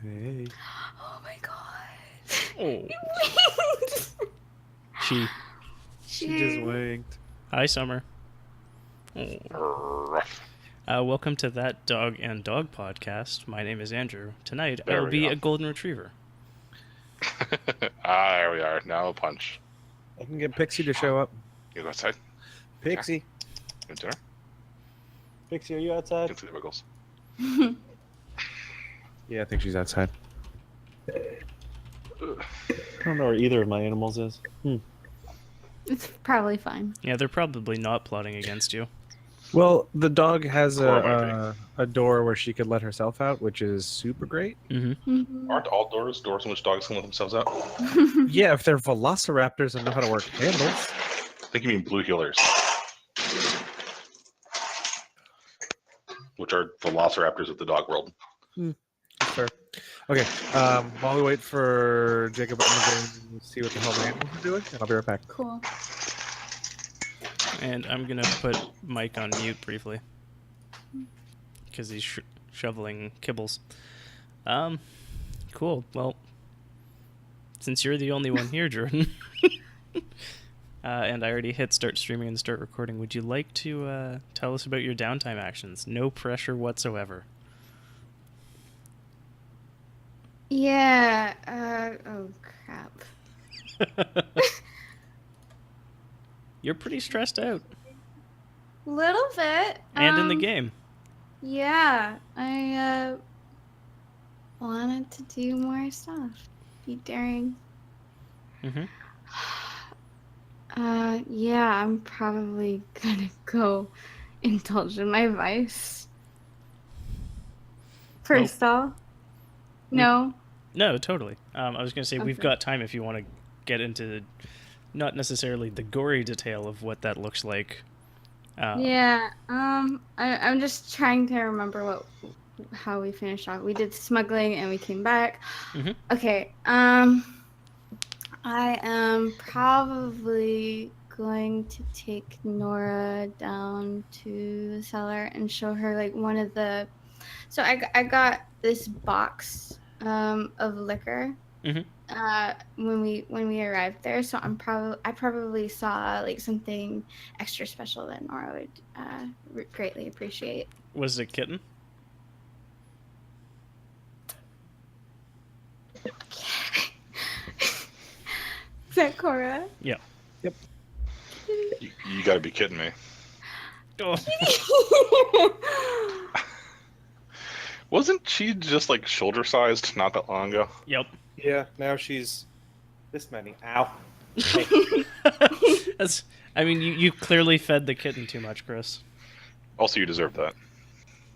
Hey. Oh my god. Oh. She She just winked. Hi, Summer. Oh. Welcome to That Dog and Dog podcast. My name is Andrew. Tonight, I There will we be go. a golden retriever. There we are. Now a punch. I can get Pixie to show up. You go outside. Pixie. Get dinner. Pixie, are you outside? Get to the wiggles. Yeah, I think she's outside. I don't know where either of my animals is. It's probably fine. Yeah, they're probably not plotting against you. Well, the dog has Cora a door where she could let herself out, which is super great. Mm-hmm. Aren't all doors in which dogs can let themselves out? Yeah, if they're velociraptors and know how to work handles. I think you mean blue healers. Which are velociraptors of the dog world. Fair. Okay, while we wait for Jacob, I'm going to see what the hell the animals are doing, and I'll be right back. Cool. And I'm going to put Mike on mute briefly. Because he's shoveling kibbles. Cool. Well, since you're the only one here, Jordan, and I already hit start streaming and start recording, would you like to tell us about your downtime actions? No pressure whatsoever. Yeah. Oh crap. You're pretty stressed out. Little bit. And in the game. Yeah. I wanted to do more stuff. Be daring. Mm-hmm. Yeah, I'm probably gonna go indulge in my vice. First off. No. No, totally. I was going to say, we've Okay. got time if you want to get into not necessarily the gory detail of what that looks like. Yeah. I'm just trying to remember how we finished off. We did smuggling and we came back. Mhm. Okay. I am probably going to take Nora down to the cellar and show her like one of the. So I got this box of liquor. Mhm. When we arrived there, so I probably saw like something extra special that Nora would greatly appreciate. Was it a kitten? Is that Cora? Yeah. Yep. You gotta be kidding me. Oh. Wasn't she just like shoulder sized not that long ago? Yep. Yeah, now she's this many. Ow. That's. I mean, you clearly fed the kitten too much, Chris. Also, you deserve that.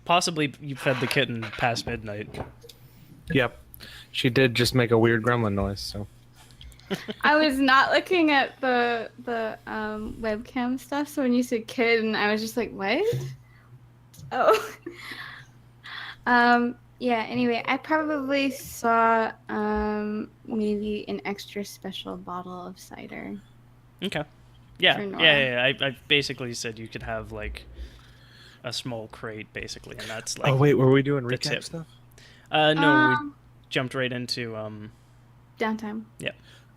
Possibly you fed the kitten past midnight. Yep. She did just make a weird gremlin noise, so. I was not looking at the webcam stuff, so when you said kid, and I was just like, what? Oh. Yeah, anyway, I probably saw maybe an extra special bottle of cider. Okay. Yeah. For Yeah. Nora. Yeah. I basically said you could have like a small crate, basically, and that's like. Oh wait, were we doing the recap tip. stuff? No, we jumped right into Downtime. Yeah.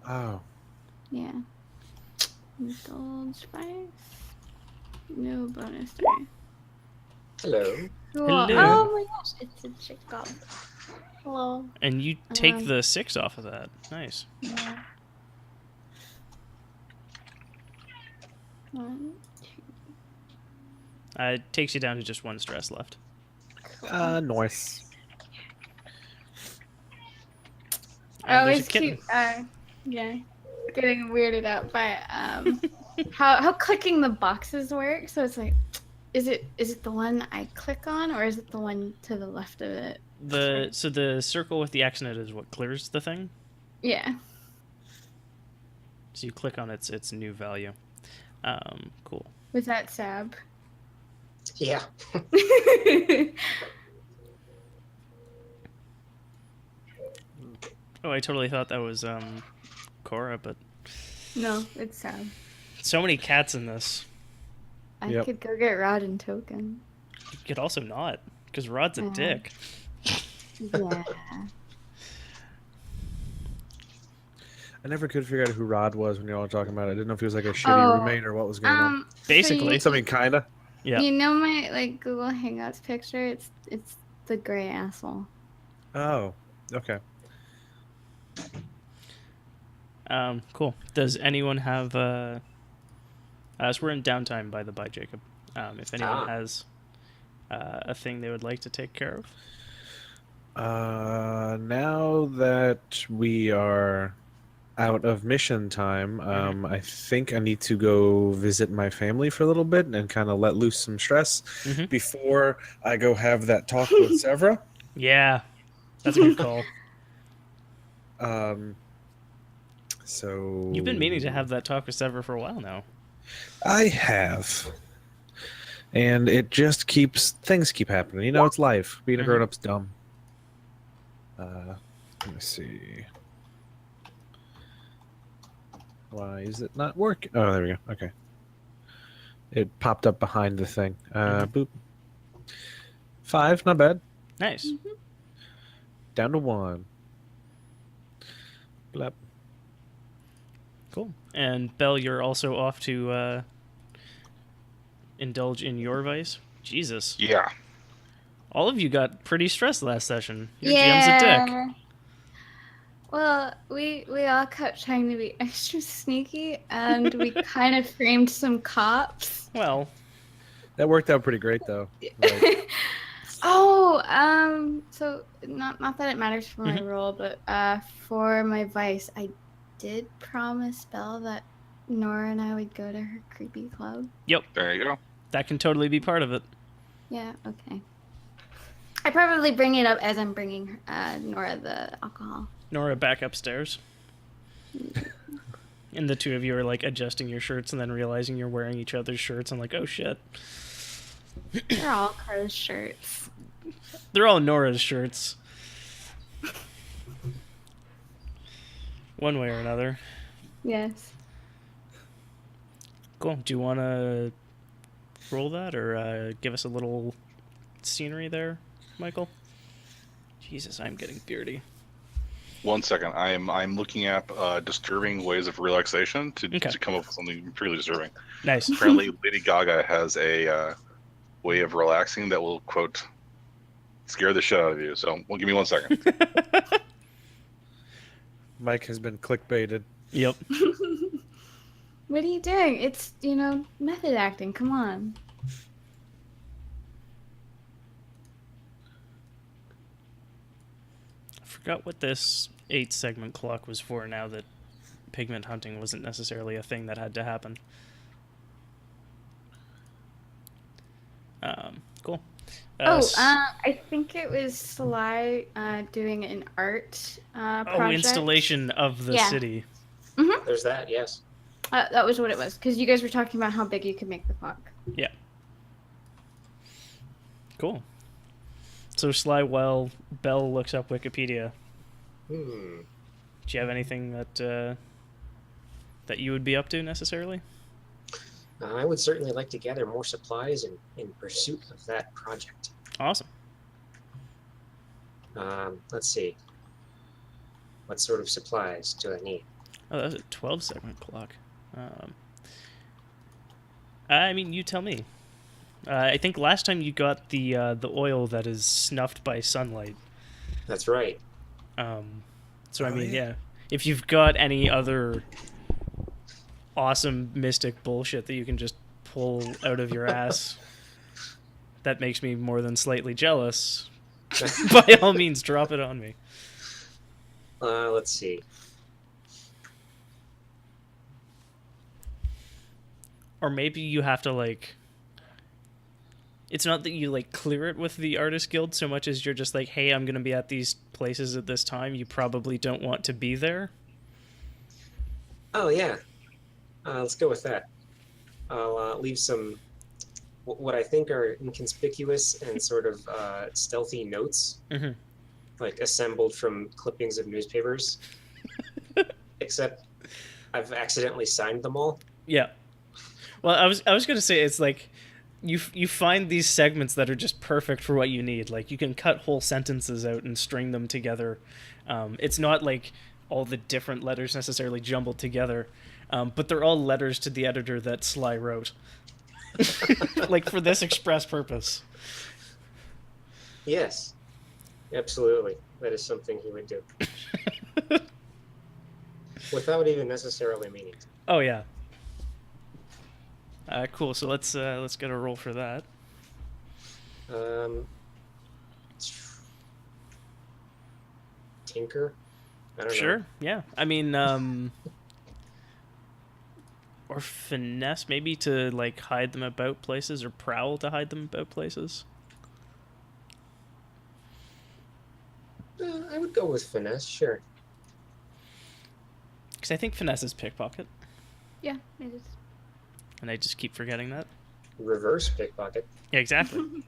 Oh. Yeah. Indulge spice. No bonus die. Hello. Cool. Hello. Oh my gosh, it's a chick gob. Hello. And you take Um, the 6 off of that. Nice. Yeah. 1, 2. It takes you down to just 1 stress left. Nice. I And there's a always kitten. keep, yeah, getting weirded out by how clicking the boxes work. So it's like, is it the one I click on, or is it the one to the left of it? So the circle with the X in it is what clears the thing. Yeah. So you click on its new value. Cool. Was that Sab? Yeah. Oh, I totally thought that was Cora, but No, it's Sab. so many cats in this. I Yep. could go get Rod and Token. You could also not, because Rod's a Yeah. dick. Yeah. I never could figure out who Rod was when you all were talking about it. I didn't know if he was like a shitty roommate or what was going on. Basically. So I mean, kinda. Yeah. you know my like Google Hangouts picture? It's the gray asshole. Oh, okay. Cool. Does anyone have so we're in downtime, by the by, Jacob. If anyone has a thing they would like to take care of. Now that we are out of mission time, I think I need to go visit my family for a little bit and kind of let loose some stress before I go have that talk with Severa. Yeah, that's a good call. So You've been meaning to have that talk with Sever for a while now. I have. And it just things keep happening. You know, it's life. Being a grown-up's dumb. Let me see. Why is it not working? Oh, there we go. Okay. It popped up behind the thing. Boop. 5, not bad. Nice. Down to 1. Blep. Cool. And Belle, you're also off to indulge in your vice. Jesus. Yeah. All of you got pretty stressed last session. Your GM's a dick. Well, we all kept trying to be extra sneaky, and we kind of framed some cops. Well, That worked out pretty great, though. Like, So not that it matters for my role, but for my vice, I did promise Belle that Nora and I would go to her creepy club. yep. There you go. That can totally be part of it. Yeah, okay. I probably bring it up as I'm bringing Nora the alcohol. Nora, back upstairs. And the two of you are like adjusting your shirts and then realizing you're wearing each other's shirts and like, oh shit. They're all Carla's shirts. They're all Nora's shirts. One way or another. Yes. Cool. Do you want to roll that or give us a little scenery there, Michael? Jesus, I'm getting beardy. 1 second. I'm looking at disturbing ways of relaxation to come up with something really disturbing. Nice. Apparently, Lady Gaga has a way of relaxing that will, quote, scare the shit out of you. So, well, give me 1 second. Mike has been clickbaited. Yep. What are you doing? It's, method acting. Come on. I forgot what this 8-segment clock was for now that pigment hunting wasn't necessarily a thing that had to happen. Cool. I think it was Sly doing an art project. Installation of the city. There's that, yes. That was what it was, because you guys were talking about how big you could make the clock. Yeah. Cool. So Sly, while Belle looks up Wikipedia, do you have anything that you would be up to necessarily? I would certainly like to gather more supplies in pursuit of that project. Awesome. Let's see. What sort of supplies do I need? Oh, that's a 12-segment clock. I mean, you tell me. I think last time you got the oil that is snuffed by sunlight. That's right. So I mean, yeah. If you've got any other awesome mystic bullshit that you can just pull out of your ass, that makes me more than slightly jealous. By all means, drop it on me. Let's see. Or maybe you have to, like... It's not that you, like, clear it with the Artist Guild so much as you're just like, hey, I'm going to be at these places at this time. You probably don't want to be there. Oh, yeah. Let's go with that. I'll leave some, what I think are inconspicuous and sort of stealthy notes, like assembled from clippings of newspapers. Except I've accidentally signed them all. Yeah. Well, I was going to say, it's like... You find these segments that are just perfect for what you need. Like, you can cut whole sentences out and string them together. It's not like all the different letters necessarily jumbled together, but they're all letters to the editor that Sly wrote, like for this express purpose. Yes, absolutely. That is something he would do. Without even necessarily meaning to. Oh yeah. Cool. So let's get a roll for that. Tinker? I don't Sure. know. Yeah. I mean, or finesse maybe to like hide them about places, or prowl to hide them about places. I would go with finesse, sure. Because I think finesse is pickpocket, Yeah, it is. and I just keep forgetting that. Reverse pickpocket. Yeah, exactly.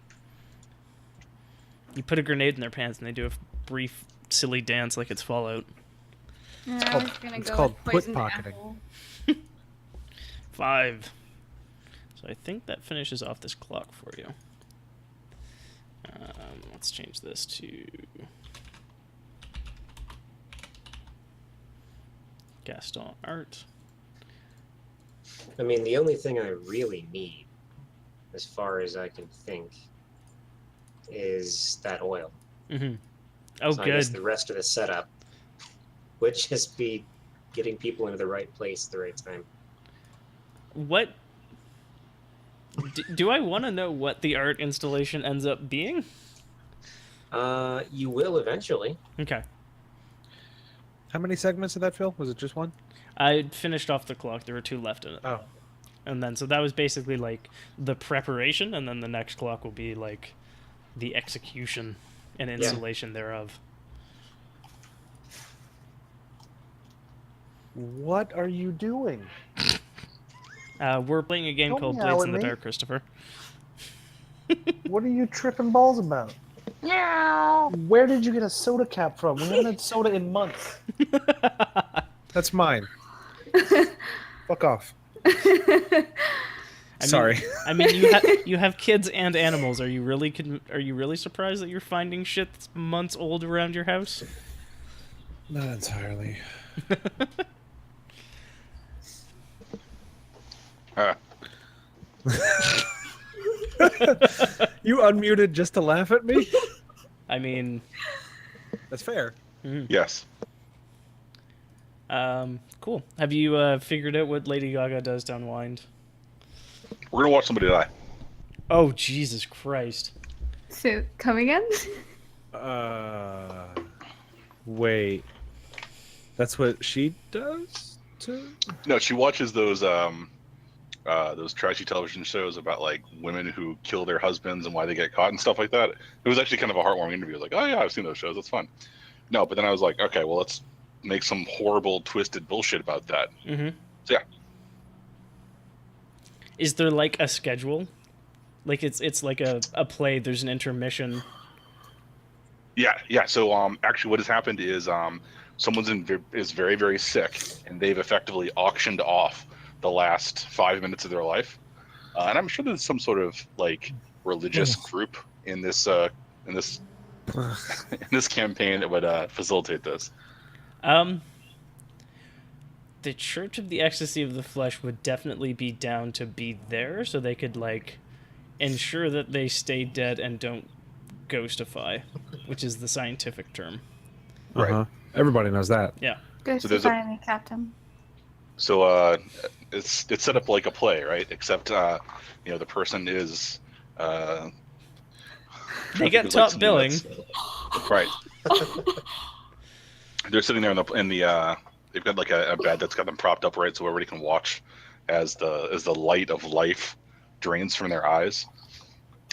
You put a grenade in their pants, and they do a brief, silly dance like it's Fallout. Yeah, I was gonna it's go called with poisoned put-pocketing. apple. 5. So I think that finishes off this clock for you. Let's change this to Gastown art. I mean, the only thing I really need, as far as I can think, is that oil. Mm-hmm. Oh, So I guess good. the rest of the setup would just be getting people into the right place at the right time. What do I want to know what the art installation ends up being? You will eventually. Okay. How many segments did that fill? Was it just one? I finished off the clock. There were 2 left in it. Oh. And then, so that was basically like the preparation, and then the next clock will be like the execution and installation thereof. What are you doing? We're playing a game Don't called yell Blades at in the me. Dark, Christopher. What are you tripping balls about? Where did you get a soda cap from? We haven't had soda in months. That's mine. Fuck off. Sorry. I mean, you have kids and animals. Are you really surprised that you're finding shit that's months old around your house? Not entirely. You unmuted just to laugh at me? I mean, That's fair. Yes. cool. Have you figured out what Lady Gaga does to unwind? We're gonna watch somebody die. Oh, Jesus Christ. So, come again? Wait. That's what she does to... No, she watches those trashy television shows about like women who kill their husbands and why they get caught and stuff like that. It was actually kind of a heartwarming interview. I was like, oh yeah, I've seen those shows. That's fun. No, but then I was like, okay, well, let's make some horrible, twisted bullshit about that. Mm-hmm. So yeah. Is there like a schedule? Like it's like a play, there's an intermission. Yeah. So actually, what has happened is is very, very sick, and they've effectively auctioned off the last 5 minutes of their life. And I'm sure there's some sort of like religious group in this in this campaign that would facilitate this. The Church of the Ecstasy of the Flesh would definitely be down to be there, so they could like ensure that they stay dead and don't ghostify, which is the scientific term. Uh-huh. Everybody knows that. Yeah. Go So there's a- me, Captain. So it's set up like a play, right? Except the person is They get top billing. Right. They're sitting there in the they've got like a bed that's got them propped up, right, so everybody can watch as the light of life drains from their eyes,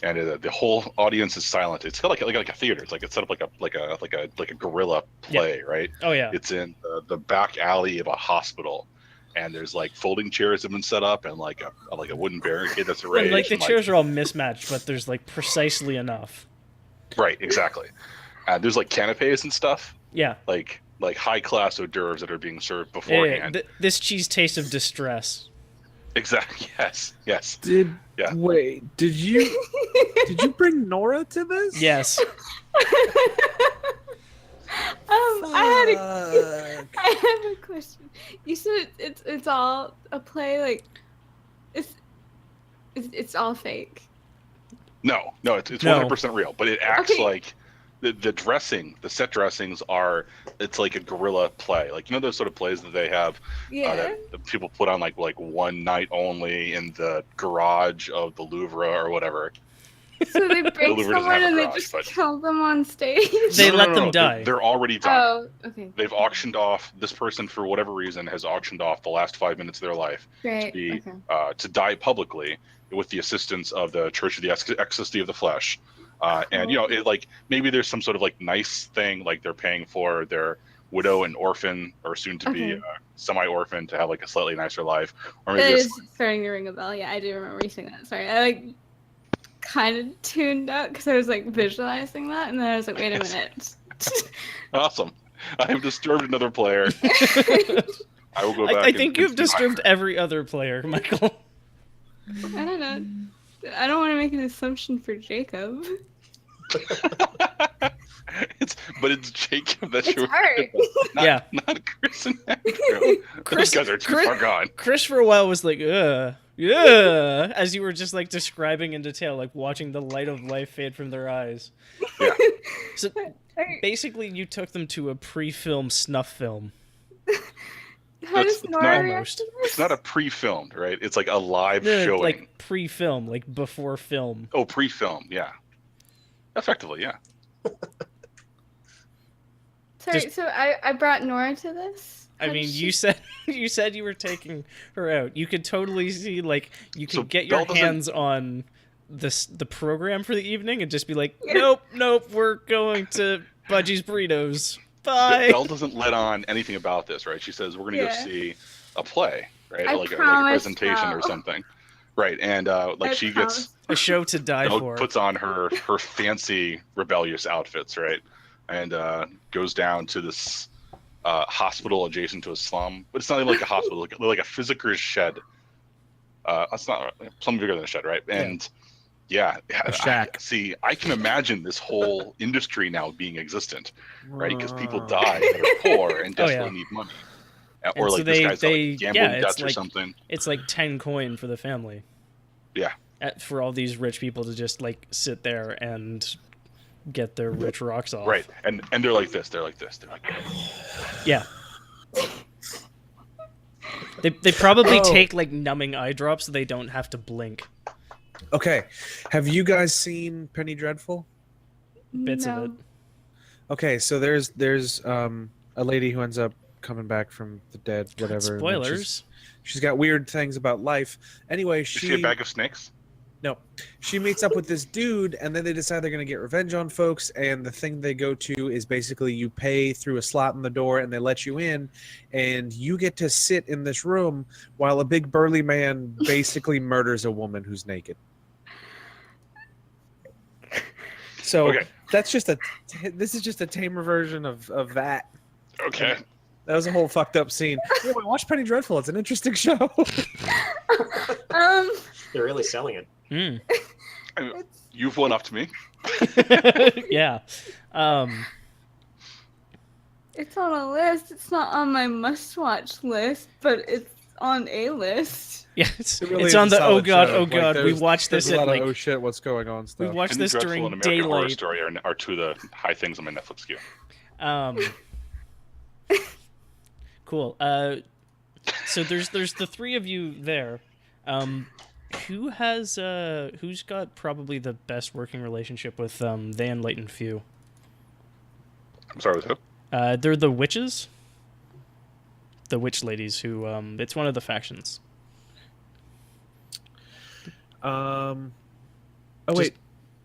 and the whole audience is silent. It's kind of like a theater. It's set up like a guerrilla play, right? Oh yeah. It's in the back alley of a hospital, and there's like folding chairs have been set up, and like a wooden barricade that's arranged. And, like the and, chairs are all mismatched, but there's like precisely enough. Right, exactly. There's like canapes and stuff, Yeah. like high class hors d'oeuvres that are being served Yeah, beforehand. this cheese tastes of distress. Exactly. Yes. Yeah. Wait, did you bring Nora to this? Yes. I have a question. You said it's all a play, like it's all fake. No, it's No. 100% real, but it acts Okay. like the set dressings are. It's like a guerrilla play, like those sort of plays that they have Yeah. that people put on like one night only in the garage of the Louvre or whatever. So they break Louvre doesn't someone have a and they garage, just but- kill them on stage. They let them die. They're already done. Oh, okay. They've auctioned off. This person, for whatever reason, has auctioned off the last 5 minutes of their life Great. to be Okay. to die publicly with the assistance of the Church of the Ecstasy of the Flesh. And it like maybe there's some sort of like nice thing, like they're paying for their widow and orphan, or soon to be Okay. semi-orphan, to have like a slightly nicer life, or It maybe is starting to ring a bell. Yeah, I do remember you saying that. Sorry, I like kind of tuned out because I was like visualizing that, and then I was like, wait a minute. awesome. I have disturbed another player. I will go back. I and think you've continue. disturbed every other player, Michael. I don't know. I don't want to make an assumption for Jacob. It's Jacob that It's you're hard. Yeah. not Chris and Andrew. Chris- Those guys are too Chris- far gone. Chris for a while was like, yeah, as you were just like describing in detail, like watching the light of life fade from their eyes. Yeah. So basically, you took them to a pre-film snuff film. How does It's Nora not- react almost. to this? It's not a pre-filmed, right? It's like a live No, showing. like pre-film, like before film. Oh, pre-film, yeah. Effectively, yeah. Sorry, just- so I brought Nora to this? I How mean, does you she- said you were taking her out. You could totally see, like, you could So get your Belle doesn't- hands on the program for the evening and just be like, Yeah. nope, we're going to Budgie's Burritos. Bye. Belle doesn't let on anything about this, right? She says, we're going to Yeah. go see a play, right? I like a promised presentation or Belle. something. Right, and like I she gets... A show to die for. puts on her fancy rebellious outfits, right, and goes down to this hospital adjacent to a slum, but it's not even like a hospital, like a physicker's shed. That's not something bigger than a shed, right? And yeah, A shack. I can imagine this whole industry now being existent, right? Because people die that are poor and Oh, yeah. desperately need money, or And so like this guy's they- like gambling yeah, it's debts or like- something. It's like 10 coin for the family. Yeah. For all these rich people to just like sit there and get their rich rocks off. Right, and they're like this. They're like, Yeah. They probably Oh. take like numbing eye drops so they don't have to blink. Okay, have you guys seen Penny Dreadful? Bits No. of it. Okay, so there's a lady who ends up coming back from the dead, whatever. and then Spoilers. She's got weird things about life. Anyway, you see a bag of snakes? No. She meets up with this dude, and then they decide they're going to get revenge on folks, and the thing they go to is basically you pay through a slot in the door, and they let you in, and you get to sit in this room while a big burly man basically murders a woman who's naked. So Okay. that's just this is just a tamer version of that. Okay. That was a whole fucked up scene. Anyway, watch Penny Dreadful. It's an interesting show. They're really selling it. Mm. You've won up to me. Yeah. It's on a list. It's not on my must-watch list, but it's on a list. Yeah, it's, It really it's is on a the solid oh god, show. oh Like, god. We there's- watched this There's a at lot like of oh shit, what's going on we stuff. watched Penny this Dreadful during and American Horror daylight. Story are two of the high things on my Netflix queue. Cool. So there's the three of you there. Who's got probably the best working relationship with the Enlightened Few? I'm sorry, with who? They're the witches. The witch ladies who it's one of the factions. Oh Just- wait,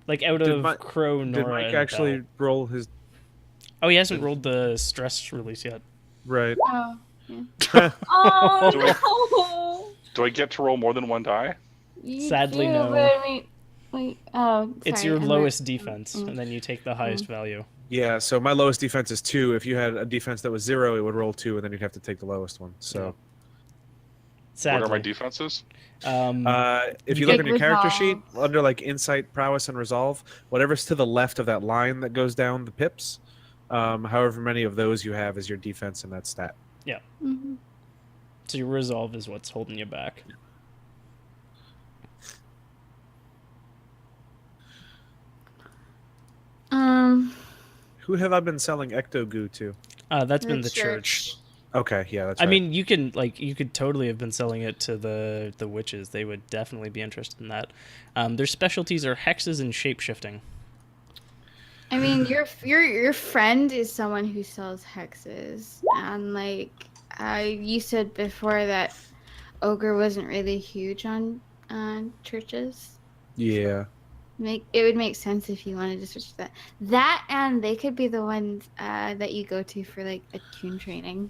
Like out Did of Mike- Crow, did Nora, Mike and actually Belle. roll his Oh, he hasn't rolled the stress release yet. right? Oh, yeah. Oh, no. Do I get to roll more than one die? You Sadly, do, no. but I mean, wait. Oh, It's sorry, your I meant- lowest defense, mm. and then you take the highest value. Yeah, so my lowest defense is 2. If you had a defense that was 0, it would roll 2, and then you'd have to take the lowest one. So, Sadly. What are my defenses? if you You look get on your character sheet resolve. under like insight, prowess, and resolve, whatever's to the left of that line that goes down the pips, However many of those you have is your defense in that stat. Mhm. So your resolve is what's holding you back. Who have I been selling Ecto Goo to? That's The been the church. Okay, yeah, that's I right. mean, you could totally have been selling it to the witches. They would definitely be interested in that. Their specialties are hexes and shapeshifting. I mean, your friend is someone who sells hexes, and like you said before that ogre wasn't really huge on churches. Yeah. It would make sense if you wanted to switch to that. That and they could be the ones that you go to for like attune training.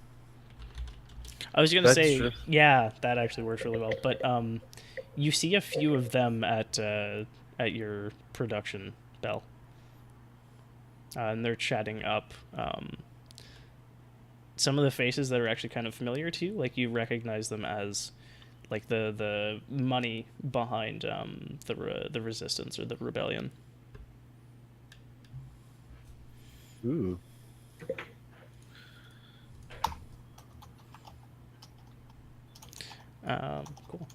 I was gonna That's say, true. yeah, that actually works really well. But you see a few of them at your production, Bell, and they're chatting up. Some of the faces that are actually kind of familiar to you, like you recognize them as like the money behind the resistance or the rebellion. Ooh. Cool.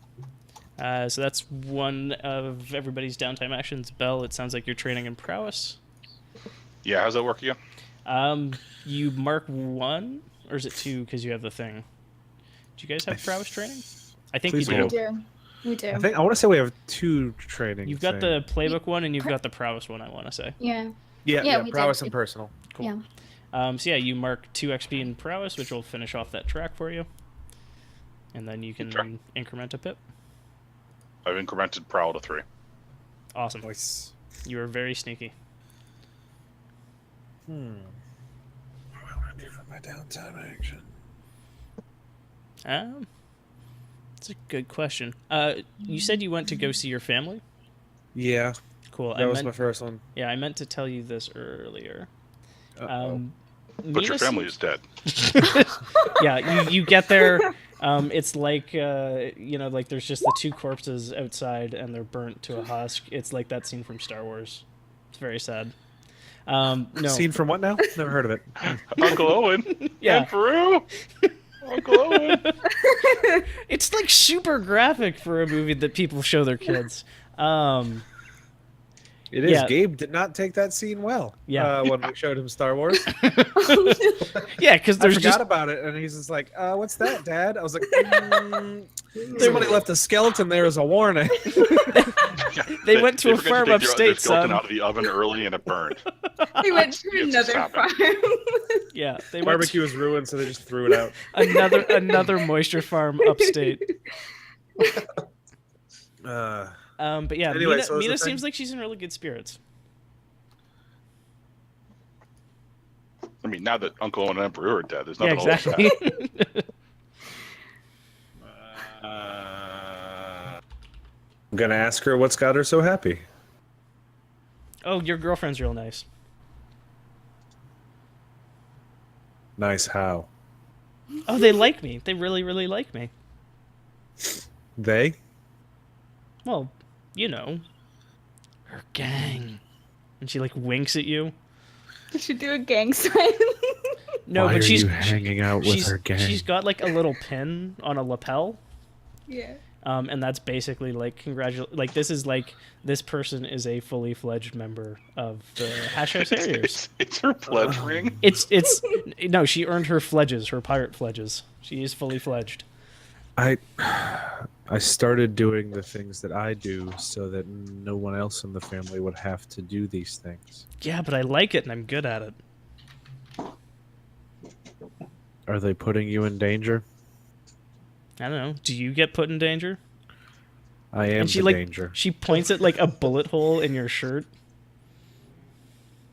So that's one of everybody's downtime actions. Bell, it sounds like you're training in prowess. Yeah, how's that work again? You mark 1, or is it 2 because you have the thing? Do you guys have prowess training? I think Please you hold. do. We do. I want to say we have 2 training. You've got the playbook one and you've got the prowess one, I want to say. Yeah. yeah, we prowess did. and personal. Cool. Yeah. So yeah, you mark 2 XP in prowess, which will finish off that track for you. And then you can Okay. increment a pip. I've incremented prowl to 3. Awesome. Nice. You are very sneaky. What do I want to do for my downtime action? That's a good question. You said you went to go see your family? Yeah, Cool. that was my first one. Yeah, I meant to tell you this earlier. Uh-oh. But your family is dead. Yeah, you get there. It's like like there's just the 2 corpses outside and they're burnt to a husk. It's like that scene from Star Wars. It's very sad. No, Scene from what now? Never heard of it. Uncle Owen. Yeah. And Peru. Uncle Owen. it's like super graphic for a movie that people show their kids. It is. Yeah. Gabe did not take that scene well. Yeah. When we showed him Star Wars, Yeah, because I there's forgot just about it, and he's just like, "What's that, Dad?" I was like, "Somebody left a skeleton there as a warning." They went to a forgot farm take their upstate, skeleton son. out of the oven early and it burned. We went to It's just another farm. Yeah, they went Barbecue was ruined, so they just threw it out. another moisture farm upstate. But yeah, Anyway, so Mina is the thing- seems like she's in really good spirits. I mean, now that Uncle Owen and Peru are dead, there's Yeah, nothing else exactly. I'm gonna ask her what's got her so happy. Oh, your girlfriend's real nice. Nice how? Oh, they like me. They really, really like me. They? Well, you know, her gang. And she like winks at you. You should do a gang sign. No, Why but are she's you hanging out with she's her gang? she's got like a little pin on a lapel. Yeah. And that's basically like this is like this person is a fully fledged member of the Hash House Harriers. It's her pledge ring. It's no, she earned her fledges, her pirate fledges. She is fully fledged. I started doing the things that I do so that no one else in the family would have to do these things. Yeah, but I like it and I'm good at it. Are they putting you in danger? I don't know. Do you get put in danger? I am And she the like danger. she points at like a bullet hole in your shirt.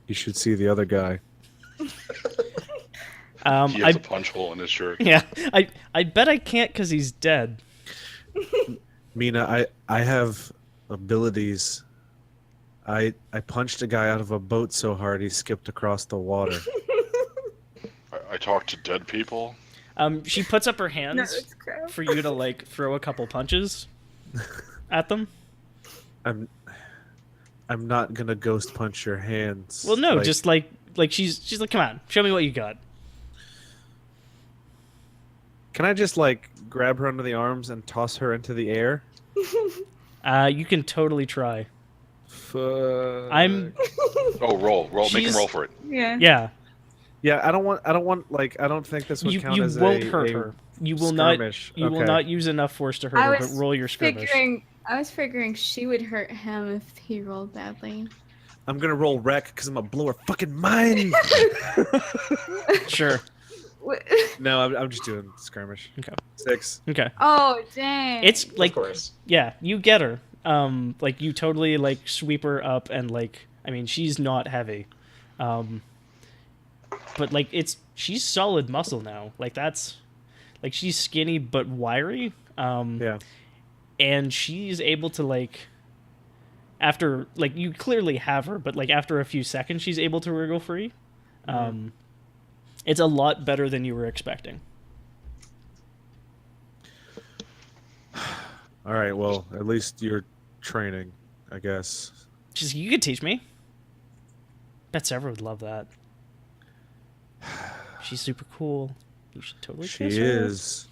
You should see the other guy. He has a punch hole in his shirt. Yeah, I bet I can't because he's dead. Mina, I have abilities. I punched a guy out of a boat so hard he skipped across the water. I talk to dead people. She puts up her No, hands it's crap. for you to like throw a couple punches at them. I'm not gonna ghost punch your hands. Well, no, like, just like like she's like, come on, show me what you got. Can I just like grab her under the arms and toss her into the air? You can totally try. Fuck. Oh, roll. Make him She's- roll for it. Yeah. Yeah, Yeah, I don't want like I don't think this would count you as won't a hurt a her. You will not. skirmish. You will Okay. not use enough force to hurt I her, but was roll your skirmish. I was figuring she would hurt him if he rolled badly. I'm gonna roll wreck because I'm gonna blow her fucking mind. Sure. No, I'm just doing skirmish. Okay. 6. Okay. Oh dang! It's Of like, course. yeah, you get her. Like you totally like sweep her up, and like, I mean, she's not heavy, but like she's solid muscle now. Like that's, like she's skinny but wiry. Yeah. And she's able to like, after like you clearly have her, but like after a few seconds, she's able to wriggle free. It's a lot better than you were expecting. All right. Well, at least you're training, I guess. She's like, you could teach me. Bet Sever would love that. She's super cool. You should totally She kiss her. is.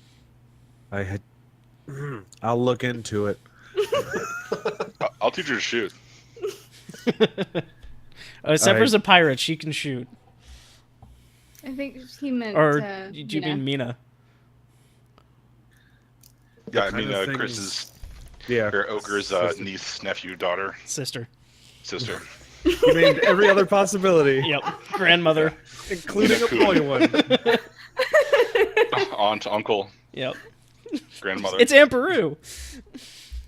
I had. I'll look into it. I'll teach her to shoot. Sever's a pirate. She can shoot. I think he meant. Or do you Mina. mean Mina? Yeah, I kind mean of things- Chris's, Yeah. her ogre's niece, nephew, daughter, Sister. sister. You named every other possibility, Yep. Grandmother. including a boy one. Aunt, uncle, Yep. grandmother. It's Amperu.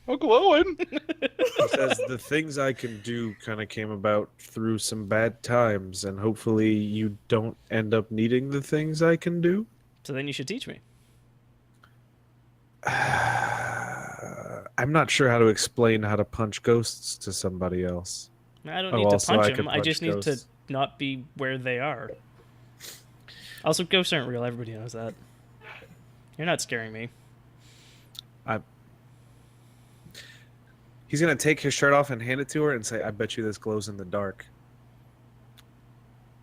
Uncle Owen. He says the things I can do kind of came about through some bad times, and hopefully you don't end up needing the things I can do. So then you should teach me. I'm not sure how to explain how to punch ghosts to somebody else. I don't Oh, need to also, I punch can them. I just punch need to ghosts. not be where they are. Also, ghosts aren't real. Everybody knows that. You're not scaring me. He's gonna take his shirt off and hand it to her and say, "I bet you this glows in the dark.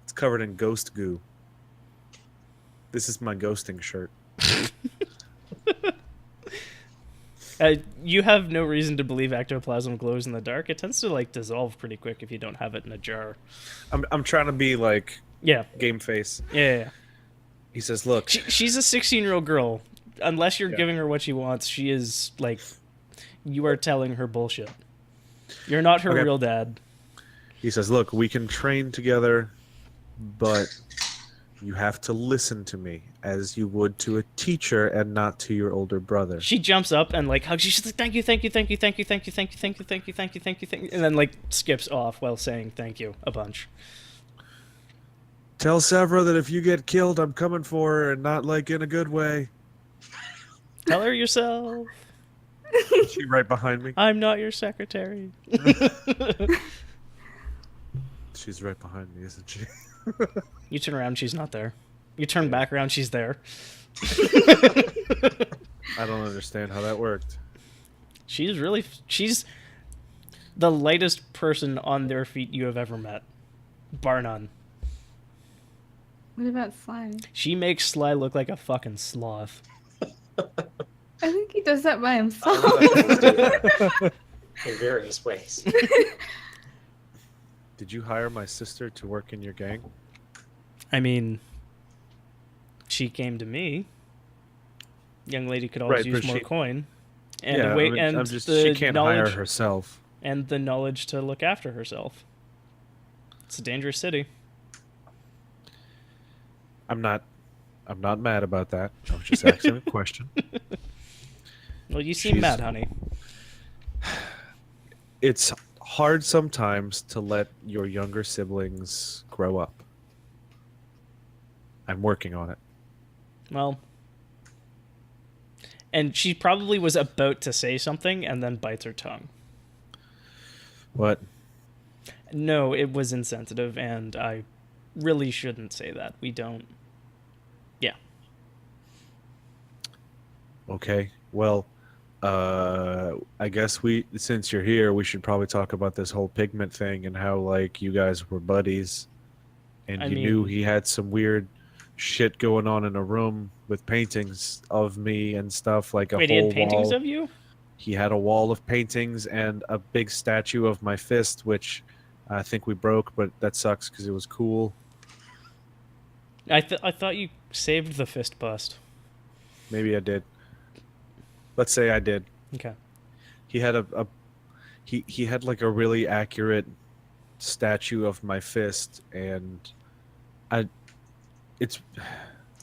It's covered in ghost goo. This is my ghosting shirt." You have no reason to believe ectoplasm glows in the dark. It tends to like dissolve pretty quick if you don't have it in a jar. I'm trying to be like Yeah, game face. yeah. He says, "Look, She's a 16-year-old girl. Unless you're Yeah. giving her what she wants, she is like, you are telling her bullshit. You're not her Okay. real dad. he says, look, we can train together, but you have to listen to me as you would to a teacher and not to your older brother." She jumps up and like hugs you. She's like, "Thank you, thank you, thank you, thank you, thank you, thank you, thank you, thank you, thank you, thank you, thank you," and then like skips off while saying thank you a bunch. "Tell Severa that if you get killed, I'm coming for her, and not like in a good way." Tell her yourself. She right behind me. I'm not your secretary. She's right behind me, isn't she? You turn around, she's not there. You turn back around, she's there. I don't understand how that worked. She's the lightest person on their feet you have ever met. Bar none. What about Sly? She makes Sly look like a fucking sloth. I think he does that by I himself. know that things do that in various ways. Did you hire my sister to work in your gang? I mean, she came to me. Young lady could always Right, use but more she- coin. And yeah, wait, I mean, and I'm just, the she can't hire knowledge herself. and the knowledge to look after herself. It's a dangerous city. I'm not mad about that. I was just asking a question. Well, you seem She's- mad, honey. It's hard sometimes to let your younger siblings grow up. I'm working on it. Well, and she probably was about to say something and then bites her tongue. What? No, it was insensitive, and I really shouldn't say that. We don't. Yeah. Okay. Well, I guess since you're here, we should probably talk about this whole pigment thing and how like you guys were buddies, and I you knew mean- he had some weird shit going on in a room with paintings of me and stuff, like a Wait, he whole had paintings wall. of you? He had a wall of paintings and a big statue of my fist, which I think we broke, but that sucks because it was cool. I thought you saved the fist bust. Maybe I did. Let's say I did. Okay. He had he had like a really accurate statue of my fist, and I it's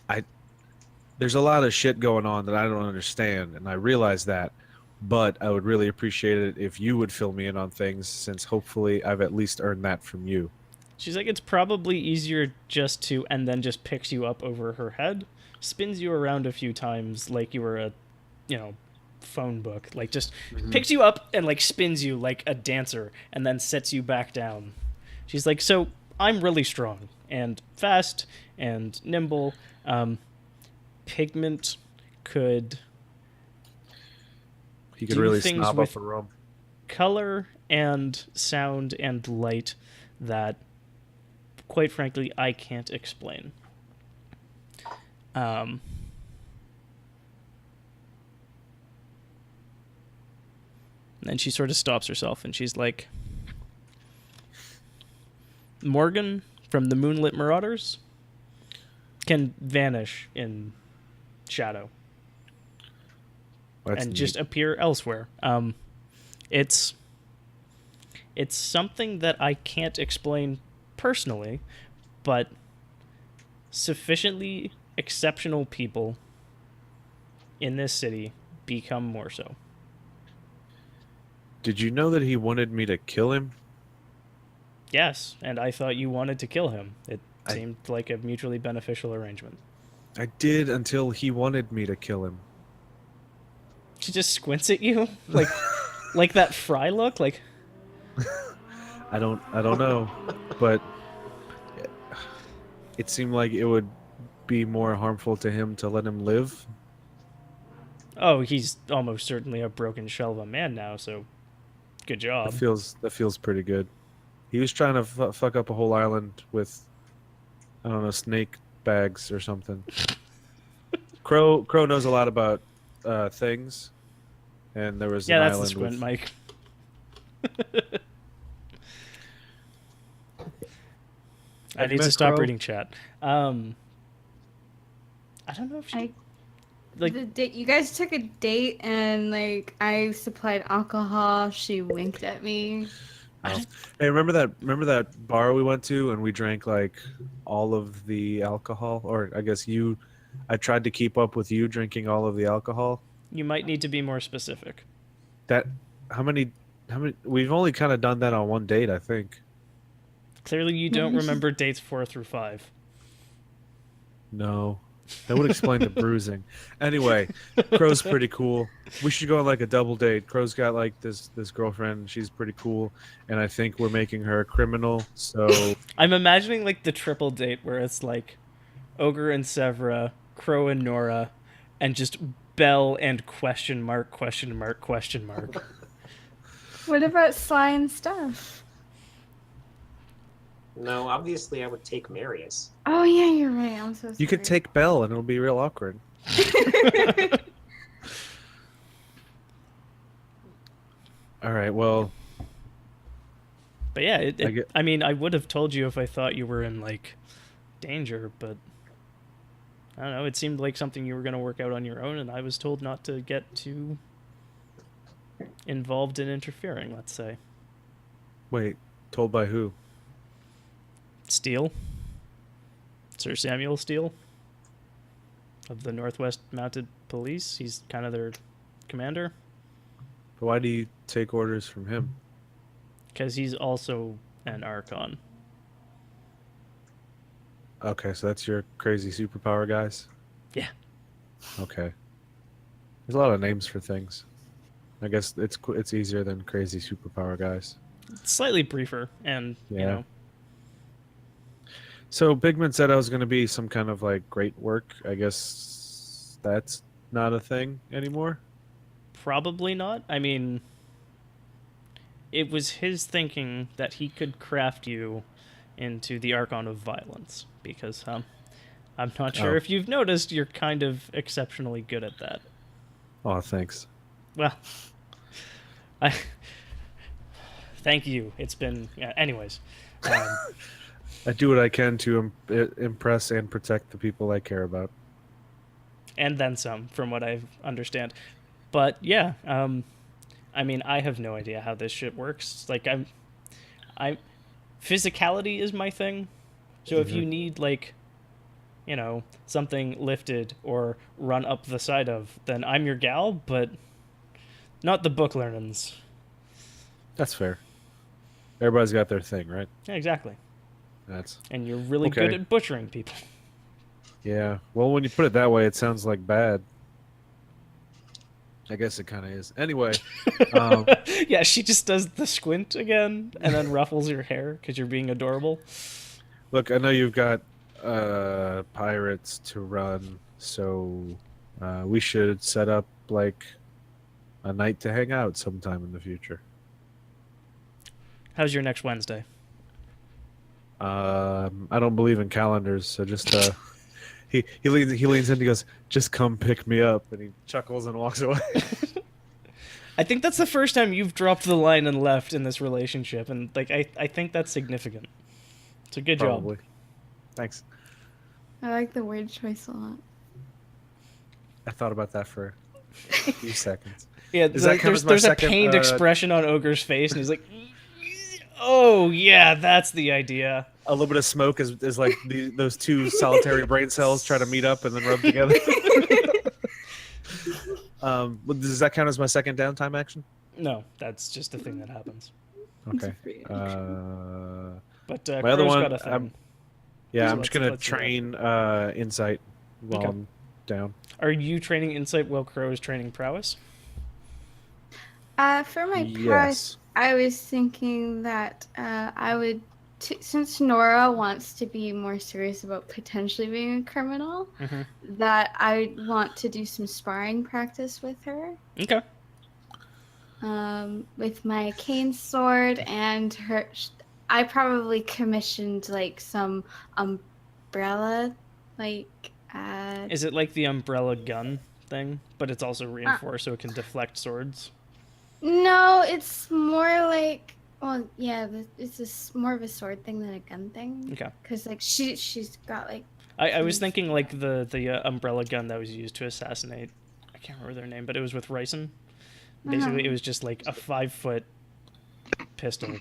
I there's a lot of shit going on that I don't understand, and I realize that. But I would really appreciate it if you would fill me in on things, since hopefully I've at least earned that from you. She's like, it's probably easier just to, and then just picks you up over her head, spins you around a few times like you were a, phone book. Like, just picks you up and, like, spins you like a dancer and then sets you back down. She's like, so I'm really strong and fast and nimble. Pigment could He could do really things snob with up a room. color and sound and light that, quite frankly, I can't explain. And then she sort of stops herself and she's like, Morgan from the Moonlit Marauders can vanish in shadow That's and neat. just appear elsewhere. It's something that I can't explain personally, but sufficiently exceptional people in this city become more so. Did you know that he wanted me to kill him? Yes, and I thought you wanted to kill him. It I- seemed like a mutually beneficial arrangement. I did, until he wanted me to kill him. She just squints at you like like that Fry look, like I don't know, but it seemed like it would be more harmful to him to let him live. oh, he's almost certainly a broken shell of a man now, so good job. That feels pretty good. He was trying to fuck up a whole island with, I don't know, snake bags or something. Crow knows a lot about things, and there was Yeah, an that's the island squint, with. Mike. I Have you need to met stop Crow? reading chat. I don't know if she like You guys took a date and like I supplied alcohol. She winked at me. Oh. Hey, remember that bar we went to and we drank like all of the alcohol, or I guess I tried to keep up with you drinking all of the alcohol. you might need to be more specific. How many we've only kind of done that on one date, I think. Clearly you don't remember dates 4 through 5. No. That would explain the bruising. Anyway, Crow's pretty cool. We should go on like a double date. Crow's got like this girlfriend. She's pretty cool, and I think we're making her a criminal. So I'm imagining like the triple date where it's like Ogre and Severa, Crow and Nora, and just Belle and question mark. What about Sly and stuff? No, obviously I would take Marius. Oh yeah, you're right. I'm so sorry. you could take Belle, and it'll be real awkward. All right. Well, But yeah, I I mean, I would have told you if I thought you were in like danger, but I don't know. It seemed like something you were going to work out on your own, and I was told not to get too involved in interfering. Let's say wait. Told by who? Steele, Sir Samuel Steele of the Northwest Mounted Police. He's kind of their commander But why do you take orders from him? because he's also an Archon. Okay, so that's your crazy superpower guys? Yeah. Okay. There's a lot of names for things. I guess it's easier than crazy superpower guys. It's slightly briefer, and you Yeah. know, So Bigman said I was going to be some kind of like great work. I guess that's not a thing anymore. probably not. I mean, it was his thinking that he could craft you into the Archon of Violence, because I'm not sure Oh. if you've noticed, you're kind of exceptionally good at that. Oh, thanks. Well, I thank you. It's been anyways. I do what I can to impress and protect the people I care about. And then some, from what I understand. But yeah, I mean, I have no idea how this shit works. Like, I'm physicality is my thing. So if you need like, you know, something lifted or run up the side of, then I'm your gal. But not the book learnings. That's fair. Everybody's got their thing, right? Yeah, exactly. That's And you're really Okay. good at butchering people. yeah. Well, when you put it that way, it sounds like bad. I guess it kind of is. Anyway, Yeah, she just does the squint again and then ruffles your hair because you're being adorable. look, I know you've got pirates to run, so we should set up like a night to hang out sometime in the future. How's your next Wednesday? I don't believe in calendars, so just he leans in and he goes, "Just come pick me up," and he chuckles and walks away. I think that's the first time you've dropped the line and left in this relationship, and like I think that's significant. It's a good Probably. job. Thanks. I like the word choice a lot. I thought about that for a few seconds. Yeah, Does that count as my there's a second, pained expression on Ogre's face, and he's like, "Oh yeah, that's the idea." A little bit of smoke is like those two solitary brain cells try to meet up and then rub together. Does that count as my second downtime action? No, that's just a thing that happens. Okay. But my other Crow's one, got a thing. yeah, So I'm let's- just gonna let's do that. train insight while Okay. I'm down. Are you training insight while Crow is training prowess? For my prowess, Yes. I was thinking that I would, since Nora wants to be more serious about potentially being a criminal, Mhm. that I want to do some sparring practice with her. Okay. With my cane sword and her. I probably commissioned like some umbrella, like. Is it like the umbrella gun thing, but it's also reinforced so it can deflect swords? No, it's more like. Well, yeah, it's more of a sword thing than a gun thing. Okay. Because like she's got like. I was thinking like the umbrella gun that was used to assassinate. I can't remember their name, but it was with Ryson. Basically, it was just like a 5-foot pistol.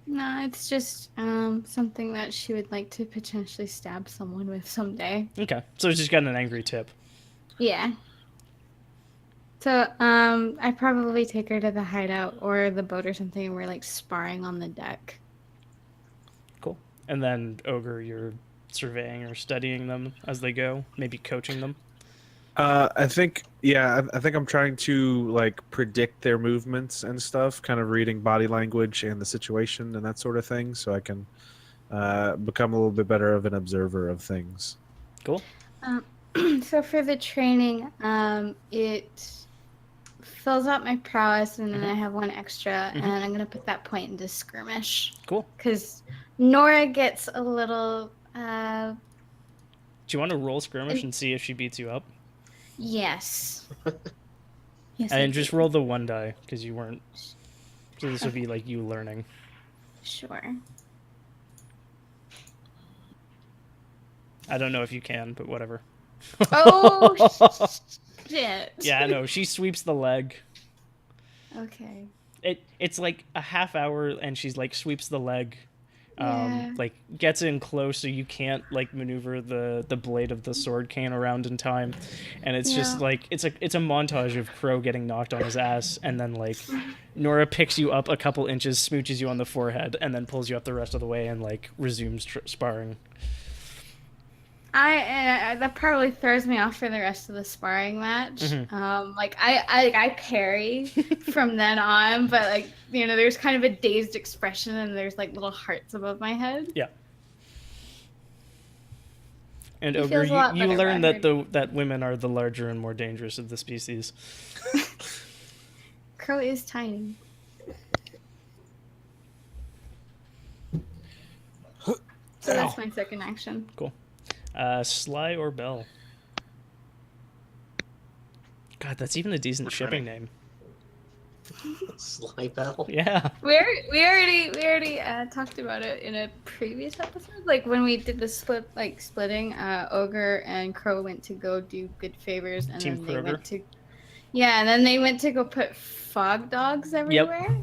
No, it's just something that she would like to potentially stab someone with someday. Okay, so it's just got an angry tip. Yeah. So I probably take her to the hideout or the boat or something, and we're like sparring on the deck. Cool. And then Ogre, you're surveying or studying them as they go, maybe coaching them. I think I'm trying to like predict their movements and stuff, kind of reading body language and the situation and that sort of thing, so I can become a little bit better of an observer of things. Cool. So for the training, it fills out my prowess, and then I have one extra, and I'm gonna put that point into skirmish. Cool. Because Nora gets a little. Do you want to roll skirmish and see if she beats you up? Yes. Yes. I And just do. roll the 1 die because you weren't. So this would be like you learning. Sure. I don't know if you can, but whatever. Oh shit. Yeah, no, she sweeps the leg. Okay. It's like a half hour, and she's like sweeps the leg, Yeah. like gets in close so you can't like maneuver the blade of the sword cane around in time, and it's just Yeah. like it's a montage of Crow getting knocked on his ass, and then like Nora picks you up a couple inches, smooches you on the forehead, and then pulls you up the rest of the way and like resumes sparring. I that probably throws me off for the rest of the sparring match. Like I parry from then on, but like there's kind of a dazed expression, and there's like little hearts above my head. Yeah. And He Ogre, feels a lot you better learn that about that women are the larger and more dangerous of the species. Crow is tiny. That's my second action. Cool. Sly or Bell? God, that's even a decent shipping name. Sly Bell. Yeah. We already talked about it in a previous episode. Like when we did the splitting, Ogre and Crow went to go do good favors, and Team then they Kroger. went to, and then they went to go put fog dogs everywhere.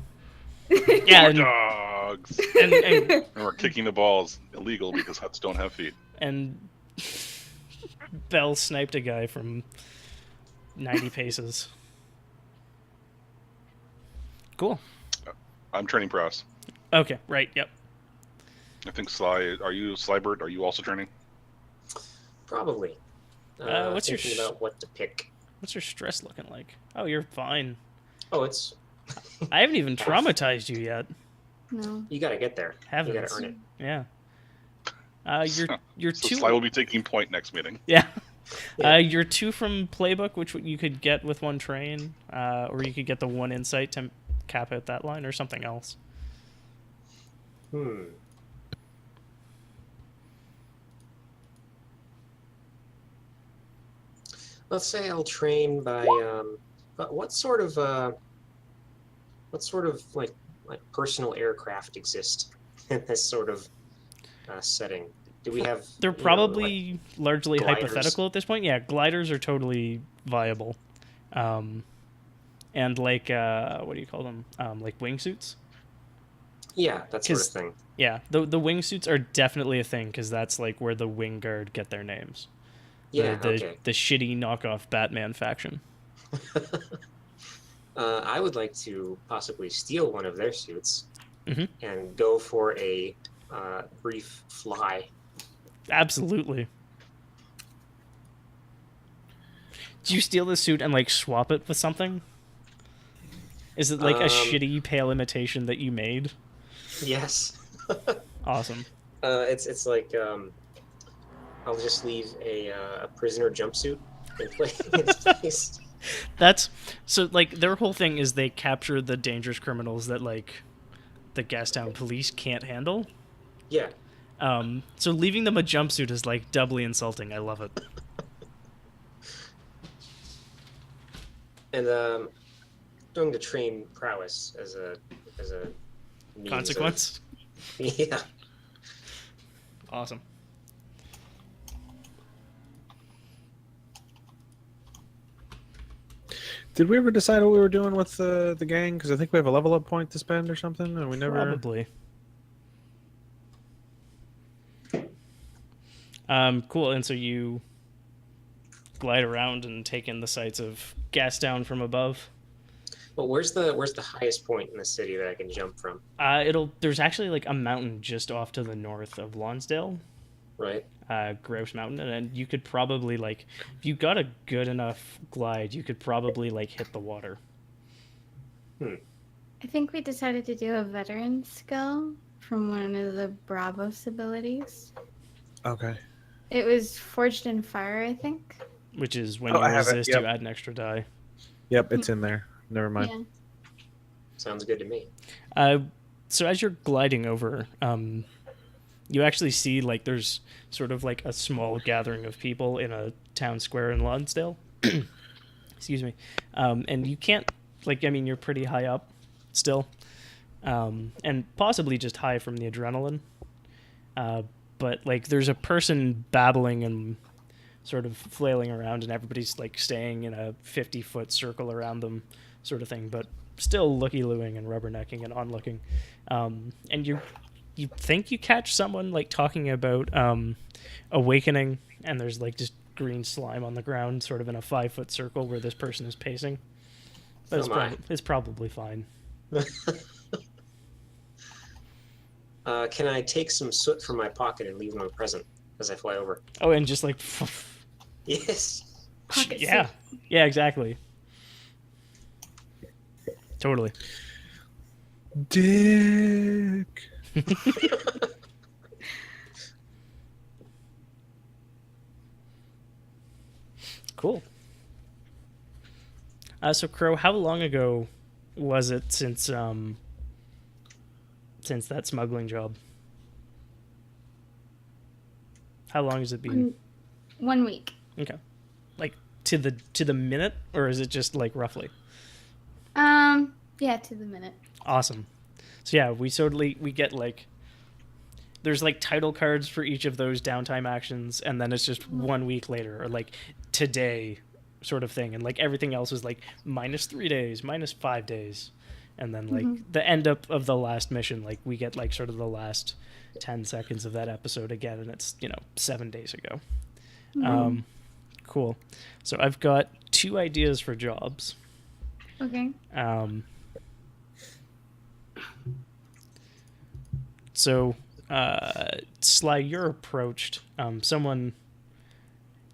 Yeah, Dogs. and And we're kicking the balls illegal because huts don't have feet. and Bell sniped a guy from 90 paces. Cool. I'm training prowess. Okay, right, yep. I think Sly. Are you Slybert? Are you also training? Probably. What's your thinking about what to pick? What's your stress looking like? Oh, you're fine. Oh, it's I haven't even traumatized you yet. No. you gotta get there. Haven't. You gotta earn it. Yeah. You're So two. Sly will be taking point next meeting. Yeah. Yeah. You're two from playbook, which you could get with one train, or you could get the one insight to cap out that line, or something else. Let's say I'll train by but what sort of like personal aircraft exist in this sort of setting? Do we have? They're you know, probably largely gliders? hypothetical at this point. Yeah, gliders are totally viable, and like what do you call them? Like wingsuits. yeah, that sort of 'Cause- thing. Yeah, the wingsuits are definitely a thing because that's like where the Wing Guard get their names. Yeah, the shitty knockoff Batman faction. I would like to possibly steal one of their suits Mhm. and go for a brief fly. Absolutely. Do you steal the suit and like swap it with something? Is it like a shitty pale imitation that you made? Yes. Awesome. It's like I'll just leave a prisoner jumpsuit in its place. That's so like their whole thing is they capture the dangerous criminals that like the Gastown police can't handle. Yeah. So leaving them a jumpsuit is like doubly insulting. I love it. And going to train prowess as a means of- Consequence. yeah. Awesome. Did we ever decide what we were doing with the gang? Because I think we have a level up point to spend or something, and we never. Probably. Cool. And so you glide around and take in the sights of Gastown from above. Well, where's the highest point in the city that I can jump from? There's actually like a mountain just off to the north of Lonsdale, Right. Grouse Mountain, and you could probably like, if you got a good enough glide, you could probably like hit the water. I think we decided to do a veteran skill from one of the Bravos abilities. Okay. It was Forged in Fire, I think. Which is when Oh, you I have it, resist, yep. you add an extra die. Yep, it's in there. Never mind. Yeah. Sounds good to me. So as you're gliding over, you actually see like there's sort of like a small gathering of people in a town square in Lonsdale. Excuse me. And you can't like, I mean, you're pretty high up still, and possibly just high from the adrenaline. But like there's a person babbling and sort of flailing around, and everybody's like staying in a 50-foot circle around them, sort of thing, but still looky-looing and rubbernecking and onlooking. And you think you catch someone like talking about awakening, and there's like just green slime on the ground, sort of in a 5-foot circle where this person is pacing. But it's probably fine. Can I take some soot from my pocket and leave them a present as I fly over? Oh, and just like Yes. Pocket yeah, yeah, exactly. Totally. Dick. Cool. So Crow, how long ago was it since that smuggling job? How long has it been? 1 week. Okay. Like to the minute, or is it just like roughly? Yeah, to the minute. Awesome. So yeah, we get like there's like title cards for each of those downtime actions, and then it's just 1 week later, or like today sort of thing, and like everything else is like -3 days, -5 days, and then like the end up of the last mission, like we get like sort of the last 10 seconds of that episode again, and it's 7 days ago. Cool. So I've got 2 ideas for jobs. Okay. So Sly, you're approached. Someone,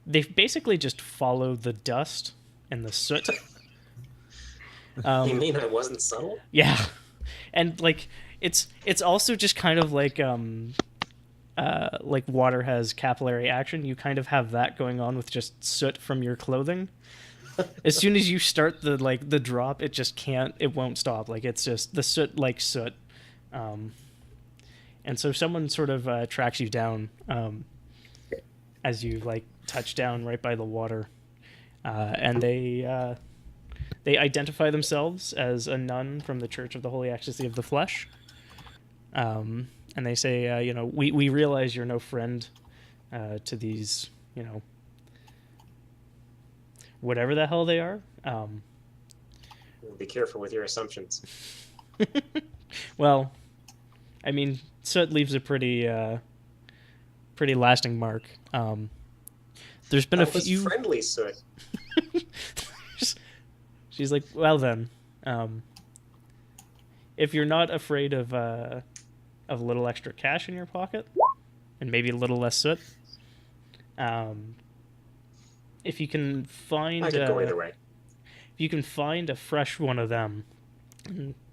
they basically just follow the dust and the soot. You mean I wasn't subtle? Yeah, and like it's also just kind of like water has capillary action. You kind of have that going on with just soot from your clothing. As soon as you start the drop, it won't stop. Like it's just the soot like soot. And so someone sort of tracks you down as you like touch down right by the water, and they identify themselves as a nun from the Church of the Holy Ecstasy of the Flesh, and they say, we realize you're no friend to these, whatever the hell they are. Be careful with your assumptions. Well, I mean, soot leaves a pretty lasting mark. There's been a few friendly soot. She's like, well then, if you're not afraid of a little extra cash in your pocket, and maybe a little less soot, if you can find, I could go either way. If you can find a fresh one of them,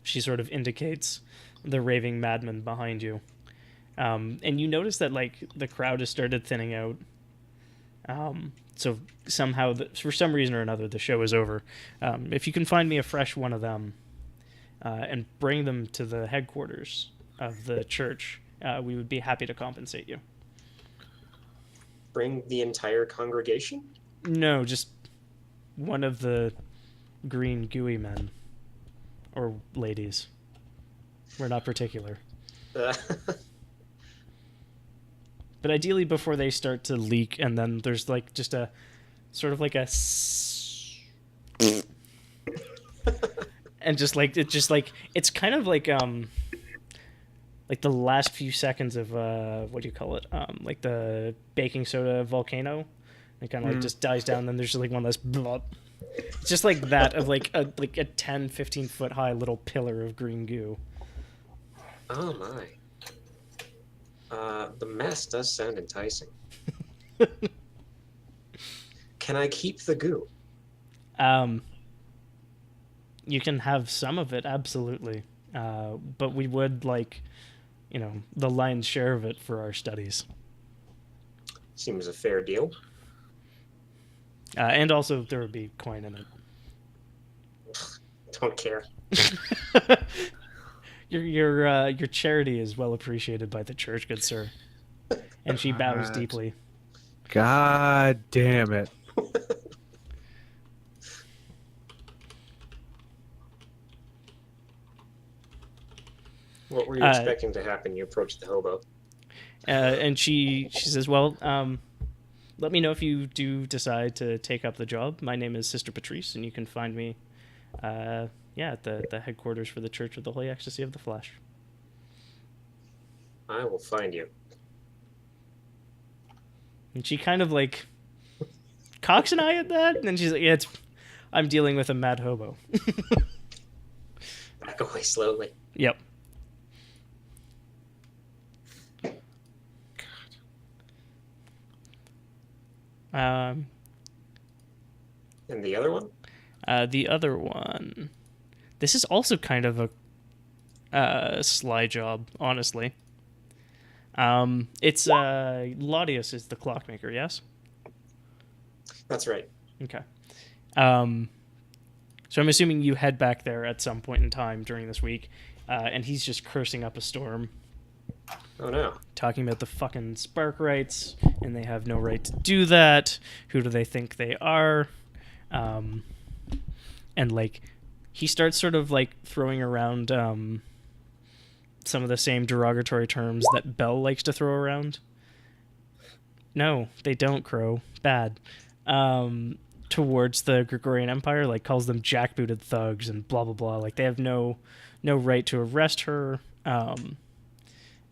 she sort of indicates the raving madman behind you. And you notice that like the crowd has started thinning out. So somehow, for some reason or another, the show is over. If you can find me a fresh one of them and bring them to the headquarters of the church, we would be happy to compensate you. Bring the entire congregation? No, just one of the green gooey men. Or ladies. We're not particular. But ideally before they start to leak, and then there's like just a sort of like a and just like it's kind of like the last few seconds of what do you call it, like the baking soda volcano. It kind of like just dies down, then there's just like one less blop. It's just like that of like a 10-15 foot high little pillar of green goo. Oh my. The mess does sound enticing. Can I keep the goo? You can have some of it, absolutely. But we would like, the lion's share of it for our studies. Seems a fair deal. And also there would be coin in it. Don't care. Your charity is well appreciated by the church, good sir. And she bows deeply. God damn it. What were you expecting to happen? You approached the hobo. And she says, well, let me know if you do decide to take up the job. My name is Sister Patrice, and you can find me at the headquarters for the Church of the Holy Ecstasy of the Flesh. I will find you. And she kind of like cocks an eye at that, and then she's like, yeah, I'm dealing with a mad hobo. Back away slowly. Yep. And the other one? The other one. This is also kind of a sly job, honestly. It's Laudius is the clockmaker, yes? That's right. Okay. So I'm assuming you head back there at some point in time during this week, and he's just cursing up a storm. Oh no. talking about the fucking spark rights, and they have no right to do that. Who do they think they are? And like, he starts sort of like throwing around some of the same derogatory terms that Belle likes to throw around. No, they don't, Crow. Bad. Towards the Gregorian Empire, like calls them jackbooted thugs and blah blah blah. Like they have no right to arrest her.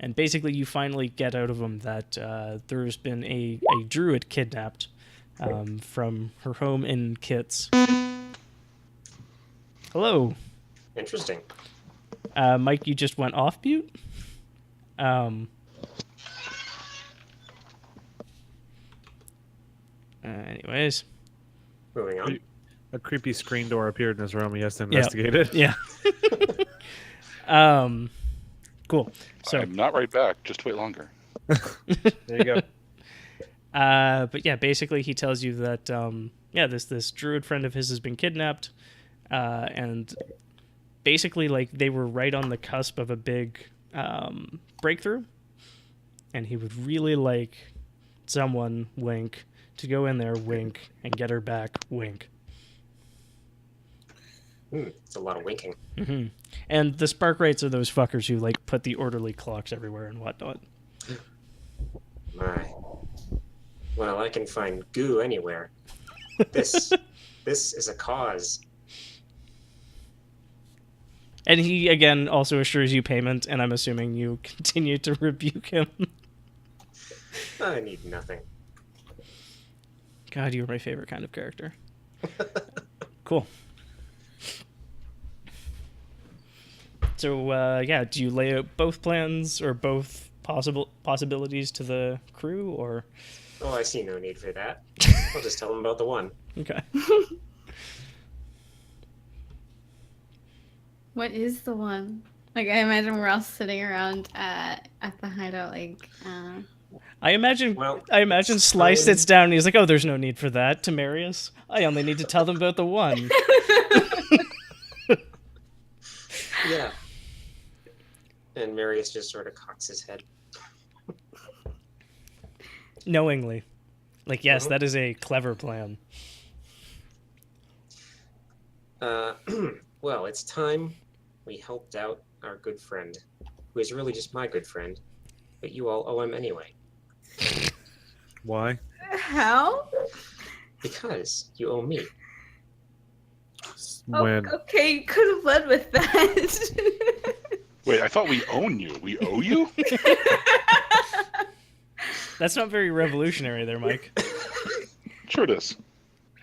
And basically, you finally get out of him that there's been a druid kidnapped from her home in Kitts. Hello. Interesting. Mike, you just went off mute? Anyways. Moving on. A creepy screen door appeared in his room. He has to investigate it. Yeah. Cool. So I'm not right back. Just wait longer. There you go. but yeah, basically he tells you that this druid friend of his has been kidnapped, and basically like they were right on the cusp of a big breakthrough, and he would really like someone, wink, to go in there, wink, and get her back, wink. It's a lot of winking. Mm-hmm. And the spark rights are those fuckers who like put the orderly clocks everywhere and whatnot. My. Well, I can find goo anywhere. This is a cause. And he again also assures you payment, and I'm assuming you continue to rebuke him. I need nothing. God, you're my favorite kind of character. Cool. So, do you lay out both plans or both possibilities to the crew, or? Oh, I see no need for that. I'll just tell them about the one. Okay. What is the one? Like, I imagine we're all sitting around at the hideout, like, I imagine it's Sly fine. sits down and he's like, "Oh, there's no need for that to Marius. I only need to tell them about the one." Yeah. And Marius just sort of cocks his head. Knowingly. Like, yes, Mhm. that is a clever plan. Well, it's time we helped out our good friend, who is really just my good friend, but you all owe him anyway. Why? how? Because you owe me. When Okay, you could have led with that. Wait, I thought we own you. We owe you? That's not very revolutionary there, Mike. Sure it is.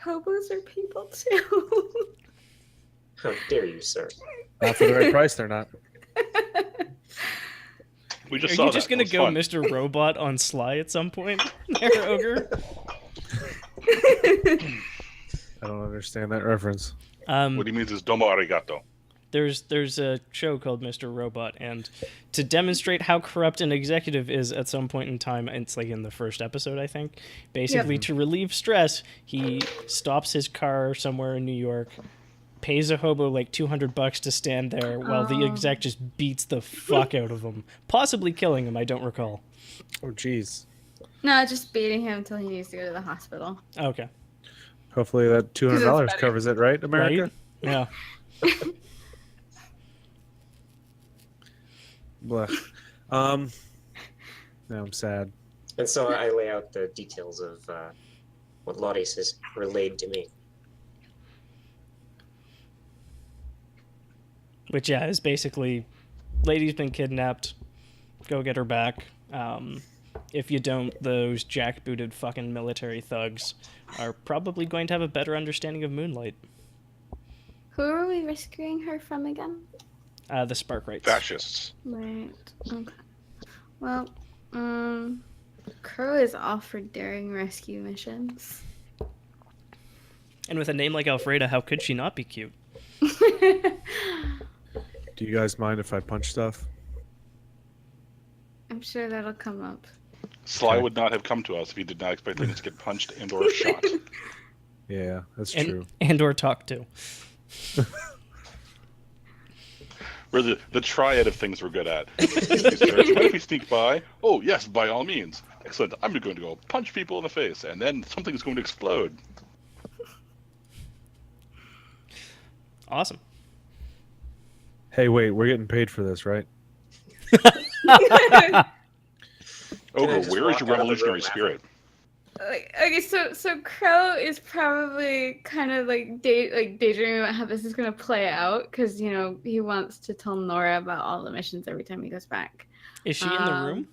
Hobos are people too. How dare you, sir? not for the right price, they're not. We just Are saw you just that. going to It was go fun. Mr. Robot on Sly at some point, there, Ogre? I don't understand that reference. What he means is domo arigato. There's a show called Mr. Robot, and to demonstrate how corrupt an executive is at some point in time, it's like in the first episode, I think, basically to relieve stress, he stops his car somewhere in New York, pays a hobo like $200 to stand there while the exec just beats the fuck out of him, possibly killing him, I don't recall. Oh, jeez. No, just beating him until he needs to go to the hospital. Okay. Hopefully that $200 better. covers it, right, America? Right? Yeah. Blech. Now I'm sad. And so I lay out the details of what Laudis has relayed to me. Which, yeah, is basically, lady's been kidnapped, go get her back. If you don't, those jackbooted fucking military thugs are probably going to have a better understanding of Moonlight. Who are we rescuing her from again? The Spark Rights. Fascists. Right. Okay. Well, Crow is all for daring rescue missions. And with a name like Alfreda, how could she not be cute? Do you guys mind if I punch stuff? I'm sure that'll come up. Sly Okay. would not have come to us if he did not expect things to get punched and or shot. Yeah, that's true. And or talk to. We're the triad of things we're good at. What if we sneak by? Oh, yes, by all means. Excellent. I'm going to go punch people in the face, and then something is going to explode. Awesome. Hey, wait, we're getting paid for this, right? Ogre, just where is walk your out of the revolutionary room spirit? Okay, so Crow is probably kind of like daydreaming about how this is gonna play out because he wants to tell Nora about all the missions every time he goes back. Is she in the room?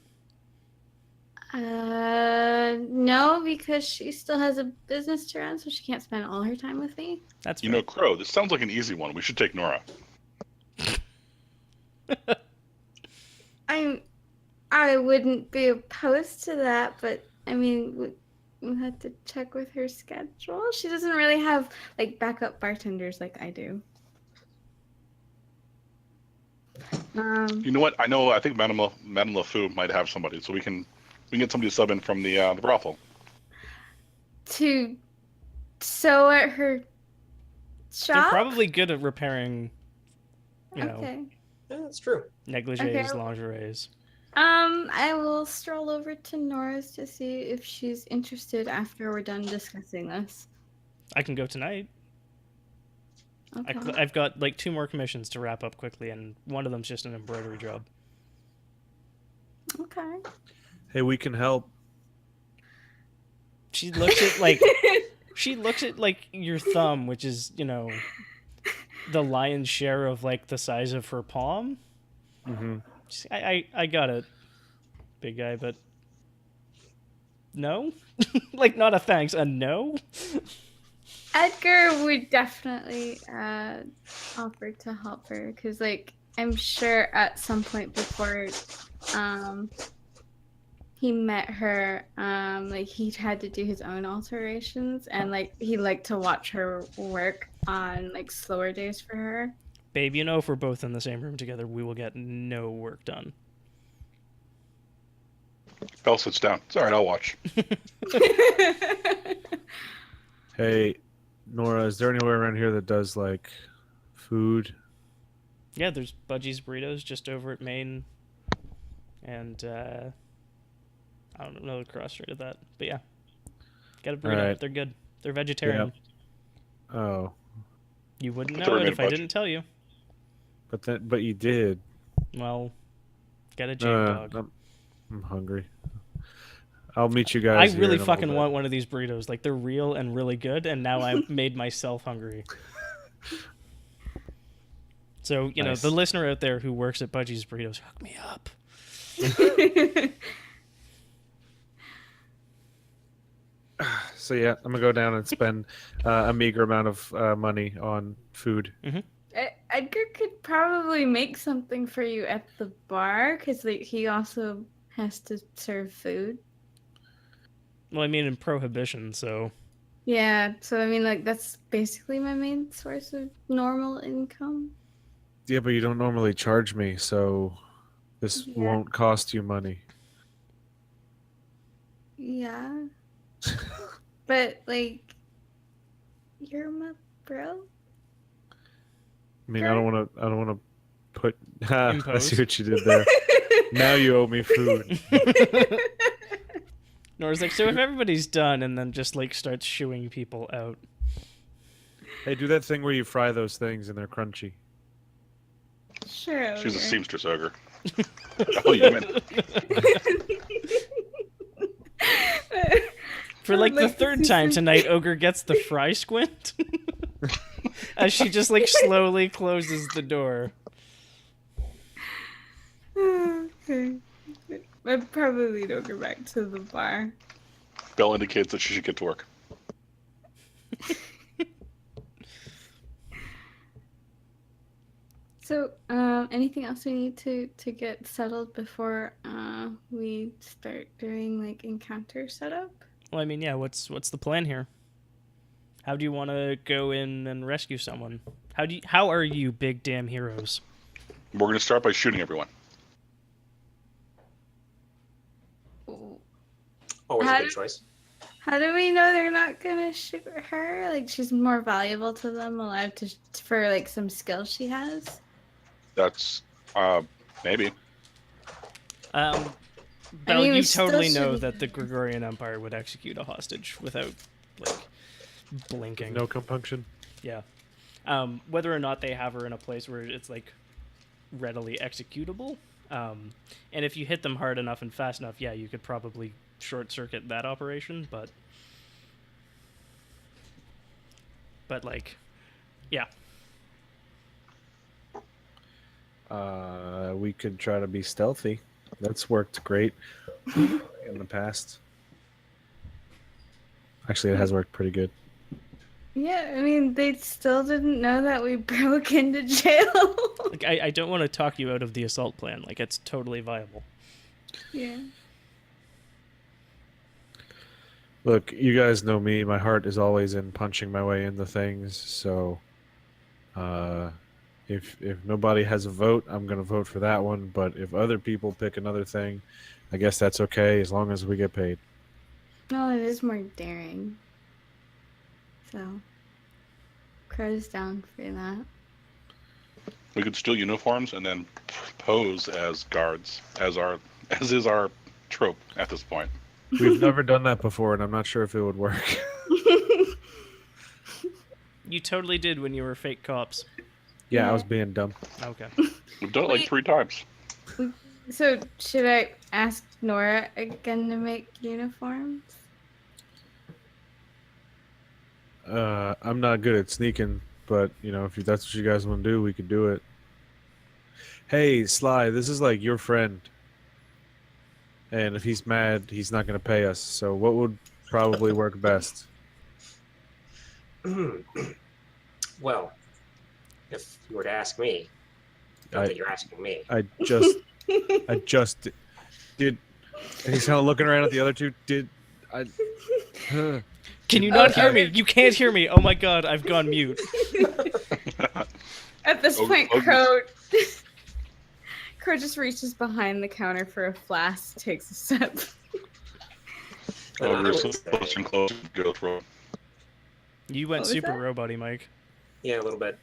No, because she still has a business to run, so she can't spend all her time with me. That's You fair. know, Crow, this sounds like an easy one. We should take Nora. I wouldn't be opposed to that, but I mean, we have to check with her schedule. She doesn't really have like backup bartenders like I do. You know what? I think Madame LeFou might have somebody, so we can get somebody to sub in from the brothel. To sew at her They're shop. probably good at repairing, Okay. Yeah, that's true. negligees, Okay. lingeries. I will stroll over to Nora's to see if she's interested after we're done discussing this. I can go tonight. Okay. I've got like 2 more commissions to wrap up quickly, and one of them's just an embroidery job. Okay. Hey, we can help. She looks at like your thumb, which is the lion's share of like the size of her palm. Mm-hmm. I got it, big guy, but no, like not a thanks, a no. Edgar would definitely offer to help her because, like, I'm sure at some point before he met her, like he had to do his own alterations, and like he liked to watch her work on like slower days for her. Babe, if we're both in the same room together, we will get no work done. Belle sits down. It's all right, I'll watch. Hey, Nora, is there anywhere around here that does like food? Yeah, there's Budgie's Burritos just over at Main, and I don't know the cross street of that, but yeah, get a burrito. Alright. They're good. They're vegetarian. Oh, You wouldn't Put know the it remain if I Budgie. didn't tell you. but you did. Well, get a Jane dog. I'm hungry. I'll meet you guys. I here really in a fucking little want one of these burritos. Like, they're real and really good, and now I've made myself hungry. So, Nice. the listener out there who works at Budgie's Burritos, hook me up. So yeah, I'm gonna go down and spend a meager amount of money on food. Edgar could probably make something for you at the bar because like he also has to serve food. Well, I mean, in Prohibition, so... Yeah, so I mean, like that's basically my main source of normal income. Yeah, but you don't normally charge me, so this Yeah. won't cost you money. Yeah, but like, you're my bro. I mean, I don't want to put. I Impose. see what you did there. Now you owe me food. Nora's like, so if everybody's done, and then just, like, starts shooing people out. Hey, do that thing where you fry those things and they're crunchy. Sure. She's a Ogre. seamstress ogre. Oh, you meant For, like, the Like, third this time is- tonight, Ogre gets the fry squint. As she just, like, slowly closes the door. Okay. I'd probably lead Ogre back to the bar. Belle indicates that she should get to work. So, anything else we need to get settled before we start doing like encounter setup? Well, I mean, yeah, what's the plan here? How do you want to go in and rescue someone? How are you big damn heroes? We're going to start by shooting everyone. Always How a good do- choice. How do we know they're not gonna shoot her? Like she's more valuable to them, alive for like some skills she has. That's maybe. Bell, mean, we you still totally know should- that the Gregorian Empire would execute a hostage without, like, blinking. No compunction. Yeah. Whether or not they have her in a place where it's, like, readily executable. And if you hit them hard enough and fast enough, yeah, you could probably short-circuit that operation, but, like, yeah. We could try to be stealthy. That's worked great in the past. Actually, it has worked pretty good. Yeah, I mean, they still didn't know that we broke into jail. Like, I don't want to talk you out of the assault plan. Like, it's totally viable. Yeah. Look, you guys know me. My heart is always in punching my way into things. So, if nobody has a vote, I'm gonna vote for that one. But if other people pick another thing, I guess that's okay as long as we get paid. No, it is more daring. So, Crow's down for that. We could steal uniforms and then pose as guards, as is our trope at this point. We've never done that before, and I'm not sure if it would work. You totally did when you were fake cops. Yeah, I was being dumb. Okay. We've done it like Wait. 3 times. So, should I ask Nora again to make uniforms? I'm not good at sneaking, but if that's what you guys want to do, we could do it. Hey, Sly, this is like your friend, and if he's mad, he's not going to pay us. So, what would probably work best? Well, if you were to ask me, not that you're asking me. I just did. And he's kind of looking around at the other two. Did I? Can you not hear me? You can't hear me. Oh my god, I've gone mute. At this Oh, point, oh, Crow just reaches behind the counter for a flask, takes a sip. But I We're would so say- close and close to Ghost Road. You went What was super that? robot-y, Mike. Yeah, a little bit.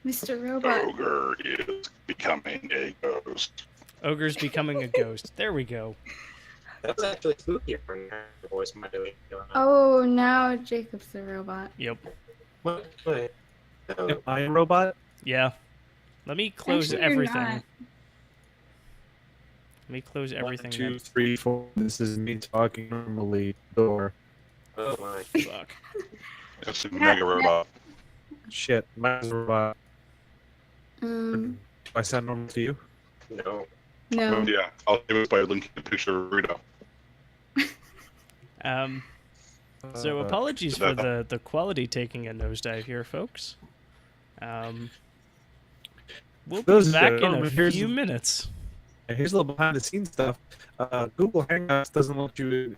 Mr. Robot. Ogre is becoming a ghost. Ogre's becoming a ghost. There we go. That was actually spooky from her voice. Oh, now Jacob's the robot. Yep. What? What? Oh, Am I a robot? Yeah. Let me close Actually, you're everything. not. Let me close everything. 1, 2, then. 3, 4. This is me talking normally. Door. oh my. Fuck. It's a mega robot. Shit, mine's a robot. Um, Do I sound normal to you? No. no. Yeah, I'll do it by linking a picture of Rito. So Uh, apologies for the quality taking a nosedive here, folks. We'll Those be that back in don't a know, here's- few minutes. Here's a little behind the scenes stuff. Google Hangouts doesn't let you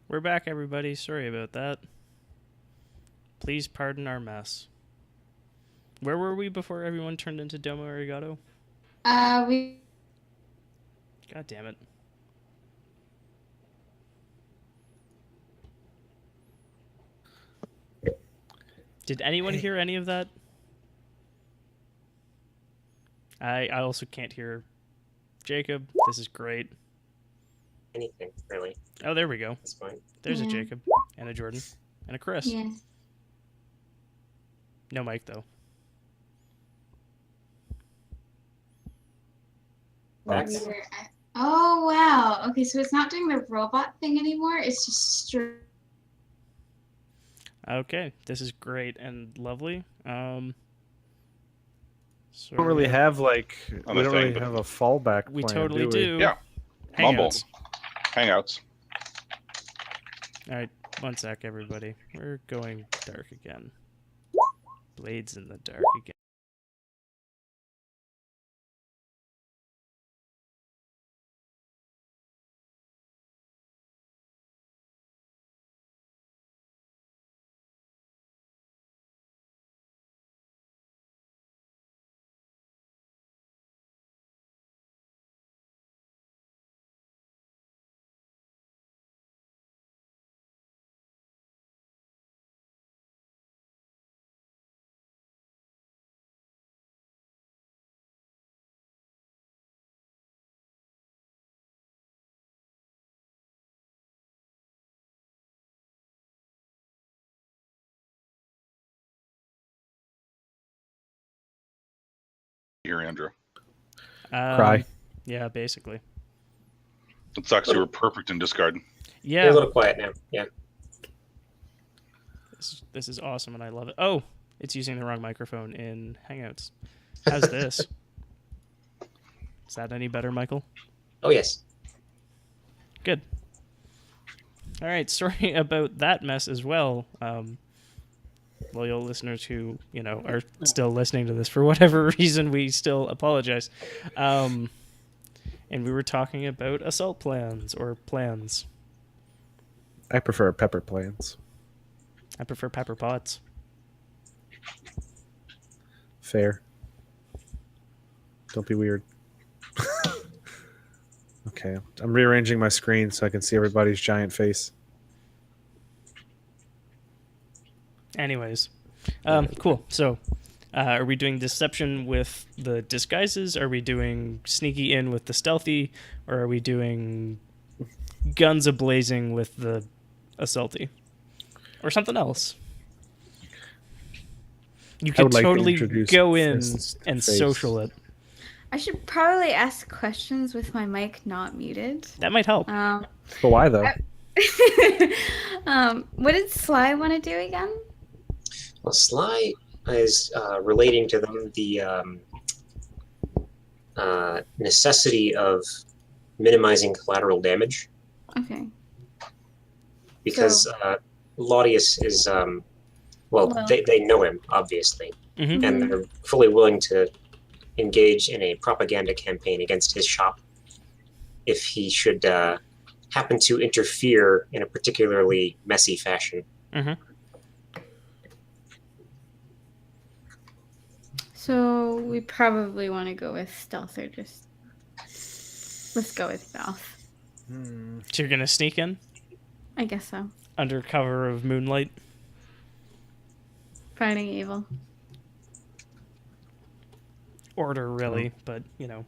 We're back, everybody. Sorry about that. Please pardon our mess. Where were we before everyone turned into Domo Arigato? We. God damn it. Did anyone hear any of that? I also can't hear Jacob. This is great. Anything, really. Oh, there we go. That's fine. There's a Yeah. Jacob and a Jordan and a Chris. Yes. No Mike, though. Back. We were Oh wow. Okay, so it's not doing the robot thing anymore. It's just straight. Okay, this is great and lovely. So We don't really have like On we the don't thing, really but- have a fallback we plan, totally do. do. Yeah. Mumble. Hangouts. Hangouts. All right, one sec, everybody. We're going dark again. Blades in the dark again. Here, Andrew. Cry. Yeah, basically. It sucks. You were perfect in discard. You're Yeah, a little quiet now. Yeah. this is awesome, and I love it. Oh, it's using the wrong microphone in Hangouts. How's this? Is that any better, Michael? Oh yes. Good. All right, sorry about that mess as well. Loyal listeners who, are still listening to this for whatever reason, we still apologize. And we were talking about assault plans or plans. I prefer pepper plans. I prefer pepper pots. Fair. Don't be weird. Okay, I'm rearranging my screen so I can see everybody's giant face. Anyways, cool. So, are we doing deception with the disguises? Are we doing sneaky in with the stealthy? Or are we doing guns a-blazing with the assaulty? Or something else? You I could would like to totally introduce go in fists to and face. social it. I should probably ask questions with my mic not muted. That might help. Um, But why though? what did Sly want to do again? Well, Sly is relating to them the necessity of minimizing collateral damage, Okay. because Laudius is Well- they know him obviously, Mhm. and they're fully willing to engage in a propaganda campaign against his shop if he should happen to interfere in a particularly messy fashion. Mhm. So we probably want to go with stealth or just... Let's go with stealth. So you're gonna sneak in I guess so. under cover of moonlight. Fighting evil. Order, really, but Yeah.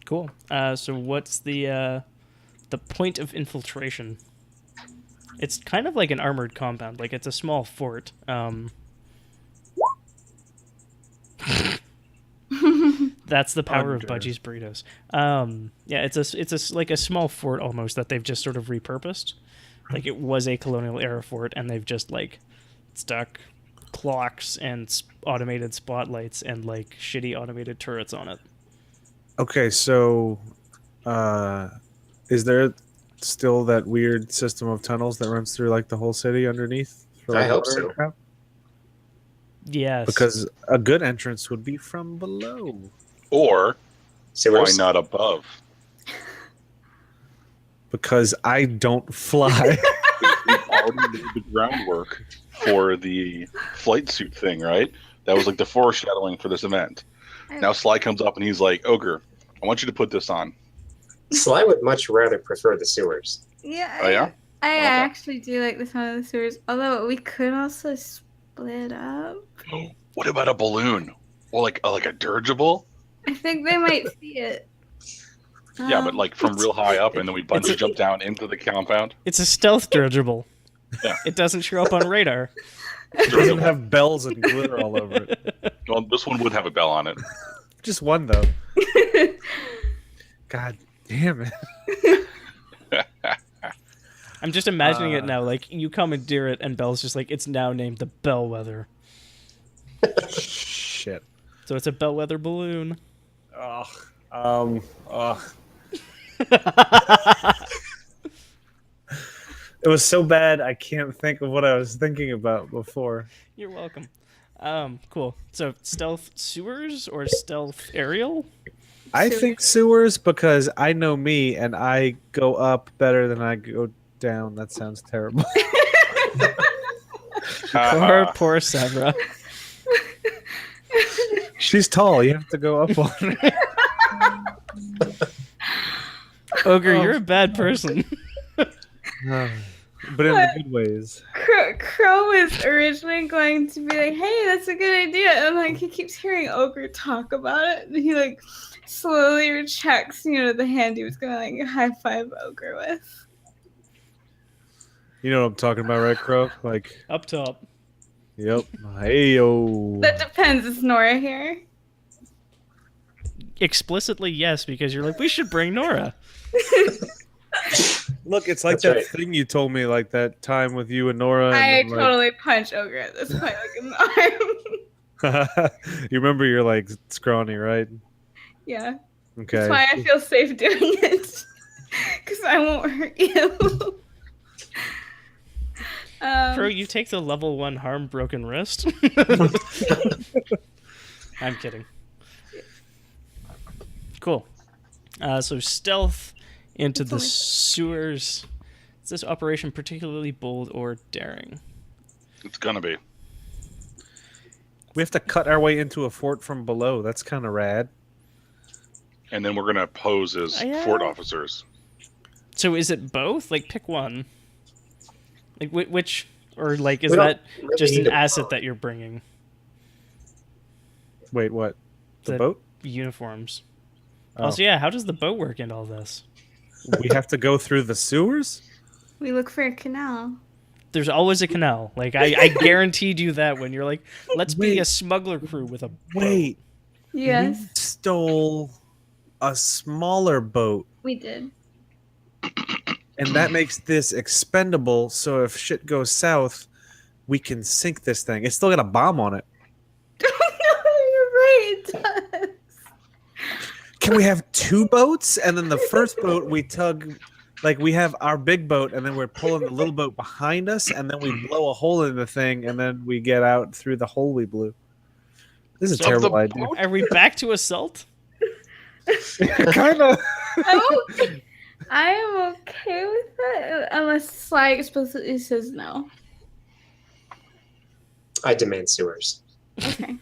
Cool. So what's the point of infiltration? It's kind of like an armored compound. Like, it's a small fort. That's the power of Under. Budgie's burritos. Yeah, it's like a small fort almost that they've just sort of repurposed. Like, it was a colonial era fort, and they've just like stuck clocks and automated spotlights and like shitty automated turrets on it. Okay, so is there still that weird system of tunnels that runs through like the whole city underneath? For, I like, hope water and so. crap? Yes. Because a good entrance would be from below. Or why Sewers. not above? Because I don't fly. We've already laid the groundwork for the flight suit thing, right? That was like the foreshadowing for this event. Now Sly comes up and he's like, Ogre, I want you to put this on. Sly would much rather prefer the sewers. Yeah. Oh, yeah? I Okay. actually do like the sound of the sewers. Although we could also split up. What about a balloon? Or like a dirigible? I think they might see it. Yeah, but like from real high up, and then we bungee jump down into the compound. It's a stealth dirigible. Yeah. It doesn't show up on radar. It doesn't have bells and glitter all over it. Well, this one would have a bell on it. Just one though. God damn it. I'm just imagining it now. Like, you commandeer it, and Belle's just like, it's now named the Bellwether. Shit. So it's a Bellwether balloon. Oh. It was so bad I can't think of what I was thinking about before. You're welcome. Cool. So stealth sewers or stealth aerial? I think sewers because I know me and I go up better than I go down. That sounds terrible. Poor Sevra. She's tall. You have to go up on her. Ogre, you're a bad person. But in the good ways. Crow was originally going to be like, "Hey, that's a good idea," and like he keeps hearing Ogre talk about it, and he like slowly rejects, the hand he was gonna like high five Ogre with. You know what I'm talking about, right, Crow? Like Up top. Yep. Hey yo. That depends. Is Nora here? Explicitly, yes, because you're like, we should bring Nora. Look, it's like That's that right. thing you told me, like that time with you and Nora. I And then, totally punch Ogre at this point, like in the arm. you remember you're like scrawny, right? Yeah. Okay. That's why I feel safe doing it. Because I won't hurt you. Crow, you take the level 1 harm broken wrist. I'm kidding. Cool. So stealth into the sewers. Is this operation particularly bold or daring? It's gonna be. We have to cut our way into a fort from below. That's kind of rad. And then we're gonna pose as fort officers. So is it both? Like, pick one. Like, which... Or, like, is We don't that really just need an a asset boat. that you're bringing? Wait, what? The The- boat? Uniforms. Oh. Also, yeah, how does the boat work in all this? We have to go through the sewers? We look for a canal. There's always a canal. Like, I guaranteed you that when you're like, let's be Wait. a smuggler crew with a boat. Wait. Yes, We stole a smaller boat, we did. and that makes this expendable, so if shit goes south, we can sink this thing. It's still got a bomb on it. You're right. It does. Can we have two boats? And then the first boat we tug, like we have our big boat, and then we're pulling the little boat behind us, and then we blow a hole in the thing, and then we get out through the hole we blew. This is a So terrible the idea. boat? Are we back to assault? Kind of. I am okay with that, unless Sly explicitly says no. I demand sewers. Okay.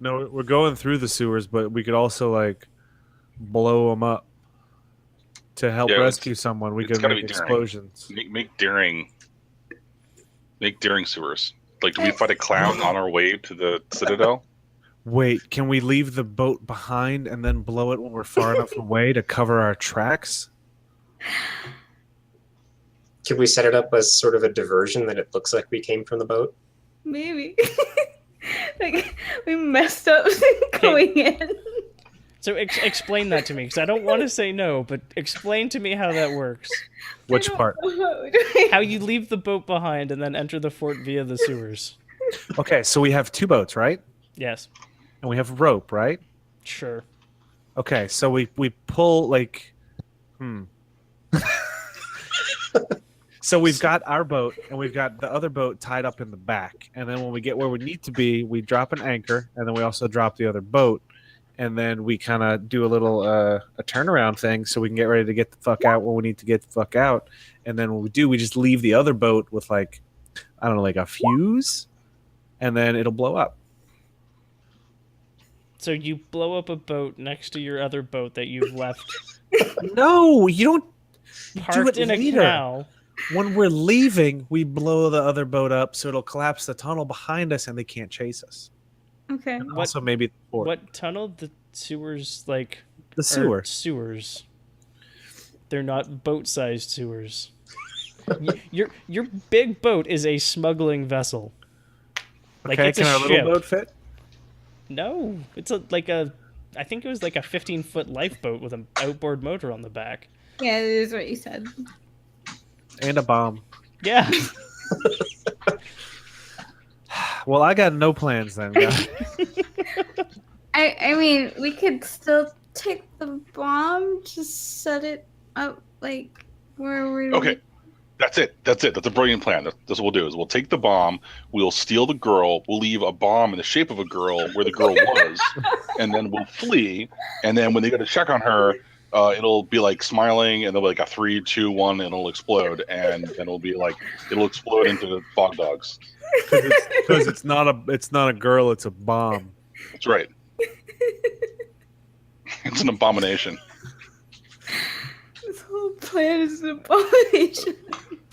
No, we're going through the sewers, but we could also like blow them up to help Yeah, rescue someone. We it's could gotta make be daring. explosions. Make daring sewers. Like, do we fight a clown on our way to the citadel? Wait, can we leave the boat behind and then blow it when we're far enough away to cover our tracks? Could we set it up as sort of a diversion that it looks like we came from the boat? Maybe. Like, we messed up going in. So explain that to me, because I don't want to say no, but explain to me how that works. Which part? How you leave the boat behind and then enter the fort via the sewers. Okay, so we have two boats, right? Yes, And we have rope, right? sure. Okay, so we pull like So we've got our boat and we've got the other boat tied up in the back. And then when we get where we need to be, we drop an anchor and then we also drop the other boat. And then we kind of do a little a turnaround thing so we can get ready to get the fuck out when we need to get the fuck out. And then when we do, we just leave the other boat with like, I don't know, like a fuse, and then it'll blow up. So you blow up a boat next to your other boat that you've left No, you don't do parked it in a later. canal. When we're leaving, we blow the other boat up so it'll collapse the tunnel behind us and they can't chase us. Okay. And also maybe the fort. What tunnel? The sewers, like... The are sewer. Sewers. They're not boat-sized sewers. Your big boat is a smuggling vessel. Like, Okay, it's can a our little ship. boat fit? No, it's like a I think it was like a 15-foot lifeboat with an outboard motor on the back. Yeah, it is what you said. And a bomb. Yeah. Well, I got no plans then, guys. I mean, we could still take the bomb, just set it up like where we. Okay. That's it. That's a brilliant plan. That's what we'll do. Is we'll take the bomb, we'll steal the girl, we'll leave a bomb in the shape of a girl where the girl was, and then we'll flee. And then when they go to check on her, it'll be like smiling, and there'll be like a 3, 2, 1, and it'll explode, and then it'll be like it'll explode into fog dogs. Because it's not a girl, it's a bomb. That's right. It's an abomination. This whole plan is an abomination.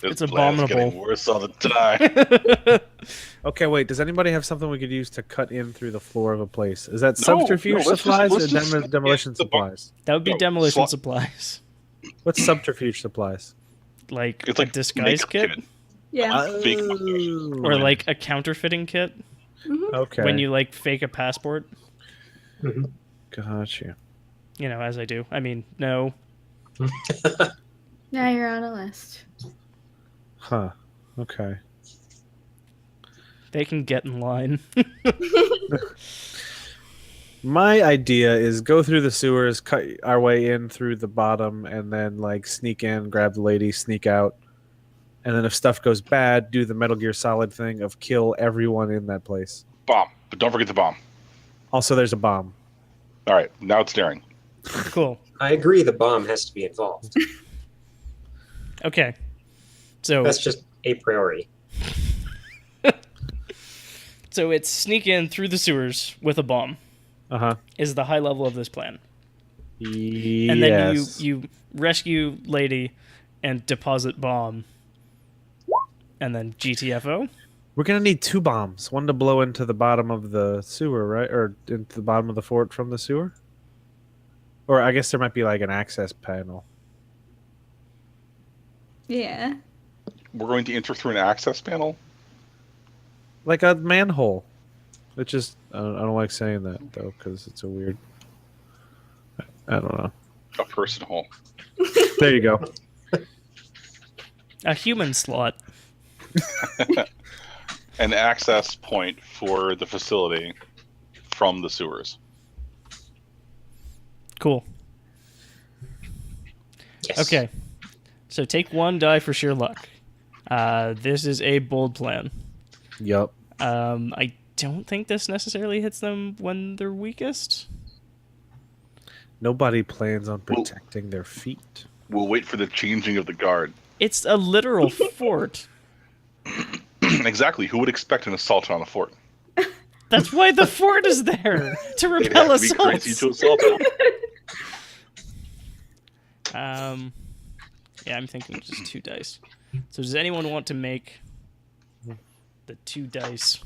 It's This plan is abominable. getting worse all the time. Okay, wait. Does anybody have something we could use to cut in through the floor of a place? Is that No, subterfuge let's supplies just or sneak demolition in the bomb. supplies? That would be No, demolition slot- supplies. What's subterfuge supplies? Like It's a like disguise makeup kit, Yeah. Fake Oh. or like a counterfeiting kit Okay. when you like fake a passport. Gotcha. You know, as I do. I mean, no. Now you're on a list. Huh. Okay. They can get in line. My idea is go through the sewers, cut our way in through the bottom, and then like sneak in, grab the lady, sneak out, and then if stuff goes bad, do the Metal Gear Solid thing of kill everyone in that place. bomb, but don't forget the bomb. Also, there's a bomb. All right, now it's daring. Cool. I agree the bomb has to be involved. Okay. So That's just a priori. so it's sneak in through the sewers with a bomb Uh huh. is the high level of this plan. Yes. And then you rescue lady and deposit bomb. And then GTFO. We're gonna need 2 bombs. One to blow into the bottom of the sewer, right, or into the bottom of the fort from the sewer. Or I guess there might be like an access panel. Yeah. We're going to enter through an access panel. Like a manhole. Which is I don't like saying that though because it's a weird. I don't know. A person hole. There you go. A human slot. An access point for the facility from the sewers. Cool. Yes. Okay. So take 1 die for sheer luck. This is a bold plan. Yup. I don't think this necessarily hits them when they're weakest. Nobody plans on protecting their feet. We'll wait for the changing of the guard. It's a literal fort. Exactly. Who would expect an assault on a fort? That's why the fort is there to They'd repel have to be crazy assaults. to assault it. Yeah, I'm thinking just 2 dice. So does anyone want to make the 2 dice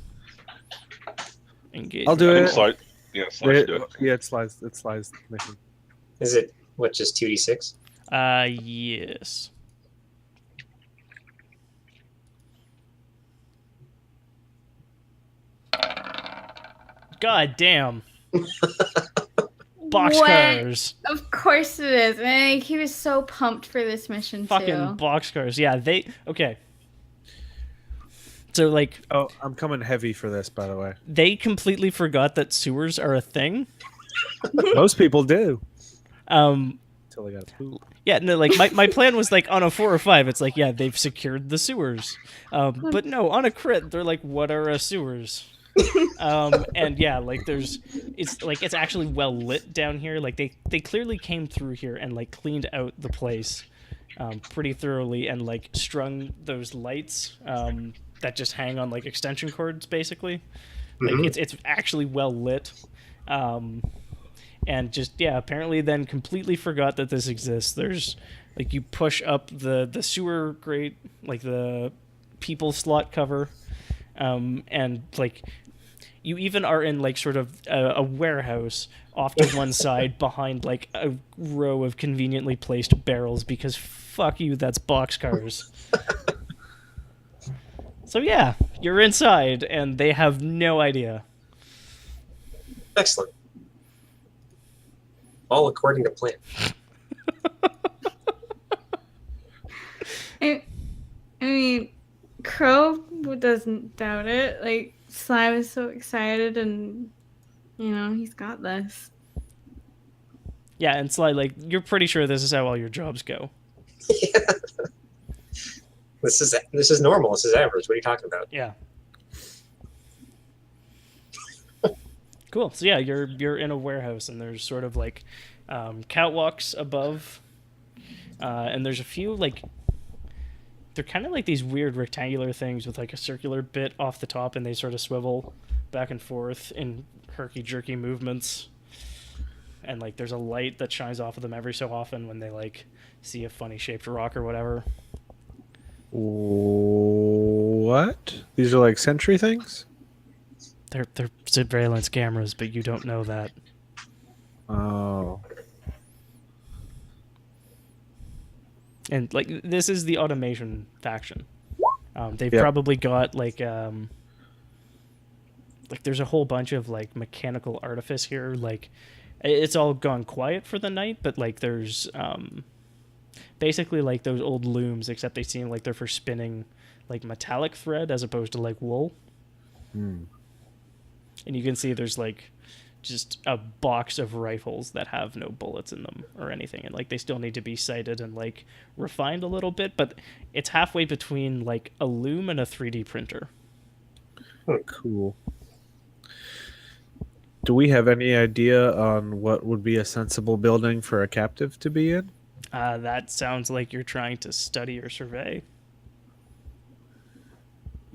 engage? I'll do I think it. Slide, yeah, Slide should do it. Yeah, it slides. It slides. Mission. Is it, what, just 2d6? Yes. God damn. Boxcars. Of course it is. And he was so pumped for this mission Fucking too. boxcars. Yeah, they. Okay. So, like, Oh, I'm coming heavy for this, by the way. they completely forgot that sewers are a thing. Most people do. Um, Until they got poop. Yeah, no, like my plan was like on a 4 or 5, it's like, yeah, they've secured the sewers. But no, on a crit, they're like, what are sewers? And yeah, like it's actually well lit down here. Like they clearly came through here and like cleaned out the place pretty thoroughly and like strung those lights that just hang on like extension cords basically. Like it's actually well lit. And just, yeah, apparently then completely forgot that this exists. There's, like, you push up the sewer grate, like the people slot cover, and, like, you even are in, like, sort of a warehouse off to one side behind, like, a row of conveniently placed barrels because, fuck you, that's boxcars. So, yeah, you're inside, and they have no idea. Excellent. All according to plan. I mean, Crow doesn't doubt it. Like, Sly was so excited, and, he's got this. Yeah, and Sly, like, you're pretty sure this is how all your jobs go. Yeah. This is normal. This is average. What are you talking about? Yeah. Cool. So yeah, you're in a warehouse, and there's sort of like catwalks above, and there's a few like they're kind of like these weird rectangular things with like a circular bit off the top, and they sort of swivel back and forth in herky-jerky movements. And like there's a light that shines off of them every so often when they like see a funny shaped rock or whatever. What? These are like sentry things? They're surveillance cameras, but you don't know that. Oh. And like this is the automation faction. They've Yep. probably got like there's a whole bunch of like mechanical artifice here. Like it's all gone quiet for the night, but like there's basically like those old looms, except they seem like they're for spinning like metallic thread as opposed to like wool. And you can see there's like just a box of rifles that have no bullets in them or anything, and like they still need to be sighted and like refined a little bit, but it's halfway between like a loom and a 3D printer. Cool. Do we have any idea on what would be a sensible building for a captive to be in? That sounds like you're trying to study or survey.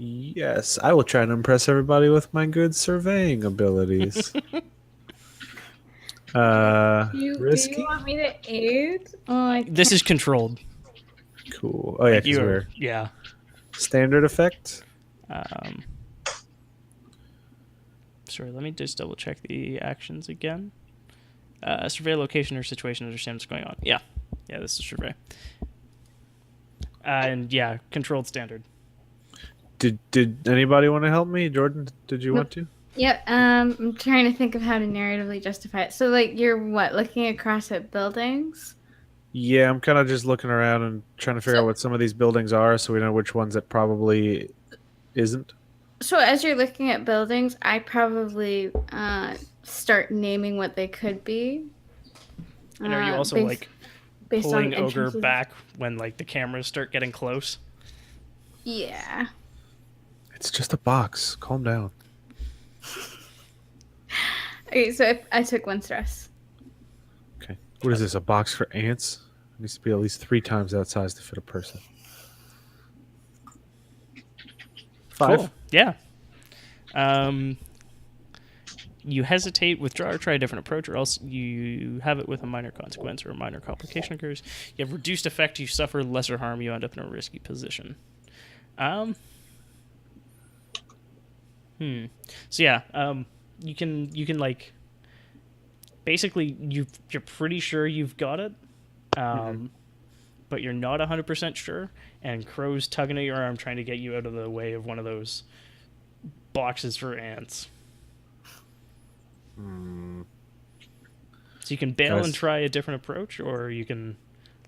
Yes, I will try to impress everybody with my good surveying abilities. Do you Risky? want me to aid? Oh, This is controlled. Cool. Oh yeah, 'cause we're Yeah. standard effect. Sorry, let me just double check the actions again. Survey location or situation, understand what's going on. Yeah, this is survey. And yeah, controlled standard. Did anybody want to help me? Jordan, did you want to? Yep. I'm trying to think of how to narratively justify it. So, like, you're looking across at buildings? Yeah, I'm kind of just looking around and trying to figure out what some of these buildings are, so we know which ones it probably isn't. So, as you're looking at buildings, I probably start naming what they could be. And are you also based pulling on Ogre entrances? back when like the cameras start getting close? Yeah. It's just a box. Calm down. Okay, so I took 1 stress. Okay. What is this? A box for ants? It needs to be at least 3 times that size to fit a person. 5. Cool. Yeah. You hesitate, withdraw, or try a different approach, or else you have it with a minor consequence or a minor complication occurs. You have reduced effect, you suffer lesser harm, you end up in a risky position. So yeah, you can like basically you're pretty sure you've got it, but you're not 100% sure. And Crow's tugging at your arm, trying to get you out of the way of one of those boxes for ants. So you can bail and try a different approach, or you can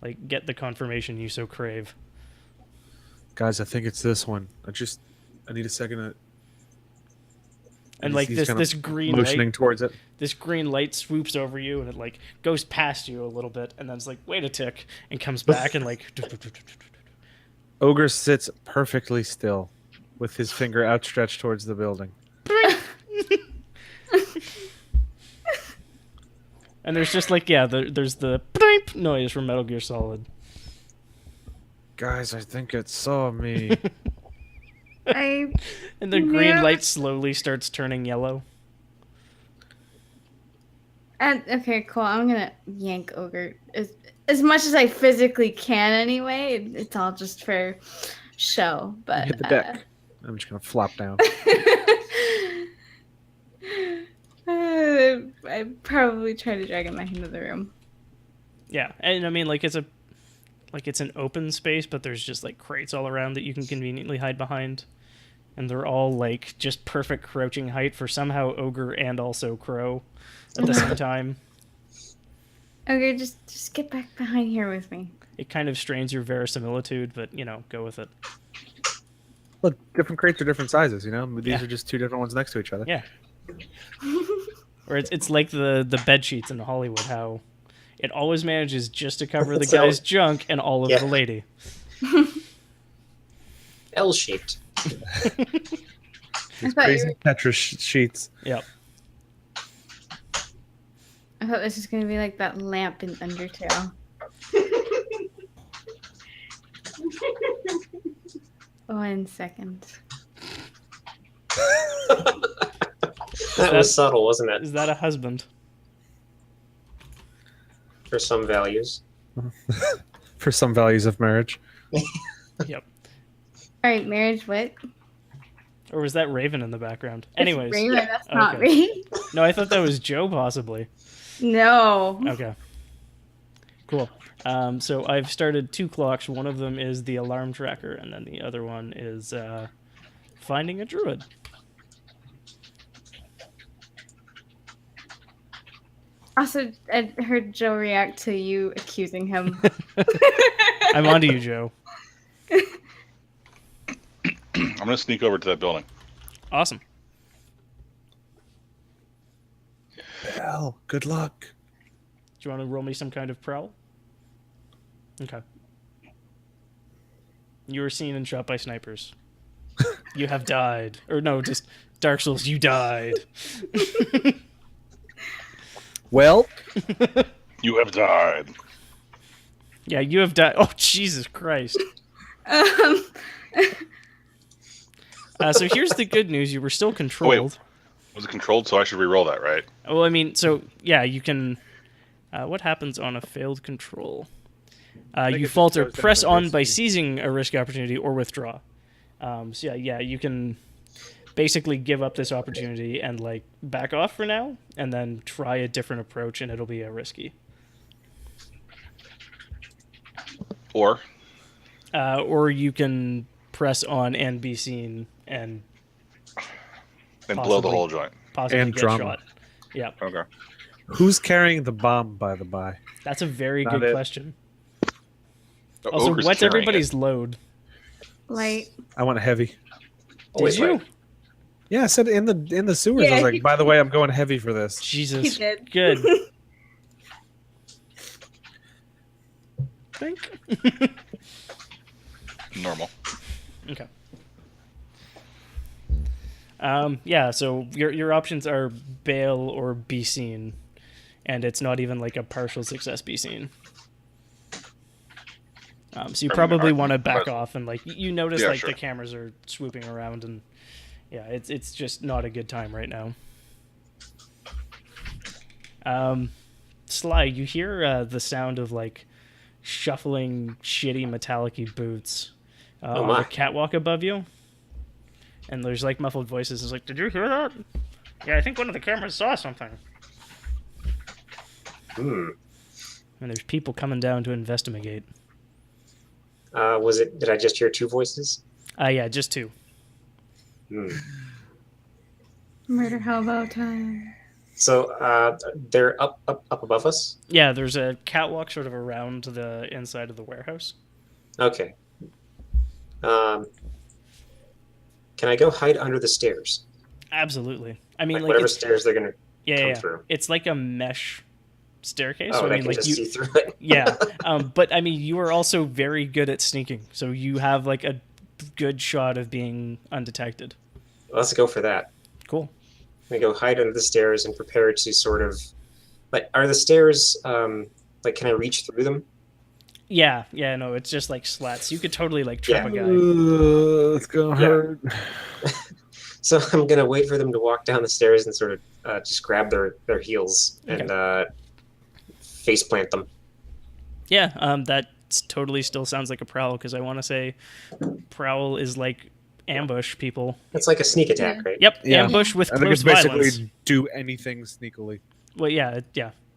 like get the confirmation you so crave. Guys, I think it's this one. I need a second to... And like he's this green motioning light, towards it. this green light swoops over you, and it like goes past you a little bit, and then it's like, wait a tick, and comes back and like. Ogre sits perfectly still, with his finger outstretched towards the building. And there's just like there's the bleep noise from Metal Gear Solid. Guys, I think it saw me. I And the green light slowly starts turning yellow. And okay, cool. I'm gonna yank Ogre as much as I physically can. Anyway, it's all just for show. But Hit the deck. I'm just gonna flop down. I'd probably try to drag him back into the room. Yeah, and I mean like it's an open space, but there's just like crates all around that you can conveniently hide behind, and they're all like just perfect crouching height for somehow Ogre and also Crow at the same time. Okay, just get back behind here with me. It kind of strains your verisimilitude, but go with it. Look, different crates are different sizes. These Yeah. are just two different ones next to each other. Yeah. Or it's like the bed sheets in Hollywood, how it always manages just to cover the So- guy's junk and all of Yeah. the lady. L-shaped. These thought you crazy Tetris sheets. Yep. I thought this was gonna be like that lamp in Undertale. 1 second. That was subtle, wasn't it? Is that a husband? For some values. For some values of marriage. Yep. All right, marriage. What? Or was that Raven in the background? It's Anyways. Raven, yeah. that's not Okay. me. No, I thought that was Joe, possibly. No. Okay. Cool. So I've started 2 clocks. One of them is the alarm tracker, and then the other one is finding a druid. Also, I heard Joe react to you accusing him. I'm onto you, Joe. I'm gonna sneak over to that building. Awesome. Well, good luck. Do you want to roll me some kind of prowl? Okay. You were seen and shot by snipers. You have died. Or no, just Dark Souls, you died. Well, You have died. Yeah, you have died. Oh, Jesus Christ. So here's the good news. You were still controlled. Was it controlled? So I should re-roll that, right? Well, I mean, so, yeah, you can... what happens on a failed control? think You it just falter, goes down press to on by risky. seizing a risk opportunity, or withdraw. So, yeah, you can basically give up this opportunity and, like, back off for now, and then try a different approach, and it'll be risky. Or Or you can press on and be seen and and blow the Possibly. whole joint. possibly And get drama. shot. Yeah, Okay. who's carrying the bomb, by the by? that's a very Not good it. question. The Also, ogre's what's carrying everybody's load? Light. I want heavy. Always Did you? right. Yeah, I said in the sewers. I Yeah, was like, he- by the way, I'm going heavy for this. Jesus. He did. Good. Think. Normal. Okay. Yeah, so your options are bail or be seen, and it's not even like a partial success be seen. So you probably want to back off and like you notice Yeah, like sure. the cameras are swooping around and yeah, it's just not a good time right now. Sly, you hear the sound of like shuffling, shitty, metallic-y boots Oh on my. the catwalk above you. And there's like muffled voices. It's like, did you hear that? Yeah, I think one of the cameras saw something. Hmm. And there's people coming down to investigate. Did I just hear 2 voices? Yeah, just 2. Hmm. Murder hobo time. So, they're up above us? Yeah, there's a catwalk sort of around the inside of the warehouse. Okay. Can I go hide under the stairs? Absolutely. I mean, Like like whatever it's, stairs they're gonna yeah, come yeah. through. It's like a mesh staircase. Oh, so I they mean, can like just you, see through it. yeah. But I mean, you are also very good at sneaking, so you have like a good shot of being undetected. Let's go for that. Cool. I'm gonna go hide under the stairs and prepare to sort of. Like, are the stairs like? Can I reach through them? Yeah, no, it's just like slats. You could totally like trip Yeah. a guy. It's gonna Yeah. hurt. So I'm gonna wait for them to walk down the stairs and sort of just grab their heels and face plant them. Yeah, that totally still sounds like a prowl because I want to say prowl is like ambush people. It's like a sneak attack, right? Yep, Yeah. ambush with I think close it's basically violence. do anything sneakily. Well, yeah.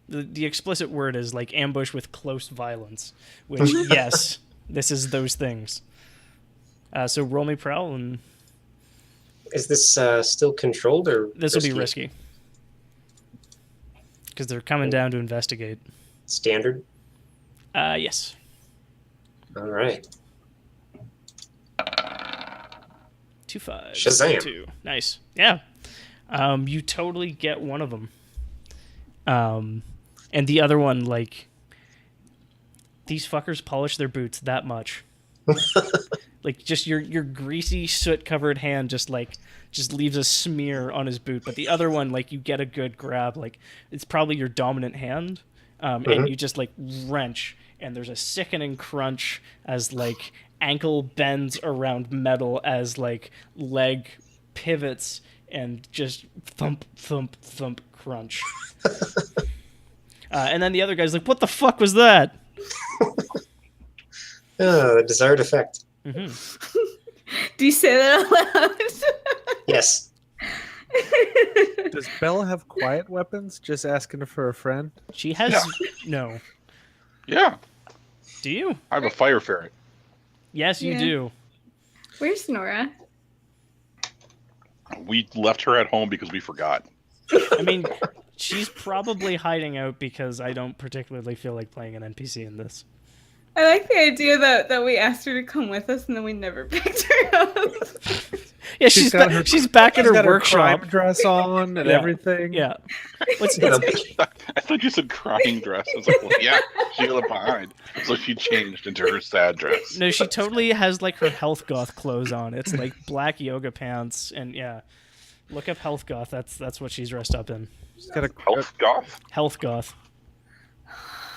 The explicit word is like ambush with close violence, which yes, this is those things. So roll me prowl, and Is this still controlled or this will be risky? risky because they're coming down to investigate. Standard. Yes. All right. 2 5. Shazam. 2. Nice. Yeah. You totally get one of them. And the other one, like, these fuckers polish their boots that much. Like, just your greasy, soot-covered hand just leaves a smear on his boot. But the other one, like, you get a good grab. Like, it's probably your dominant hand. And you just, like, wrench. And there's a sickening crunch as, like, ankle bends around metal as, like, leg pivots and just thump, thump, thump, crunch. And then the other guy's like, what the fuck was that? The desired effect. Mm-hmm. Do you say that out loud? Yes. Does Bella have quiet weapons? Just asking for a friend? She has... No. Yeah, Do you? I have a fire ferret. Yes, you Yeah. do. Where's Nora? We left her at home because we forgot. I mean, she's probably hiding out because I don't particularly feel like playing an NPC in this. I like the idea that we asked her to come with us and then we never picked her up. Yeah, She's she's got her- she's back at She's her got workshop. crime dress on and Yeah. everything. Yeah. What's You know, I thought you said crying dress. I was like, well, yeah, she left behind. So she changed into her sad dress. No, she totally has like her health goth clothes on. It's like black yoga pants and yeah. Look up health goth. That's what she's dressed up in. She's got a Health goth? Health goth.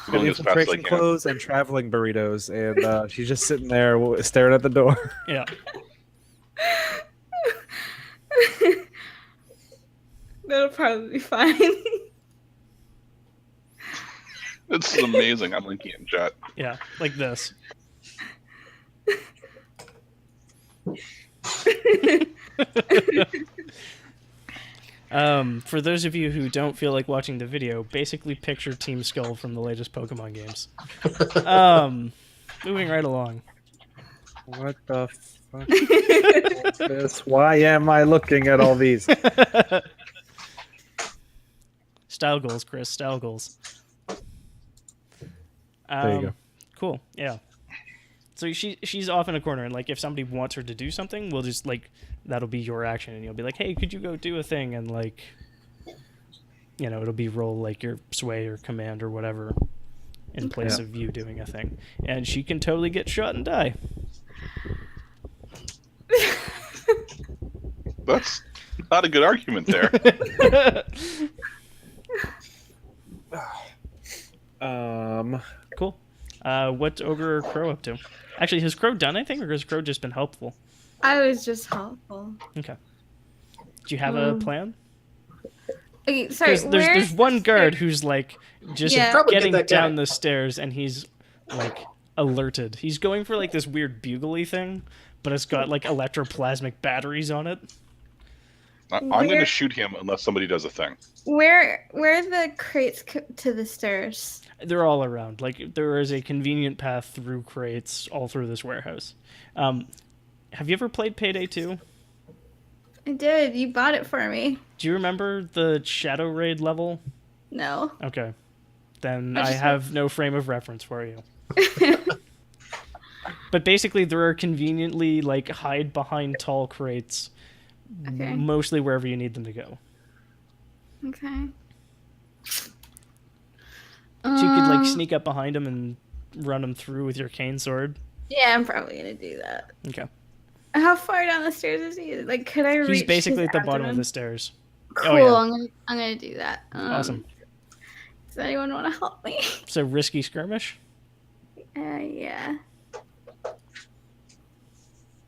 I'm going as fast as I infiltration can. clothes and traveling burritos, and she's just sitting there staring at the door. Yeah. That'll probably be fine. This is amazing. I'm linking it in chat. Yeah, like this. For those of you who don't feel like watching the video, basically picture Team Skull from the latest Pokemon games. Moving right along. What the fuck is this? Why am I looking at all these? Style goals, Chris. Style goals. There you go. Cool. Yeah. So she's off in a corner, and like if somebody wants her to do something, we'll just like that'll be your action, and you'll be like, hey, could you go do a thing, and like, you know, it'll be roll like your sway or command or whatever in place of you doing a thing, and she can totally get shot and die. That's not a good argument there. Cool. What's Ogre or Crow up to? Actually, has Crow done anything, or has Crow just been helpful? I was just helpful. Okay. Do you have a plan? Okay, sorry. There's one guard who's like just Yeah. Probably getting get that guy. down the stairs, and he's like alerted. He's going for like this weird bugly thing, but it's got like electroplasmic batteries on it. I'm going to Where- shoot him unless somebody does a thing. Where are the crates to the stairs? They're all around. Like there is a convenient path through crates all through this warehouse. Have you ever played Payday 2? I did. You bought it for me. Do you remember the Shadow Raid level? No. Okay. Then I I just have no frame of reference for you. But basically there are conveniently like hide behind tall crates Okay. mostly wherever you need them to go. Okay. So you could like sneak up behind them and run them through with your cane sword. Yeah, I'm probably gonna do that. Okay. How far down the stairs is he? Like, could I reach? He's basically his at the bottom of abdomen? the stairs. Cool. Oh, yeah. I'm gonna do that. Awesome. Does anyone want to help me? So risky skirmish? Yeah.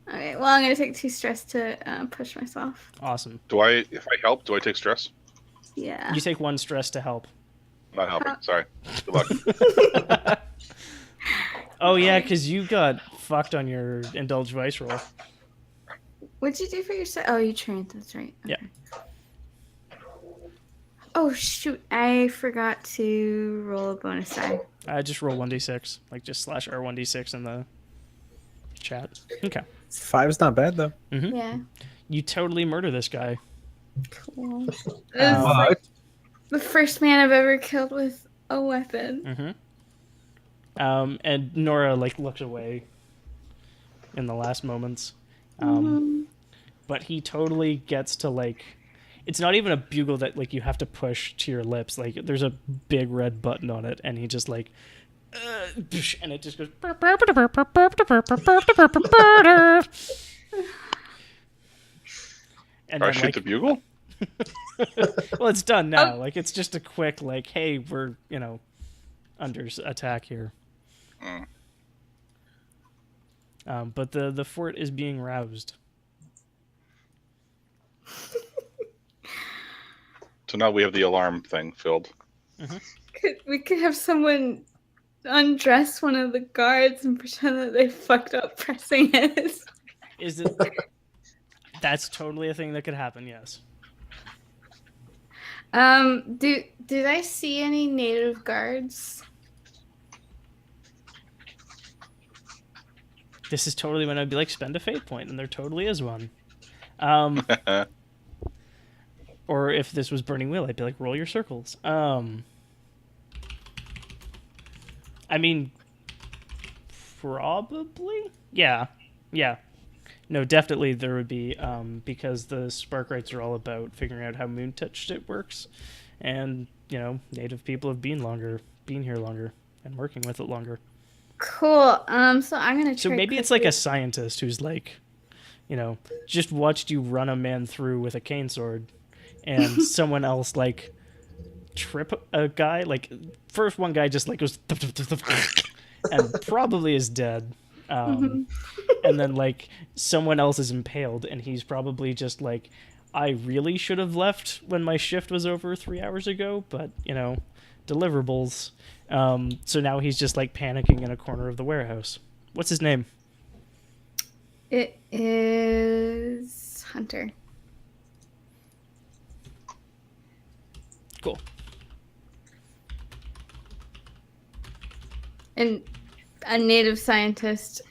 Okay. Well, I'm gonna take 2 stress to push myself. Awesome. If I help, do I take stress? Yeah. You take 1 stress to help. Not helping. Sorry. Good luck. Oh yeah, because you got fucked on your indulge vice roll. What'd you do for your set? Oh, you trained. That's right. Yeah. Oh shoot! I forgot to roll a bonus die. Just roll 1d6. Like just slash R1d6 in the chat. Okay. 5's not bad though. Mm-hmm. Yeah. You totally murder this guy. Cool. This is like the first man I've ever killed with a weapon. And Nora like looks away in the last moments. But he totally gets to like, it's not even a bugle that like you have to push to your lips. Like there's a big red button on it, and he just like, and it just goes. And I then, shoot like, the bugle. well, it's done now. Like it's just a quick like, hey, we're under attack here. But the fort is being roused. So now we have the alarm thing filled. We could have someone undress one of the guards and pretend that they fucked up pressing it. Is it? That's totally a thing that could happen. Yes. Did I see any native guards? This is totally when I'd be like, spend a fate point, and there totally is one. Or if this was Burning Wheel, I'd be like, roll your circles. I mean, probably? Yeah. No, definitely there would be, because the spark rites are all about figuring out how moon touch shit works. And, native people have been here longer, and working with it longer. Cool. So I'm gonna try. So maybe it's like a scientist who's like, just watched you run a man through with a cane sword, and someone else like trip a guy. Like first one guy just like goes and probably is dead. And then like someone else is impaled, and he's probably just like, I really should have left when my shift was over 3 hours ago, but deliverables. So now he's just like panicking in a corner of the warehouse. What's his name? It is Hunter. Cool. And a native scientist.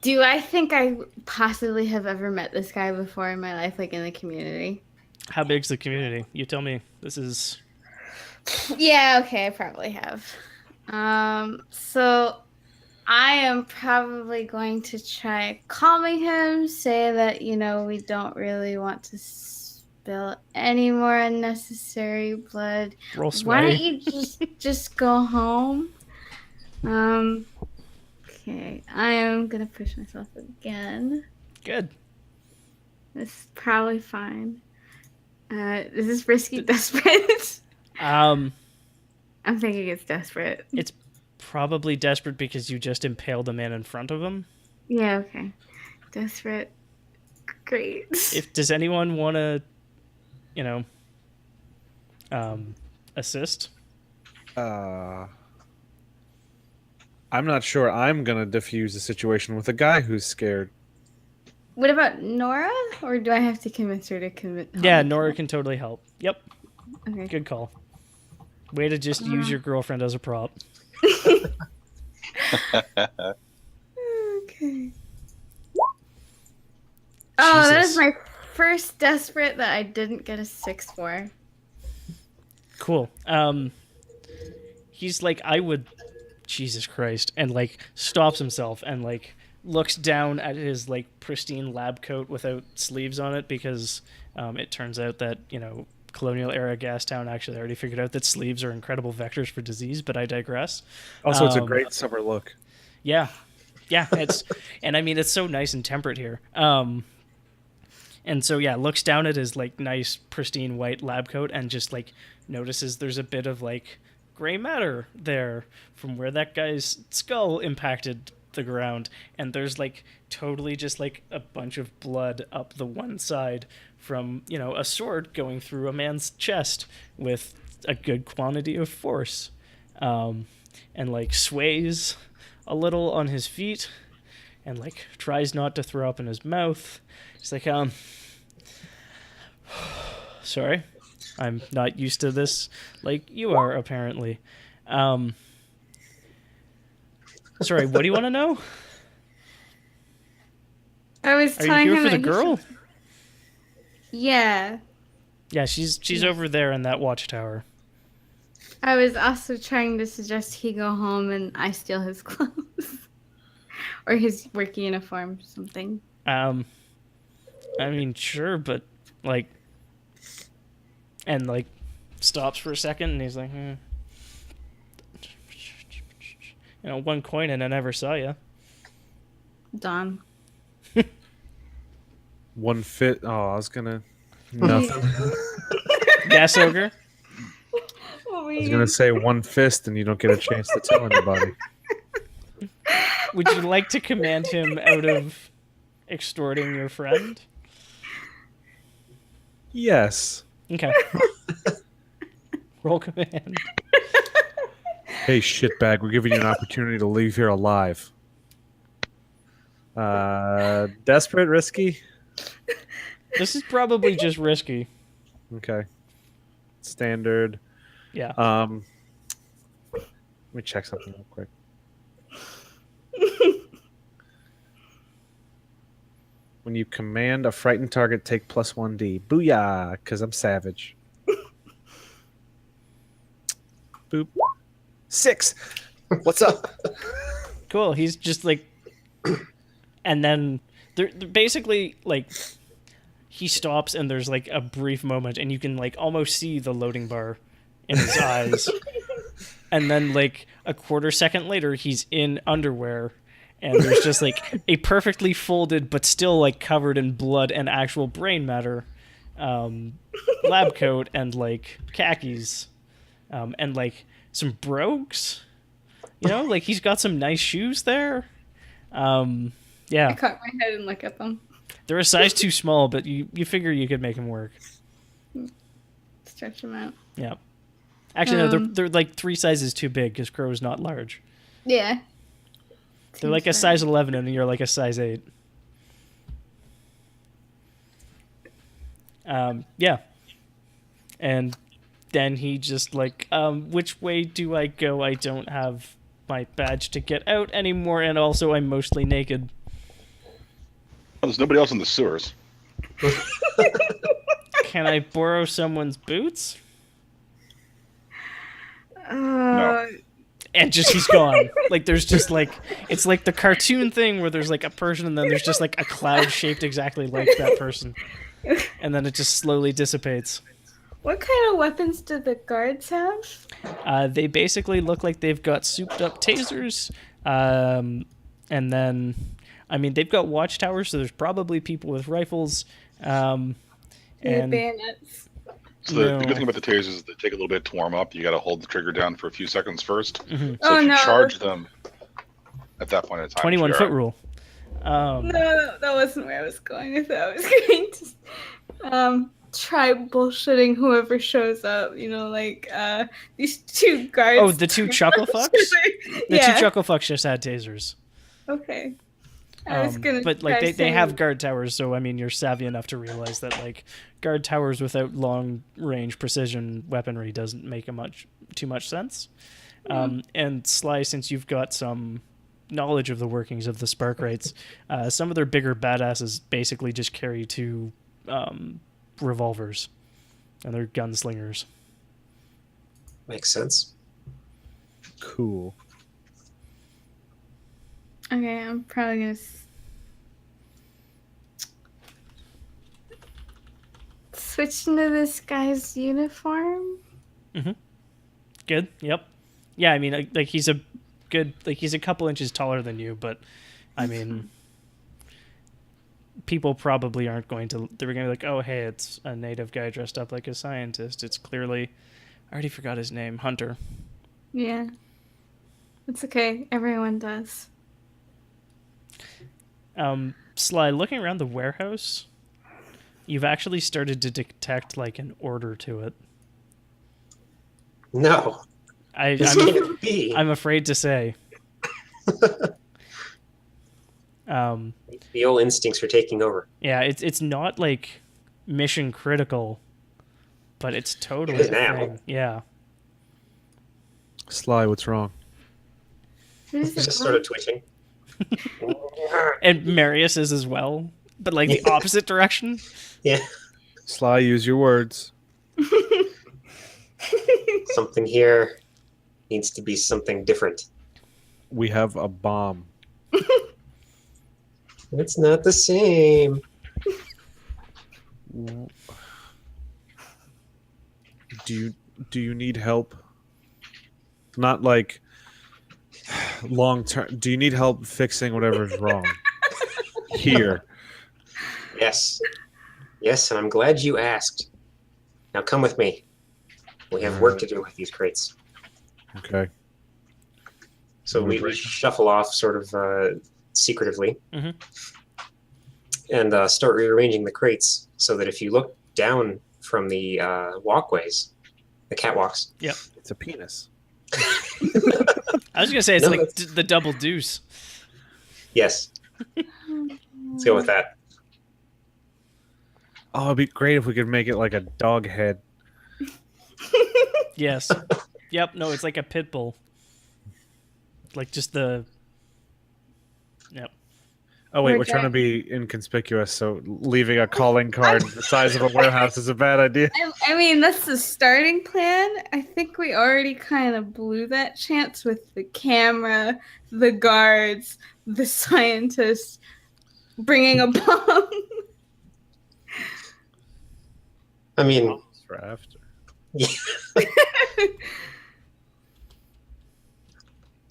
Do I think I possibly have ever met this guy before in my life, like in the community? How big's the community? You tell me. This is... Yeah, okay, I probably have. So I am probably going to try calming him, say that, we don't really want to spill any more unnecessary blood. Roll sway. Why don't you just go home? Okay, I am gonna push myself again. Good. This is probably fine. Is this risky desperate? I'm thinking it's desperate. It's probably desperate because you just impaled a man in front of him. Yeah, okay. Desperate. Great. Does anyone want to, assist? I'm not sure I'm gonna defuse the situation with a guy who's scared. What about Nora? Or do I have to convince her to commit? Yeah, Nora can totally help. Yep. Okay. Good call. Way to just use your girlfriend as a prop. Okay. Oh, that is my first desperate that I didn't get a 6 for. Cool. He's like, I would... Jesus Christ. And, like, stops himself and, like, looks down at his, like, pristine lab coat without sleeves on it because it turns out that, colonial era Gastown actually already figured out that sleeves are incredible vectors for disease, but I digress. Also, it's a great summer look. Yeah. It's and I mean it's so nice and temperate here. And so looks down at his like nice pristine white lab coat and just like notices there's a bit of like gray matter there from where that guy's skull impacted the ground, and there's like totally just like a bunch of blood up the one side from a sword going through a man's chest with a good quantity of force, and like sways a little on his feet and like tries not to throw up in his mouth. He's like, sorry, I'm not used to this like you are apparently. Sorry, what do you want to know? I was Are you telling here him for the that girl? Yeah. Yeah, she's over there in that watchtower. I was also trying to suggest he go home and I steal his clothes. Or his work uniform, something. I mean, sure, but like, and like, stops for a second, and he's like, one coin, and I never saw you. Don. One fit. Oh, I was gonna. Nothing. Gas ogre. What were I was you gonna say one fist, and you don't get a chance to tell anybody. Would you like to command him out of extorting your friend? Yes. Okay. Roll command. Hey, shitbag, we're giving you an opportunity to leave here alive. Desperate, risky? This is probably just risky. Okay. Standard. Yeah. Let me check something real quick. When you command a frightened target, take plus 1d. Booyah, because I'm savage. Boop. 6. What's up? Cool. He's just like, and then they're basically like, he stops and there's like a brief moment, and you can like almost see the loading bar in his eyes, and then like a quarter second later, he's in underwear, and there's just like a perfectly folded but still like covered in blood and actual brain matter lab coat and like khakis, and like some brogues. Like he's got some nice shoes there. I Yeah, cock my head and look at them. they're a size too small, but you figure you could make them work. Stretch them out. Yeah. Actually, no, they're like 3 sizes too big because Crow's not large. Yeah. They're like a Seems fair. size 11 and you're like a size 8. Yeah. And then he just like, which way do I go? I don't have my badge to get out anymore, and also I'm mostly naked. There's nobody else in the sewers. Can I borrow someone's boots? No. And just he's gone. Like there's just like, it's like the cartoon thing where there's like a person and then there's just like a cloud shaped exactly like that person, and then it just slowly dissipates. What kind of weapons do the guards have? They basically look like they've got souped up tasers, and then, I mean, they've got watchtowers, so there's probably people with rifles, and Bayonets. So the good thing about the tasers is they take a little bit to warm up. You got to hold the trigger down for a few seconds first. Mm-hmm. So if you no. charge them at that point in time, 21-foot rule. No, that wasn't where I was going. I thought I was going to try bullshitting whoever shows up. Like these 2 guards. Oh, the 2 chuckle fucks? The 2 chuckle fucks just had tasers. Okay. I was gonna but like try they have saying- guard towers, so I mean you're savvy enough to realize that like guard towers without long range precision weaponry doesn't make too much sense. And Sly, since you've got some knowledge of the workings of the spark rates, some of their bigger badasses basically just carry 2 revolvers, and they're gunslingers. Makes sense. Cool. Okay, I'm probably gonna switch into this guy's uniform. Good. Yep. Yeah, I mean, like he's a good, like he's a couple inches taller than you, but I mean, people probably aren't going to. They're going to be like, oh, hey, it's a native guy dressed up like a scientist. It's clearly, I already forgot his name, Hunter. Yeah. It's okay. Everyone does. Sly, looking around the warehouse, you've actually started to detect like an order to it. No. This I'm, can't be. I'm afraid to say. The old instincts are taking over. Yeah, it's not like mission critical, but it's totally It is a now. thing. Yeah. Sly, what's wrong? Who's It's just sort of twitching. And Marius is as well, but like the opposite direction. Yeah. Sly, use your words. Something here needs to be something different. We have a bomb. It's not the same. Do you need help? Not like long term. Do you need help fixing whatever's wrong? Here. Yes. Yes, and I'm glad you asked. Now come with me. We have work to do with these crates. Okay. So we shuffle off sort of secretively and start rearranging the crates so that if you look down from the walkways, the catwalks. Yep. It's a penis. I was gonna say it's No, like the double deuce. Yes. Let's go with that. Oh, it'd be great if we could make it like a dog head. Yes. Yep. No, it's like a pit bull. Like just the. Yep. Oh wait, We're we're trying to going- be inconspicuous, so leaving a calling card the size of a warehouse is a bad idea. I mean, that's the starting plan. I think we already kind of blew that chance with the camera, the guards, the scientists bringing a bomb. I mean, Bombs for after.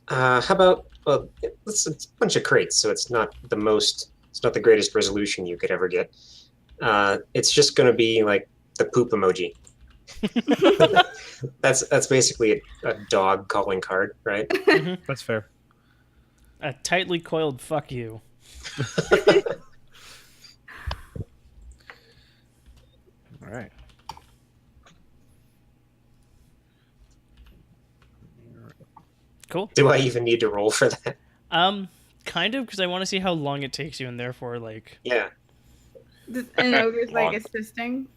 how about, well, it's a bunch of crates, so it's not the greatest resolution you could ever get. It's just going to be like the poop emoji. That's basically a dog calling card, right? That's fair. A tightly coiled fuck you. All right. Cool. Do I even need to roll for that? Kind of, because I want to see how long it takes you, and therefore, like, Yeah. And Ogre's like Long. assisting.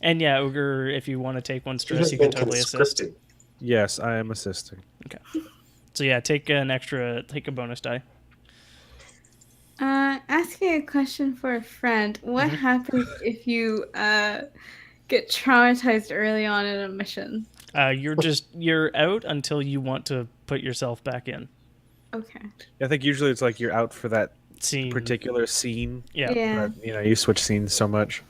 and yeah, Ogre, if you want to take one It stress, has you can been totally assist. conscripted. Yes, I am assisting. So yeah, take a bonus die. Asking a question for a friend. What happens if you get traumatized early on in a mission? You're out until you want to put yourself back in. Okay. I think usually it's like you're out for that Scene. particular scene. Yeah. But, you switch scenes so much.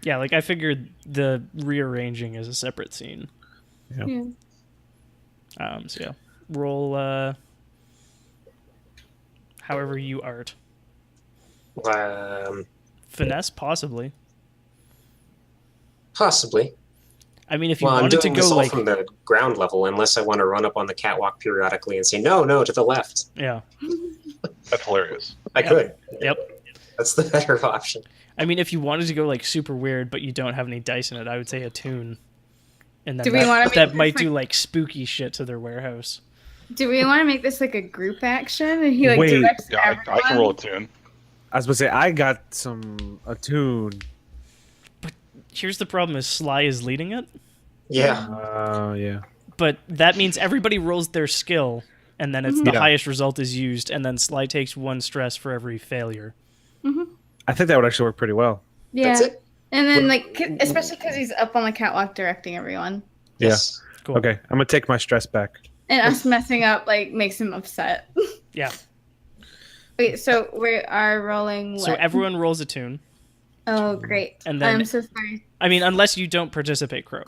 Yeah, like I figured the rearranging is a separate scene. Yeah. So yeah, roll however you art. Finesse, possibly. Possibly. I mean, if you Well, I'm wanted to doing this go all like, from the ground level, unless I want to run up on the catwalk periodically and say, no, to the left. yeah, That's hilarious. I Yep. could. yep. That's the better option. I mean, if you wanted to go like super weird, but you don't have any dice in it, I would say attune. And then Do we wanna make that this might like- do like spooky shit to their warehouse. Do we want to make this like a group action? And he like Wait. directs Yeah, I can everyone? roll a tune. I was going to say, I got some attune. Here's the problem: is Sly is leading it, Yeah. Yeah. but that means everybody rolls their skill, and then it's the Yeah. highest result is used, and then Sly takes one stress for every failure. I think that would actually work pretty well. Yeah. That's it. And then especially because he's up on the catwalk directing everyone, Yeah. Yes. Cool. Okay, I'm going to take my stress back. and us messing up like makes him upset. Yeah. Wait, so we are rolling. What? So everyone rolls a tune. Oh, great! And then- I'm so sorry. I mean, unless you don't participate, Crow.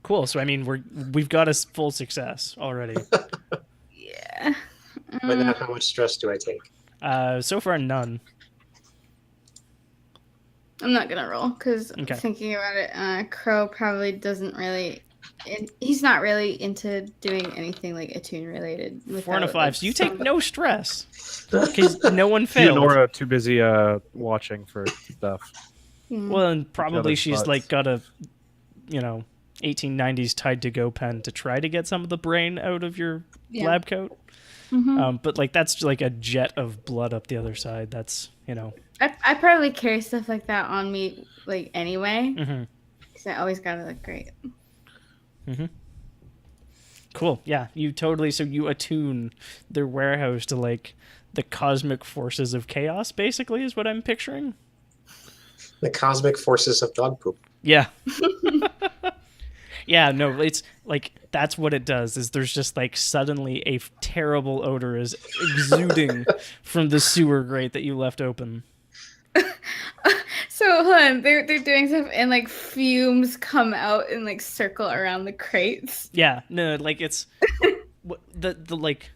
Cool. So I mean, we've got a full success already. Yeah. But now how much stress do I take? So far, none. I'm not gonna roll because Okay. thinking about it, Crow probably doesn't really. He's not really into doing anything like attune related. 4 and a without, 5. like, So you take some- no stress because no one You failed. and Nora are too busy watching for stuff. Hmm. Well, and probably other she's spots. like got a, 1890s tied to go pen to try to get some of the brain out of your Yeah. lab coat. Mhm. But like that's like a jet of blood up the other side. That's I probably carry stuff like that on me like anyway mhm. because I always gotta look great. Cool. Yeah, you totally. So you attune their warehouse to like the cosmic forces of chaos. Basically, is what I'm picturing. The cosmic forces of dog poop. Yeah. Yeah, no, it's like that's what it does. Is there's just like suddenly a terrible odor is exuding from the sewer grate that you left open. So hold on, they're doing stuff and like fumes come out and like circle around the crates. Yeah, no, like it's the like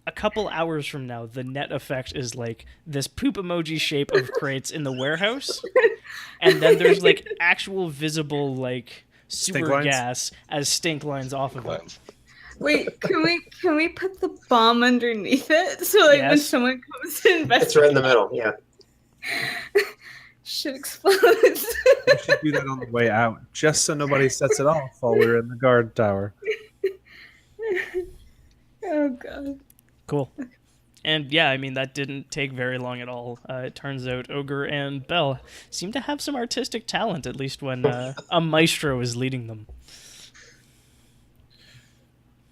a couple hours from now, the net effect is like this poop emoji shape of crates in the warehouse, and then there's like actual visible like Stink sewer lines? gas as stink lines off of it. Wait, can we put the bomb underneath it so like when Yes. someone comes to It's investigate, right in the middle. Yeah. shit explodes? We should do that on the way out, just so nobody sets it off while we're in the guard tower. Oh god. Cool. And yeah, I mean, that didn't take very long at all. It turns out Ogre and Belle seem to have some artistic talent, at least when a maestro is leading them.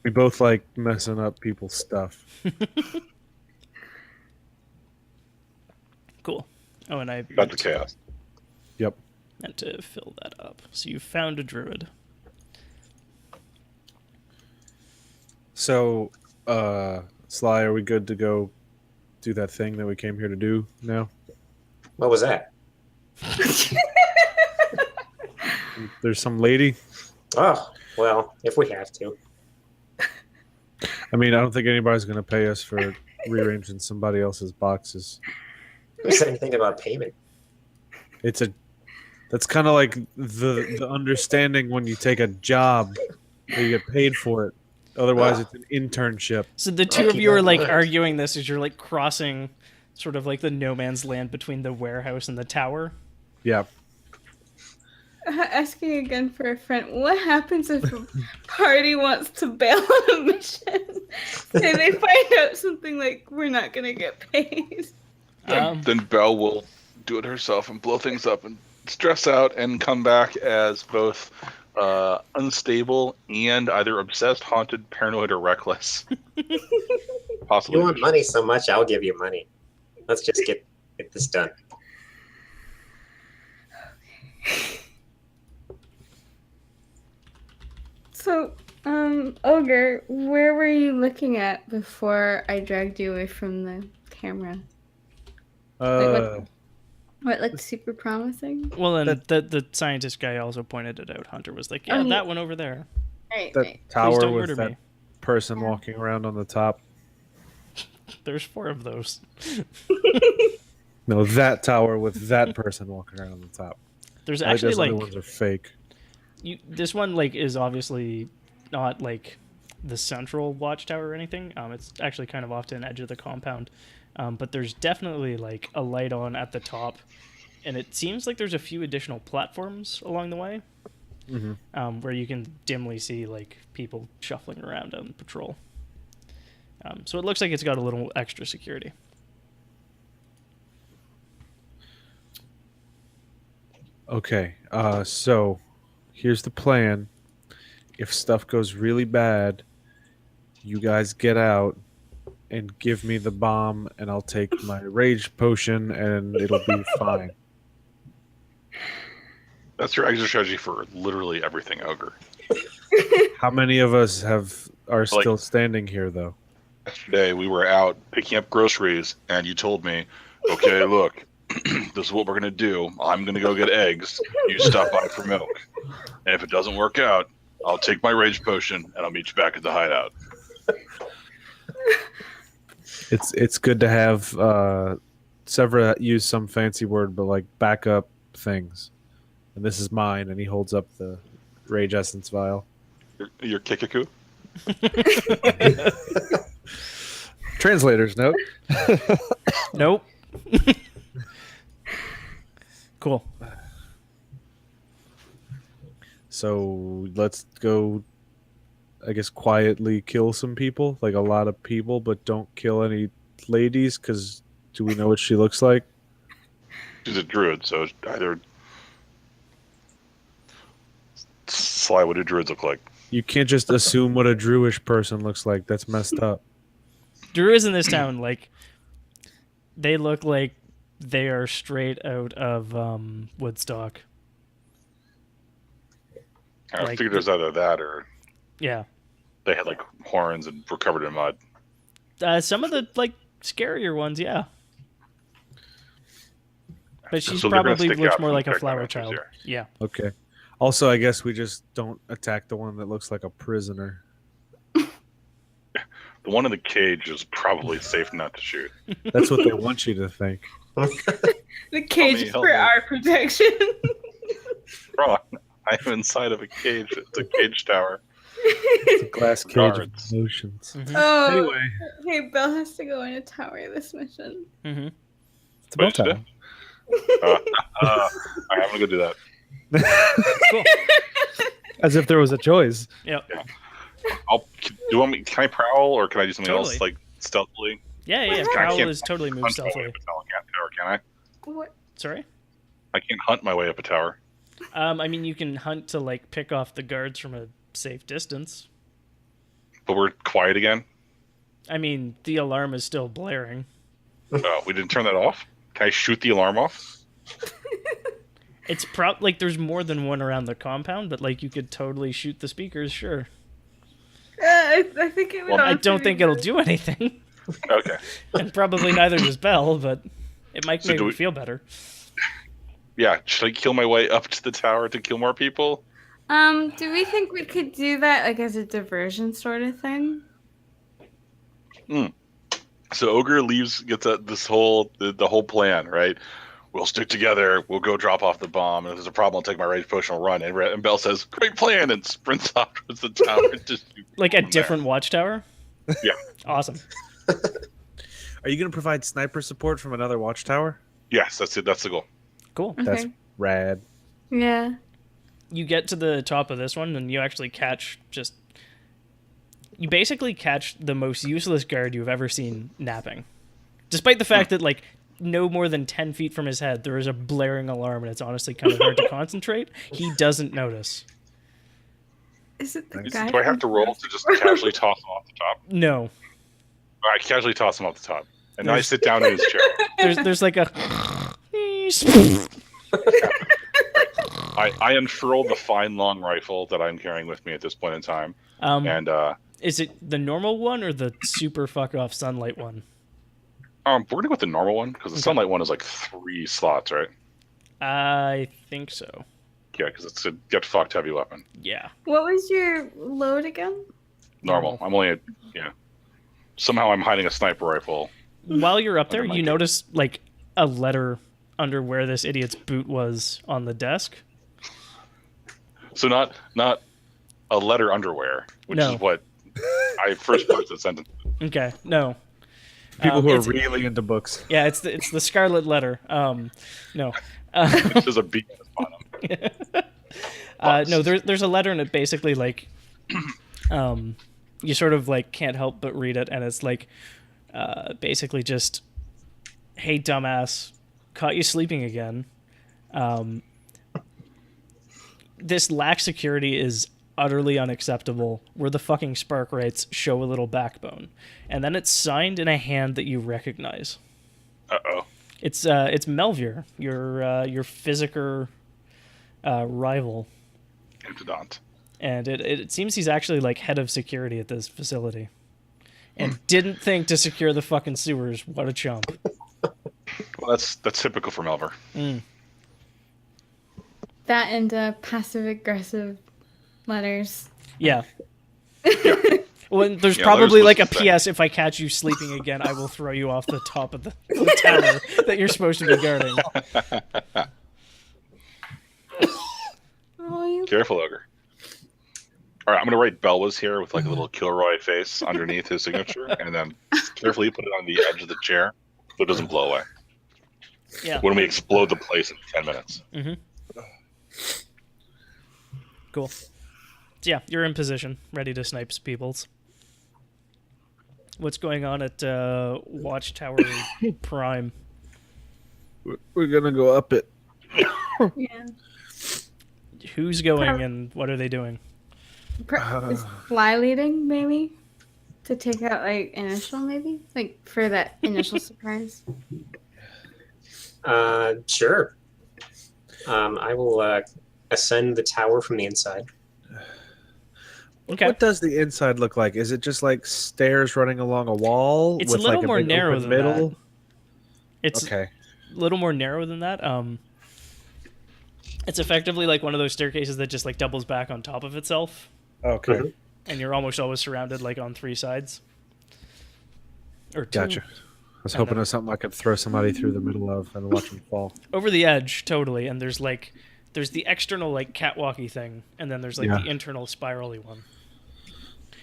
We both like messing up people's stuff. Cool. Oh, and I Got the chaos. Yep. meant to fill that up. So you found a druid. So, Sly, are we good to go do that thing that we came here to do now? What was that? There's some lady. Oh, well, if we have to. I mean, I don't think anybody's going to pay us for rearranging somebody else's boxes. Who said anything about payment? That's kind of like the understanding when you take a job that you get paid for it. Otherwise, it's an internship. So the two I'll of keep you that are in like mind. arguing this as you're like crossing sort of like the no man's land between the warehouse and the tower. Yeah. Asking again for a friend. What happens if a party wants to bail on a mission? Say they find out something like we're not gonna get paid. Then Belle will do it herself and blow things up and stress out and come back as both unstable and either obsessed, haunted, paranoid, or reckless. You Possibly. want money so much, I'll give you money. Let's just get this done. So, Ogre, where were you looking at before I dragged you away from the camera? What looked super promising? Well, and the scientist guy also pointed it out. Hunter was like, yeah, Oh, yeah. that one over there. Right, that right. tower don't with murder that me. person Yeah. walking around on the top. There's 4 of those. No, that tower with that person walking around on the top. There's I think actually those like other ones are fake. this one like is obviously not like the central watchtower or anything. It's actually kind of off to an edge of the compound. But there's definitely like a light on at the top, and it seems like there's a few additional platforms along the way, where you can dimly see like people shuffling around on patrol. So it looks like it's got a little extra security. Okay, so here's the plan. If stuff goes really bad, you guys get out and give me the bomb, and I'll take my rage potion, and it'll be fine. That's your exit strategy for literally everything, Ogre. How many of us are still standing here, though? Yesterday, we were out picking up groceries, and you told me, okay, look, this is what we're going to do. I'm going to go get eggs. You stop by for milk. And if it doesn't work out, I'll take my rage potion, and I'll meet you back at the hideout. It's good to have Severa use some fancy word, but like backup things. And this is mine, and he holds up the rage essence vial. Your Kikaku? Translator's note. Nope. Cool. So let's go, I guess, quietly kill some people, like a lot of people, but don't kill any ladies, because do we know what she looks like? She's a druid, so either... Sly, what do druids look like? You can't just assume what a Druish person looks like. That's messed up. Druids in this town, like, they look like They are straight out of Woodstock. I Like figured it was either that or Yeah. they had like horns and were covered in mud. Some of the like scarier ones, yeah. But she's So they're gonna probably stick looks out more from like a the flower picture child. here. Yeah. Okay. Also, I guess we just don't attack the one that looks like a prisoner. The one in the cage is probably safe not to shoot. That's what they want you to think. The cage is help for me. our protection. Wrong. I am inside of a cage. It's a cage tower. It's a glass cage Guards. of emotions. Mhm. Oh, Anyway, hey, Belle has to go in a tower this mission. Mhm. it's about Wait, today? time. I'm gonna go do that. Cool. As if there was a choice. Yep. Do you want me? Can I prowl or can I do something Totally. else like stealthily? Yeah, yeah. I Prowl can't is totally move Hunt my way stealthily. up a tower, can I? What? Sorry? I can't hunt my way up a tower. I mean, you can hunt to like pick off the guards from a safe distance. But we're quiet again. I mean, the alarm is still blaring. Oh, we didn't turn that off. Can I shoot the alarm off? It's like there's more than one around the compound, but like you could totally shoot the speakers, sure. I think it would. Well, I also don't be think it'll good. do anything, Okay. and probably neither does Belle, but it might So make do me we- feel better. Yeah. Should I kill my way up to the tower to kill more people? Do we think we could do that like as a diversion sort of thing? So Ogre gets at this whole the whole plan, right? We'll stick together. We'll go drop off the bomb. And if there's a problem, I'll take my rage potion and run. And Belle says, "Great plan!" and sprints off towards the tower. And just Like a from different watchtower? Yeah. Awesome. Are you going to provide sniper support from another watchtower? there. Yes, that's it. That's the goal. Cool. That's Okay. rad. Yeah. You get to the top of this one, and you actually you basically catch the most useless guard you've ever seen napping. Despite the fact that, like, no more than 10 feet from his head, there is a blaring alarm, and it's honestly kind of hard to concentrate. He doesn't notice. Is it the Nice. guy? Do I have to roll to just casually toss him off the top? No. I casually toss him off the top, and then I sit down in his chair. There's like a... I unfurl the fine long rifle that I'm carrying with me at this point in time, and Is it the normal one or the super fuck off sunlight one? we're gonna go with the normal one because the sunlight one is like 3 slots, right? I think so. Yeah, because it's a get fucked heavy weapon. Yeah. What was your load again? Normal. I'm only at Somehow I'm hiding a sniper rifle. While you're up there, Under my you cape. notice like a letter under where this idiot's boot was on the desk. So not a letter underwear, which No. is what I first put the sentence. Okay, no. People who are it's- really into books. Yeah, it's the scarlet letter. No. Which is a B at the bottom. No, there's a letter and it basically like, you sort of like can't help but read it, and it's like, basically just, hey dumbass, caught you sleeping again. This lack security is utterly unacceptable. Where the fucking spark rates show a little backbone, and then it's signed in a hand that you recognize. Uh-oh. It's Melvier, your physiker rival. Intendant. And it seems he's actually like head of security at this facility, and didn't think to secure the fucking sewers. What a chump! Well, that's typical for Melver. That and passive aggressive letters. Yeah. Well, there's Yeah, probably letters like a supposed to say. PS. If I catch you sleeping again, I will throw you off the top of the tower that you're supposed to be guarding. Oh, you. Careful, Ogre. All right, I'm gonna write Bell was here with like a little Kilroy face underneath his signature, and then carefully put it on the edge of the chair so it doesn't blow away. Yeah. When we explode the place in 10 minutes. Cool. So yeah, you're in position, ready to snipe peoples. What's going on at Watchtower Prime? We're gonna go up it. Yeah. Who's going and what are they doing? Is Fly leading maybe to take out like initial maybe like for that initial surprise. Sure. I will ascend the tower from the inside. Okay. What does the inside look like? Is it just like stairs running along a wall It's a with little like a more big narrow open than middle? that. It's Okay. a little more narrow than that. It's effectively like one of those staircases that just like doubles back on top of itself, Okay. Mhm. and you're almost always surrounded like on 3 sides. Or 2. Gotcha. I was I hoping know. it was something I could throw somebody through the middle of and watch them fall. Over the edge, totally. And there's the external like catwalky thing, and then there's like Yeah. the internal spirally one.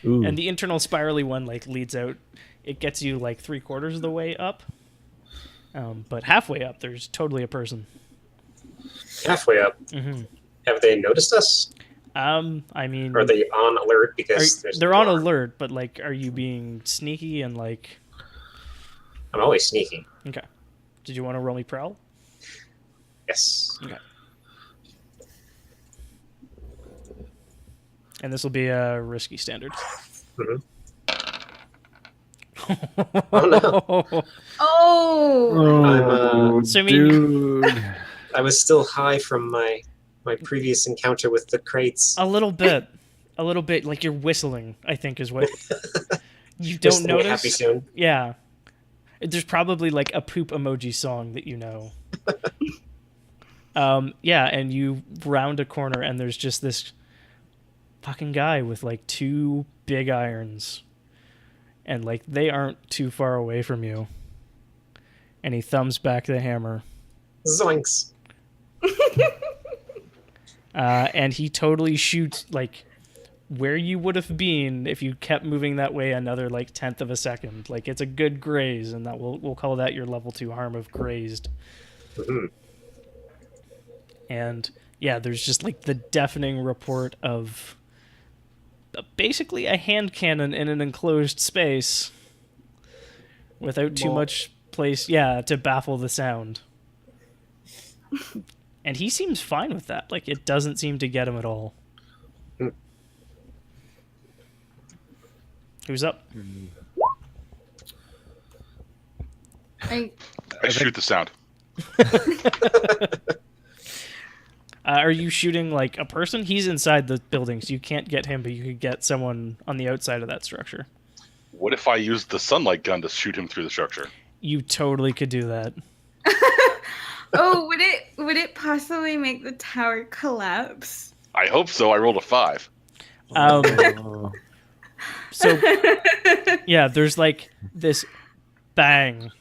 Ooh. And the internal spirally one like leads out. It gets you like 3/4 of the way up, but halfway up there's totally a person. Halfway up. Mm-hmm. Have they noticed us? I mean, Are they on alert because there's they're on more? alert, but like, are you being sneaky and like? I'm always sneaky. Okay. Did you want to roll me prowl? Yes. Okay. And this will be a risky standard. Mhm. Oh, Oh, So, I mean- dude. I was still high from my previous encounter with the crates. A little bit. Like you're whistling, I think is what you Just don't happy notice. soon. Yeah. There's probably like a poop emoji song that you know. Yeah, and you round a corner and there's just this fucking guy with like 2 big irons. And like they aren't too far away from you. And he thumbs back the hammer. Zoinks. And he totally shoots like where you would have been if you kept moving that way another like 1/10 of a second. Like it's a good graze, and that we'll call that your level 2 harm of grazed. Mhm. And yeah, there's just like the deafening report of basically a hand cannon in an enclosed space without too much place, to baffle the sound. And he seems fine with that. Like it doesn't seem to get him at all. Hmm. Who's up? I I shoot the sound. Are you shooting like a person? He's inside the building, so you can't get him, but you could get someone on the outside of that structure. What if I use the sunlight gun to shoot him through the structure? You totally could do that. Oh, would it possibly make the tower collapse? I hope so. I rolled a 5. Oh. So yeah, there's like this bang,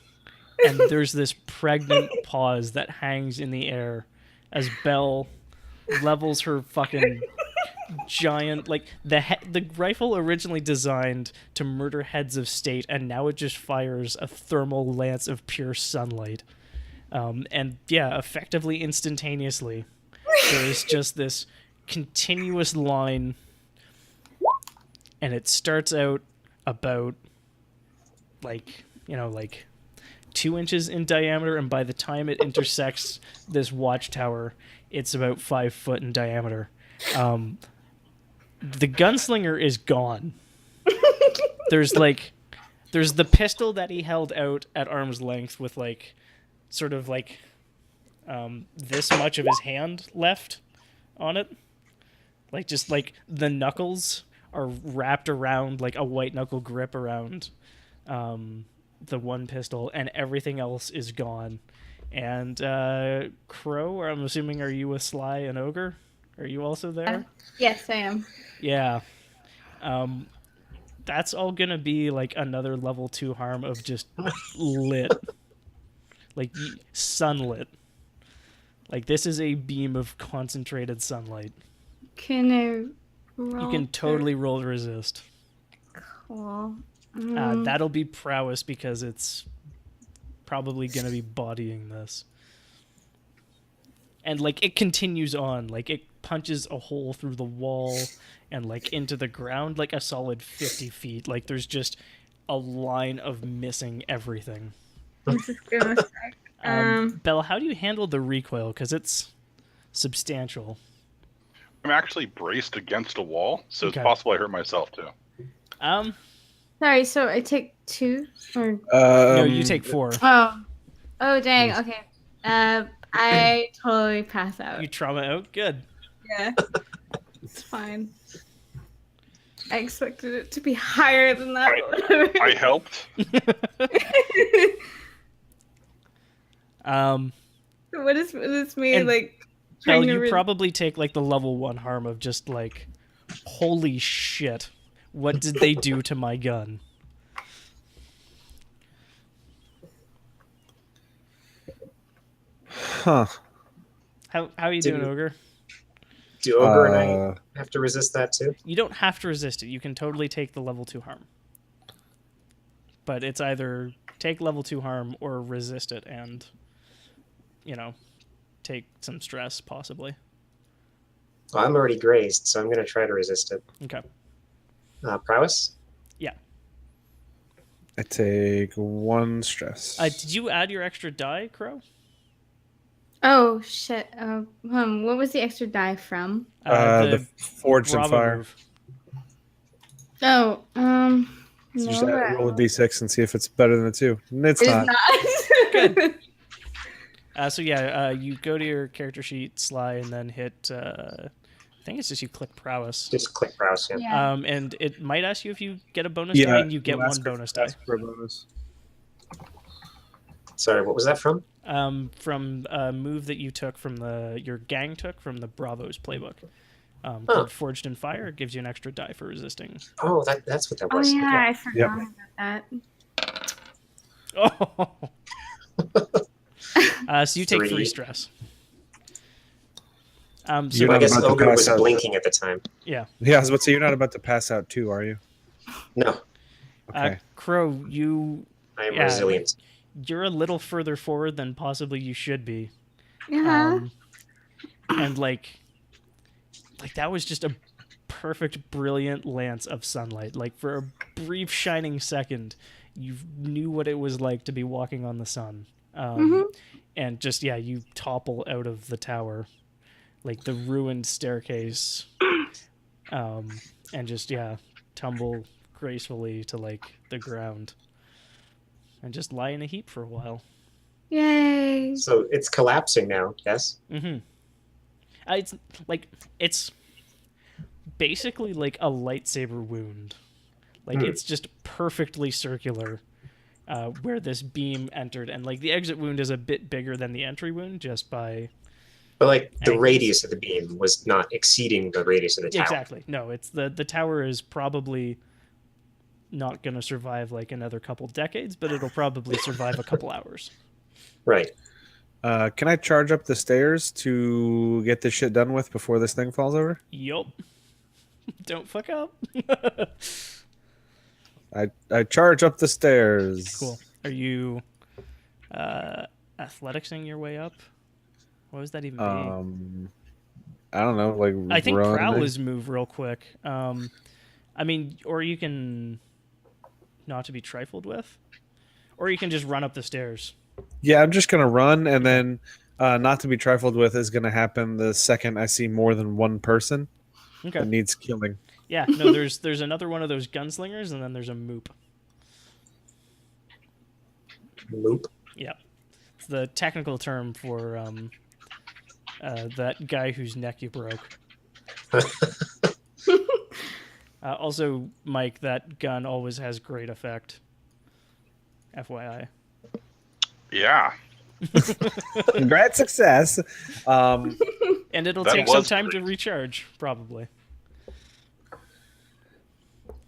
and there's this pregnant pause that hangs in the air as Belle levels her fucking giant, like the rifle originally designed to murder heads of state, and now it just fires a thermal lance of pure sunlight. And yeah, effectively instantaneously, there is just this continuous line, and it starts out about like 2 inches in diameter, and by the time it intersects this watchtower, it's about 5 foot in diameter. The gunslinger is gone. There's the pistol that he held out at arm's length with like sort of like this much of his hand left on it. Like just like the knuckles are wrapped around like a white knuckle grip around the one pistol, and everything else is gone. And Crow, or I'm assuming, are you with Sly and Ogre? Are you also there? Yes, I am. Yeah. That's all gonna be like another level 2 harm of just lit. Like sunlit. Like this is a beam of concentrated sunlight. Can I roll? You can totally roll to resist. Cool. That'll be prowess because it's probably gonna be bodying this. And like it continues on, like it punches a hole through the wall and like into the ground like a solid 50 feet. Like there's just a line of missing everything. I'm just gonna sec. Bella, how do you handle the recoil? Because it's substantial. I'm actually braced against a wall, so Okay. it's possible I hurt myself too. Sorry, so I take 2 or No, you take 4. oh dang, okay. I totally pass out. You trauma out. Good. Yeah. It's fine. I expected it to be higher than that. I helped. What is me And like Belle, trying to you probably take like the level 1 harm of just like, holy shit, what did they do to my gun? Huh. How are you doing, Ogre? Do Ogre and I have to resist that too? You don't have to resist it. You can totally take the level 2 harm. But it's either take level 2 harm or resist it and, take some stress, possibly. Well, I'm already grazed, so I'm going to try to resist it. Okay. Prowess? Yeah. I take 1 stress. Did you add your extra die, Crow? Oh shit. What was the extra die from? The Forged in Bravo Fire. move. Oh, So no, just roll a d6 and see if it's better than a 2. It's it is not. not. Good. You go to your character sheet, Sly, and then hit. I think it's just you click prowess. Just click Prowess, yeah. Yeah. And it might ask you if you get a bonus die, and you get 1 bonus die. For a bonus. Sorry, what was that from? From a move that you took from your gang took from the Bravos playbook. Called Forged in Fire. It gives you an extra die for resisting. Oh, that's what that Oh was. yeah, I forgot about that. Oh. So you take 3 3 stress. You're So I not guess about to Ogre pass was out. blinking at the time. Yeah. Yeah, I was about to say, you're not about to pass out too, are you? No, Okay. Crow, you I am Yeah. resilient. you're a little further forward than possibly you should be. Yeah. And like that was just a perfect, brilliant lance of sunlight. Like for a brief shining second, you knew what it was like to be walking on the sun. And just you topple out of the tower, like the ruined staircase, and just tumble gracefully to like the ground, and just lie in a heap for a while. Yay. So it's collapsing now, yes? Mm-hmm. It's basically like a lightsaber wound. Like it's just perfectly circular where this beam entered, and like the exit wound is a bit bigger than the entry wound just by. But like the Angles. radius of the beam was not exceeding the radius of the tower. Exactly. No, it's the tower is probably not going to survive like another couple decades, but it'll probably survive a couple hours. Right. Can I charge up the stairs to get this shit done with before this thing falls over? Yup. Don't fuck up. I charge up the stairs. Cool. Are you athleticsing your way up? What does that even mean? I don't know. Like I think run, prowl is move real quick. I mean, or you can not to be trifled with, or you can just run up the stairs. Yeah, I'm just gonna run, and then not to be trifled with is gonna happen the second I see more than one person that needs killing. Yeah, no, there's another one of those gunslingers, and then there's a moop. Loop. Yeah, it's the technical term for that guy whose neck you broke. Also, Mike, that gun always has great effect. FYI. Yeah. Congrats, success. And it'll That take some was time to great. recharge, probably.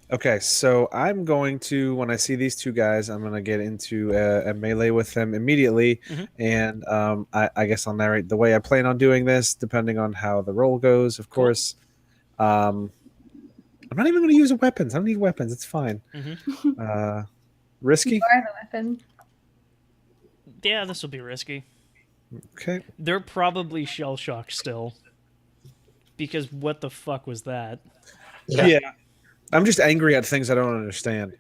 Okay, so I'm going to, when I see these two guys, I'm going to get into a melee with them immediately. And I guess I'll narrate the way I plan on doing this, depending on how the roll goes, of course. I'm not even going to use weapons. I don't need weapons. It's fine. Risky? You are the weapon. Yeah, this will be risky. Okay. They're probably shell-shocked still. Because what the fuck was that? Yeah. I'm just angry at things I don't understand.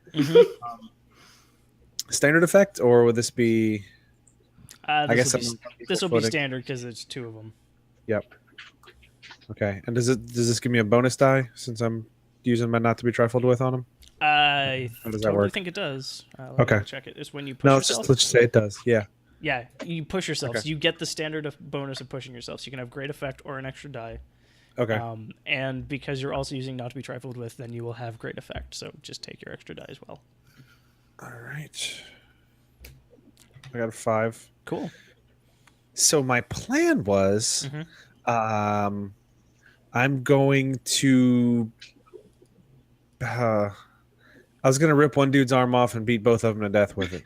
Standard effect, or would this be... I guess this will be standard because it's 2 of them. Yep. Okay. And does this give me a bonus die since I'm using my not to be trifled with on them? I How does that totally work? think it does. Okay. Check it. It's when you push No, yourself. let's just say it does. Yeah. Yeah, you push yourself. Okay. So you get the standard of bonus of pushing yourself. So you can have great effect or an extra die. Okay. And because you're also using not to be trifled with, then you will have great effect. So just take your extra die as well. All right. I got a 5. Cool. So my plan was, Mhm. I'm going to. I was gonna rip one dude's arm off and beat both of them to death with it.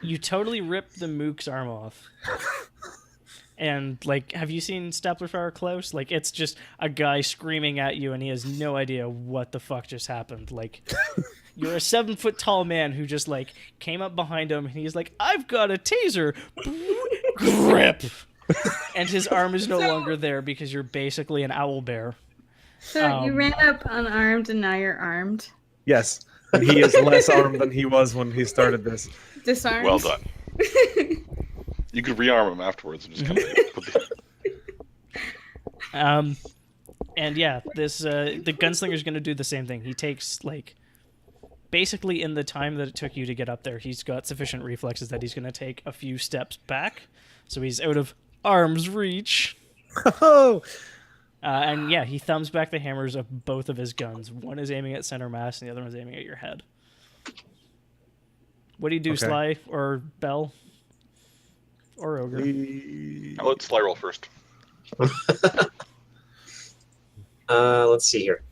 You totally rip the mook's arm off. And, like, have you seen Staplerfire Close? Like, it's just a guy screaming at you, and he has no idea what the fuck just happened. Like, you're a 7-foot-tall man who just, like, came up behind him, and he's like, I've got a taser! Grip! And his arm is no longer there because you're basically an owl bear. So you ran up unarmed and now you're armed. Yes, and he is less armed than he was when he started this. Disarmed. Well done. You could rearm him afterwards and just come in. And yeah, this the gunslinger's going to do the same thing. He takes, like, basically in the time that it took you to get up there, he's got sufficient reflexes that he's going to take a few steps back, so he's out of arm's reach. Oh, And yeah, he thumbs back the hammers of both of his guns. One is aiming at center mass, and the other one's aiming at your head. What do you do, Okay. Sly or Bell or Ogre? I'll let Sly roll first. Let's see here.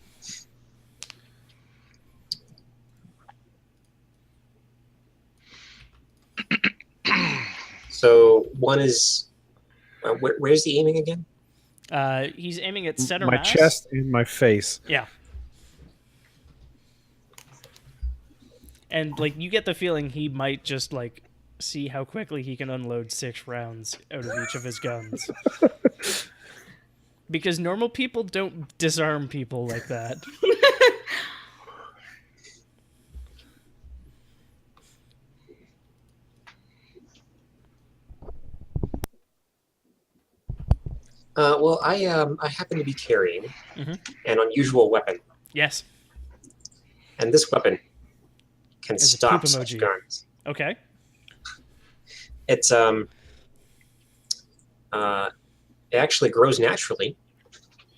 So one is where's the aiming again? He's aiming at center my mass. chest and my face. Yeah. And, like, you get the feeling he might just, like, see how quickly he can unload 6 rounds out of each of his guns. Because normal people don't disarm people like that. Well, I happen to be carrying Mhm. an unusual weapon, Yes. and this weapon can It's a stop poop such emoji. guns. Okay. It's it actually grows naturally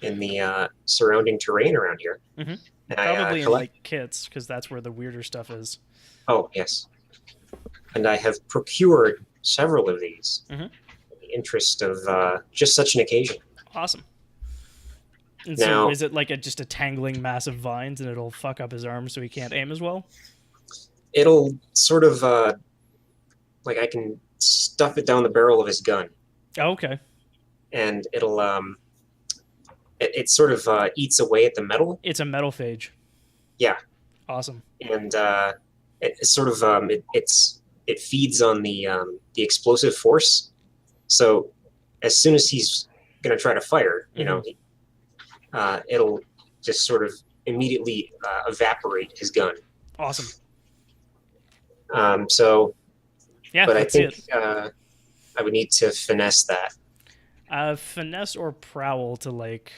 in the surrounding terrain around here. Mhm. And I, Probably in, collect- like, kits, because that's where the weirder stuff is. Oh yes, and I have procured several of these Mhm. in the interest of just such an occasion. Awesome. And Now- so is it like just a tangling mass of vines and it'll fuck up his arms so he can't aim as well? It'll sort of like I can stuff it down the barrel of his gun, Oh, okay. and it'll it sort of eats away at the metal, It's a metal phage. Yeah. Awesome. and it sort of it feeds on the explosive force. So as soon as he's going to try to fire, it'll just sort of immediately evaporate his gun. Awesome. So, Yeah, but I that's think it. I would need to finesse that. Finesse or prowl to, like,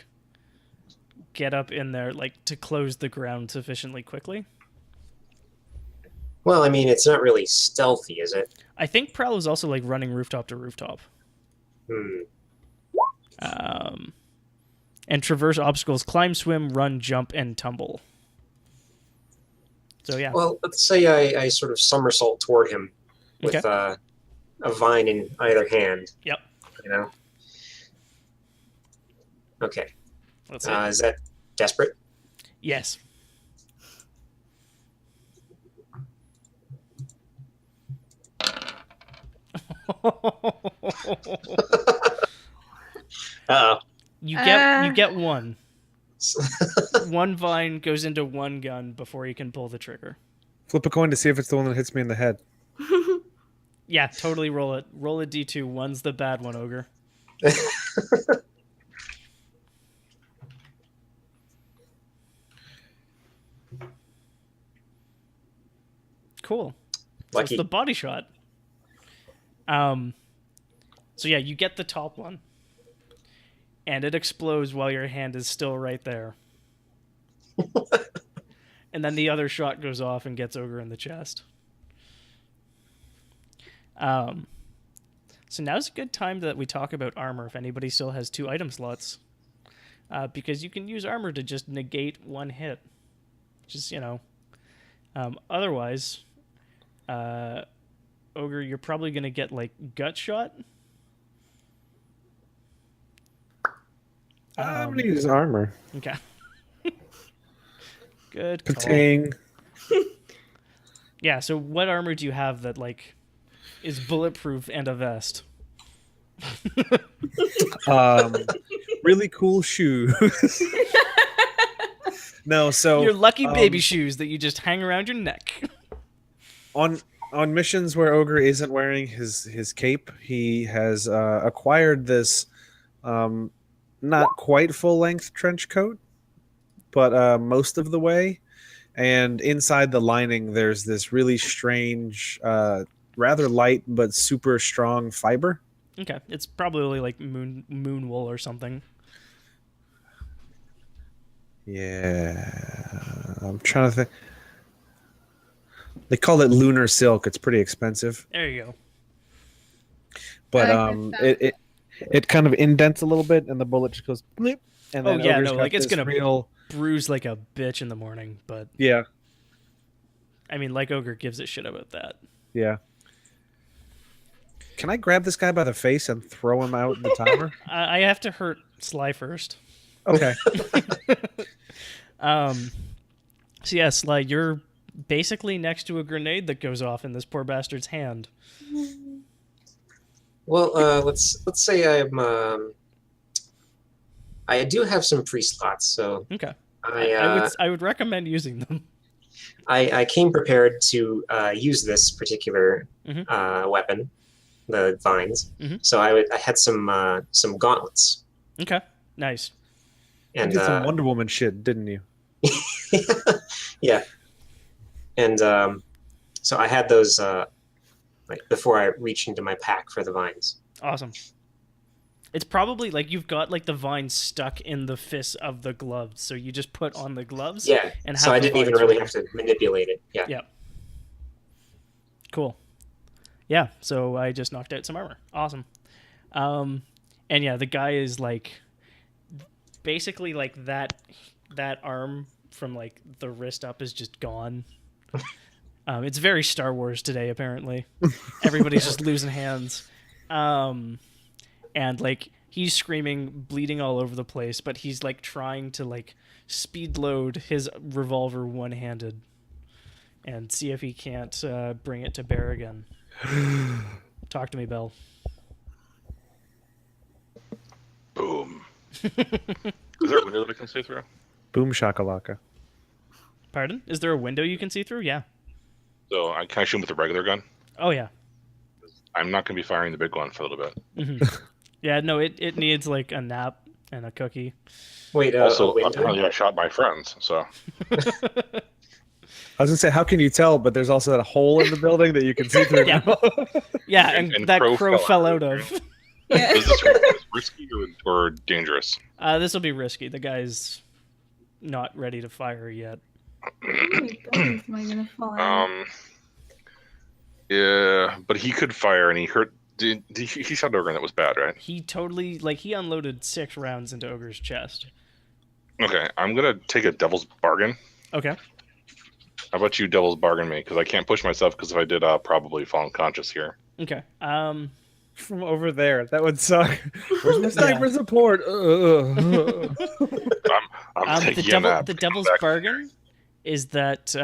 get up in there, like, to close the ground sufficiently quickly. Well, I mean, it's not really stealthy, is it? I think prowl is also, like, running rooftop to rooftop. Hmm. And traverse obstacles, climb, swim, run, jump, and tumble. So yeah. Well, let's say I sort of somersault toward him with Okay. a vine in either hand. Yep. You know. Okay. Let's see. Is that desperate? Yes. Uh-oh. You get one. One vine goes into one gun before you can pull the trigger. Flip a coin to see if it's the one that hits me in the head. Yeah, totally roll it. Roll a d2. One's the bad one, Ogre. Cool. So Lucky. it's the body shot. So yeah, you get the top one. And it explodes while your hand is still right there. And then the other shot goes off and gets Ogre in the chest. So now's a good time that we talk about armor if anybody still has 2 item slots. Because you can use armor to just negate 1 hit. Just, otherwise, Ogre, you're probably going to get, like, gut shot. I'm going to use armor. Okay. Good call. Ka-ting. Yeah, so what armor do you have that, like, is bulletproof and a vest? Really cool shoes. No, so Your lucky baby shoes that you just hang around your neck. on missions where Ogre isn't wearing his cape, he has acquired this not quite full length trench coat, but most of the way. And inside the lining, there's this really strange, rather light but super strong fiber. Okay, it's probably like moon wool or something. Yeah, I'm trying to think. They call it lunar silk. It's pretty expensive, There you go. but I like that. it kind of indents a little bit, and the bullet just goes blip. And Oh then yeah, Ogre's no, got like it's this gonna real. bruise like a bitch in the morning, but Yeah, I mean, like Ogre gives a shit about that. yeah. Can I grab this guy by the face and throw him out the timer? I have to hurt Sly first. Okay. So yeah, Sly, you're basically next to a grenade that goes off in this poor bastard's hand. Well, let's say I do have some free slots, so Okay. I would recommend using them. I came prepared to use this particular weapon, the vines. Mhm. So I had some gauntlets, Okay. Nice. You and did some Wonder Woman shit, didn't you? yeah, and so I had those like before I reached into my pack for the vines. Awesome. It's probably like you've got like the vines stuck in the fists of the gloves, so you just put on the gloves. Yeah, And so have I the didn't even vines really ready. have to manipulate it. Yeah. Yeah. Cool. Yeah, so I just knocked out some armor. Awesome. And yeah, the guy is like basically like that arm from like the wrist up is just gone. It's very Star Wars today, apparently. Everybody's just losing hands. And like he's screaming, bleeding all over the place, but he's like trying to like speed load his revolver one-handed and see if he can't bring it to bear again. Talk to me, Belle. Boom. Is there a window that I can see through? Boom shakalaka. Pardon? Is there a window you can see through? Yeah. So can I shoot him with a regular gun? Oh yeah. I'm not going to be firing the big one for a little bit. Yeah, no, it needs like a nap and a cookie. Wait, Also, a window? apparently I shot my friends, so I was gonna say, how can you tell? But there's also that hole in the building that you can see through. Yeah. Now. Yeah, and And that Crow crow fell fell out out. of. Yeah. is this risky or dangerous? This will be risky. The guy's not ready to fire yet. Oh my goodness, am I gonna fall out? Yeah, but he could fire, and he hurt. He shot Ogre, and that was bad, right? He totally he unloaded 6 rounds into Ogre's chest. Okay, I'm gonna take a devil's bargain. Okay. How about you, devil's bargain me? Because I can't push myself. Because if I did, I'll probably fall unconscious here. Okay. From over there, that would suck. Where's my sniper support? I'm taking a nap. The devil's Back bargain is that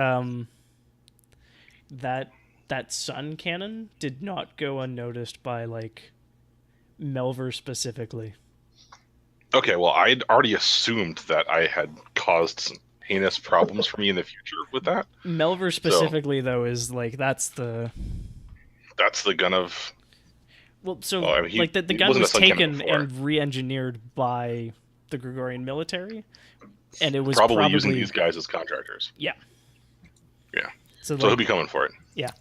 that sun cannon did not go unnoticed by like Melver specifically. Okay, well, I'd already assumed that I had caused some heinous problems for me in the future with that. Melver specifically, though, is like that's the gun of. well. So Well, I mean, like the he gun wasn't a was sun cannon taken before. and re-engineered by the Gregorian military, and it was Probably using these guys as contractors. Yeah. Yeah. So, So he'll be coming for it.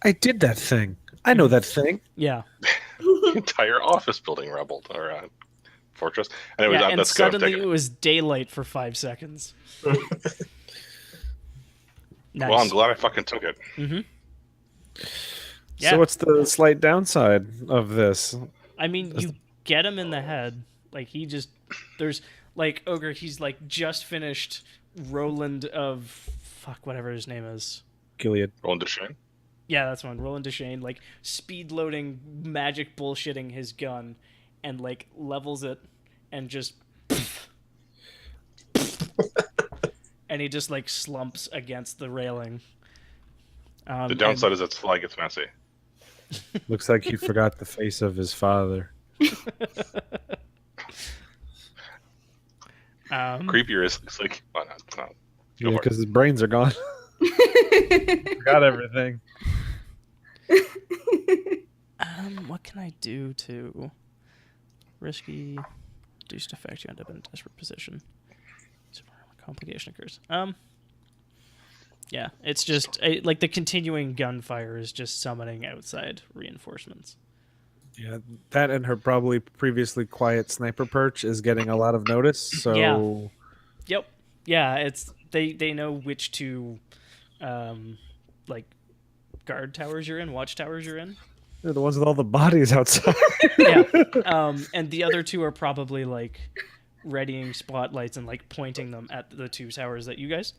I did that thing. I know that thing. yeah. The entire office building rebelled or fortress. Anyway, Yeah, and that's good. I'm suddenly taking it it. was daylight for 5 seconds. Nice. Well, I'm glad I fucking took it. Mm-hmm. Yeah. So what's the slight downside of this? I mean, Does you get him in the head. Like, there's, like, Ogre, he's, like, just finished Roland of, fuck, whatever his name is. Gilead. Rolling to Shane. Yeah, that's one. Roland Deschain, like, speed loading, magic bullshitting his gun, and, like, levels it, and just, and he just, like, slumps against the railing. The downside is that Sly gets messy. Looks like he forgot the face of his father. Creepier is it's like, oh, no. Go Yeah, for it. because his brains are gone. Forgot everything. What can I do to risky reduced effect? You end up in a desperate position. Complication occurs. Yeah, it's just like the continuing gunfire is just summoning outside reinforcements. Yeah, that and her probably previously quiet sniper perch is getting a lot of notice. So Yeah. Yep. Yeah, it's they know which two, like guard towers you're in, watchtowers you're in. they're the ones with all the bodies outside. Yeah. And the other two are probably like readying spotlights and like pointing them at the two towers that you guys,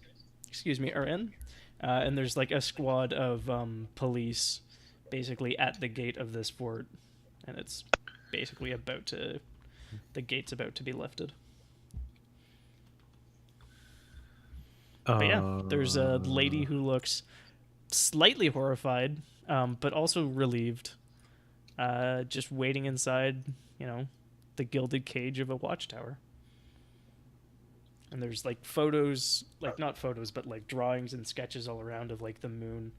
are in. And there's like a squad of police basically at the gate of this fort, and it's basically the gate's about to be lifted. But yeah, there's a lady who looks slightly horrified, but also relieved, just waiting inside, the gilded cage of a watchtower. And there's like photos, like not photos, but like drawings and sketches all around of like the moon,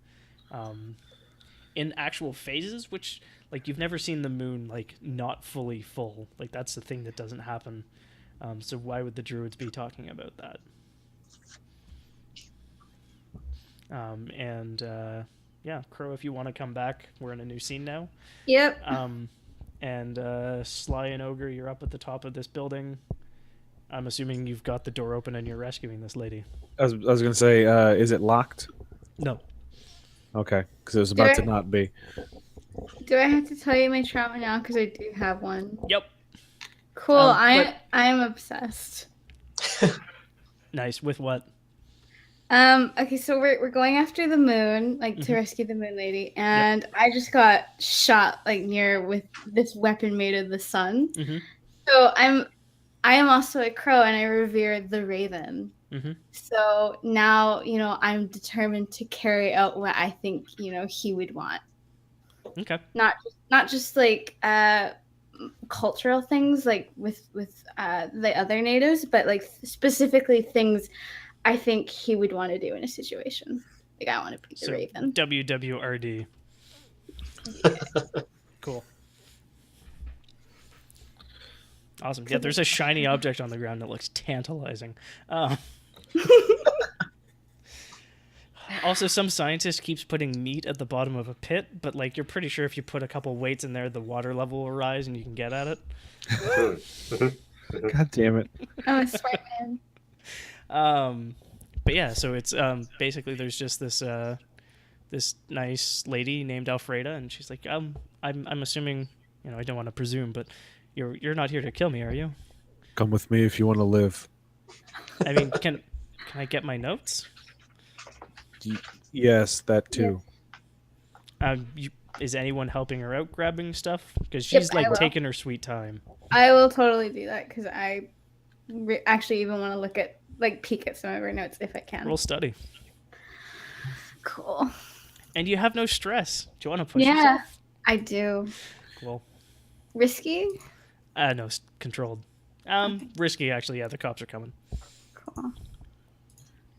in actual phases, which like you've never seen the moon like not fully full. Like that's the thing that doesn't happen. So why would the druids be talking about that? Yeah, Crow, if you want to come back, we're in a new scene now. Yep. And Sly and Ogre, you're up at the top of this building. I'm assuming you've got the door open and you're rescuing this lady. I was going to say, is it locked? No. Okay, because it was about to not be. Do I have to tell you my trauma now? Because I do have one. Yep. Cool. I am obsessed. Nice. With what? Okay, so we're going after the moon, like to rescue the moon lady, and I just got shot like near with this weapon made of the sun. So I am also a crow, and I revere the raven. So now I'm determined to carry out what I think he would want. Okay. Not just like cultural things like with the other natives, but like specifically things I think he would want to do in a situation. Like I want to be the raven. WWRD. Cool. Awesome. Yeah, there's a shiny object on the ground that looks tantalizing. Also, some scientist keeps putting meat at the bottom of a pit, but like you're pretty sure if you put a couple weights in there, the water level will rise and you can get at it. God damn it! I'm a smart man. But yeah, so it's basically there's just this this nice lady named Alfreda, and she's like, I'm assuming, I don't want to presume, but you're not here to kill me, are you? Come with me if you want to live. I mean, can I get my notes? Yes, that too. Is anyone helping her out grabbing stuff? Because she's like taking her sweet time. I will totally do that because I actually even want to look at peek at some of her notes if I can. Roll study. Cool. And you have no stress. Do you want to push yourself? Yeah, I do. Cool. Risky? No, controlled. Okay. Risky, actually. Yeah, the cops are coming. Cool.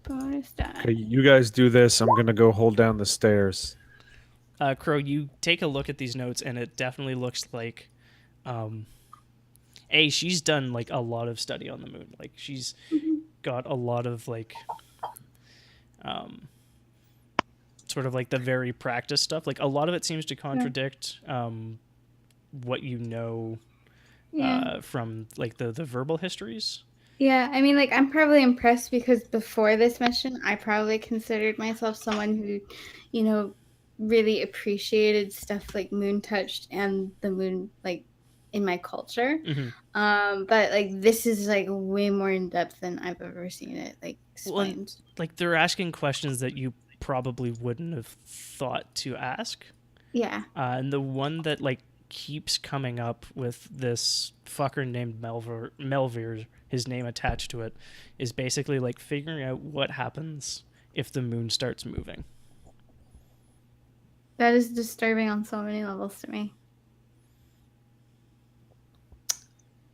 Bonus die. Okay, you guys do this. I'm gonna go hold down the stairs. Crow, you take a look at these notes, and it definitely looks like, she's done like a lot of study on the moon. Like she's got a lot of like, sort of like the very practice stuff. Like a lot of it seems to contradict what from like the verbal histories. Yeah, I mean, like, I'm probably impressed because before this mission, I probably considered myself someone who, really appreciated stuff like moon touched and the moon like in my culture. But like this is like way more in depth than I've ever seen it like explained. Like they're asking questions that you probably wouldn't have thought to ask. Yeah. And the one that like keeps coming up with this fucker named Melvir, his name attached to it, is basically like figuring out what happens if the moon starts moving. That is disturbing on so many levels to me.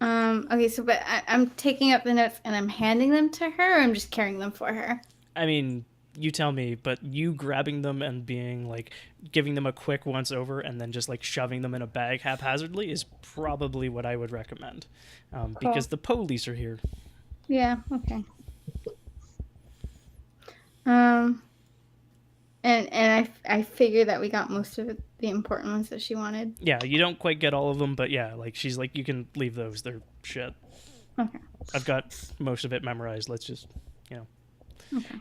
Okay, so but I'm taking up the notes and I'm handing them to her, or I'm just carrying them for her? I mean, you tell me, but you grabbing them and being like giving them a quick once over and then just like shoving them in a bag haphazardly is probably what I would recommend, because the police are here. Yeah. Okay. And I figure that we got most of the important ones that she wanted. Yeah, you don't quite get all of them, but yeah, like she's like, you can leave those. They're shit. Okay. I've got most of it memorized. Let's just, Okay.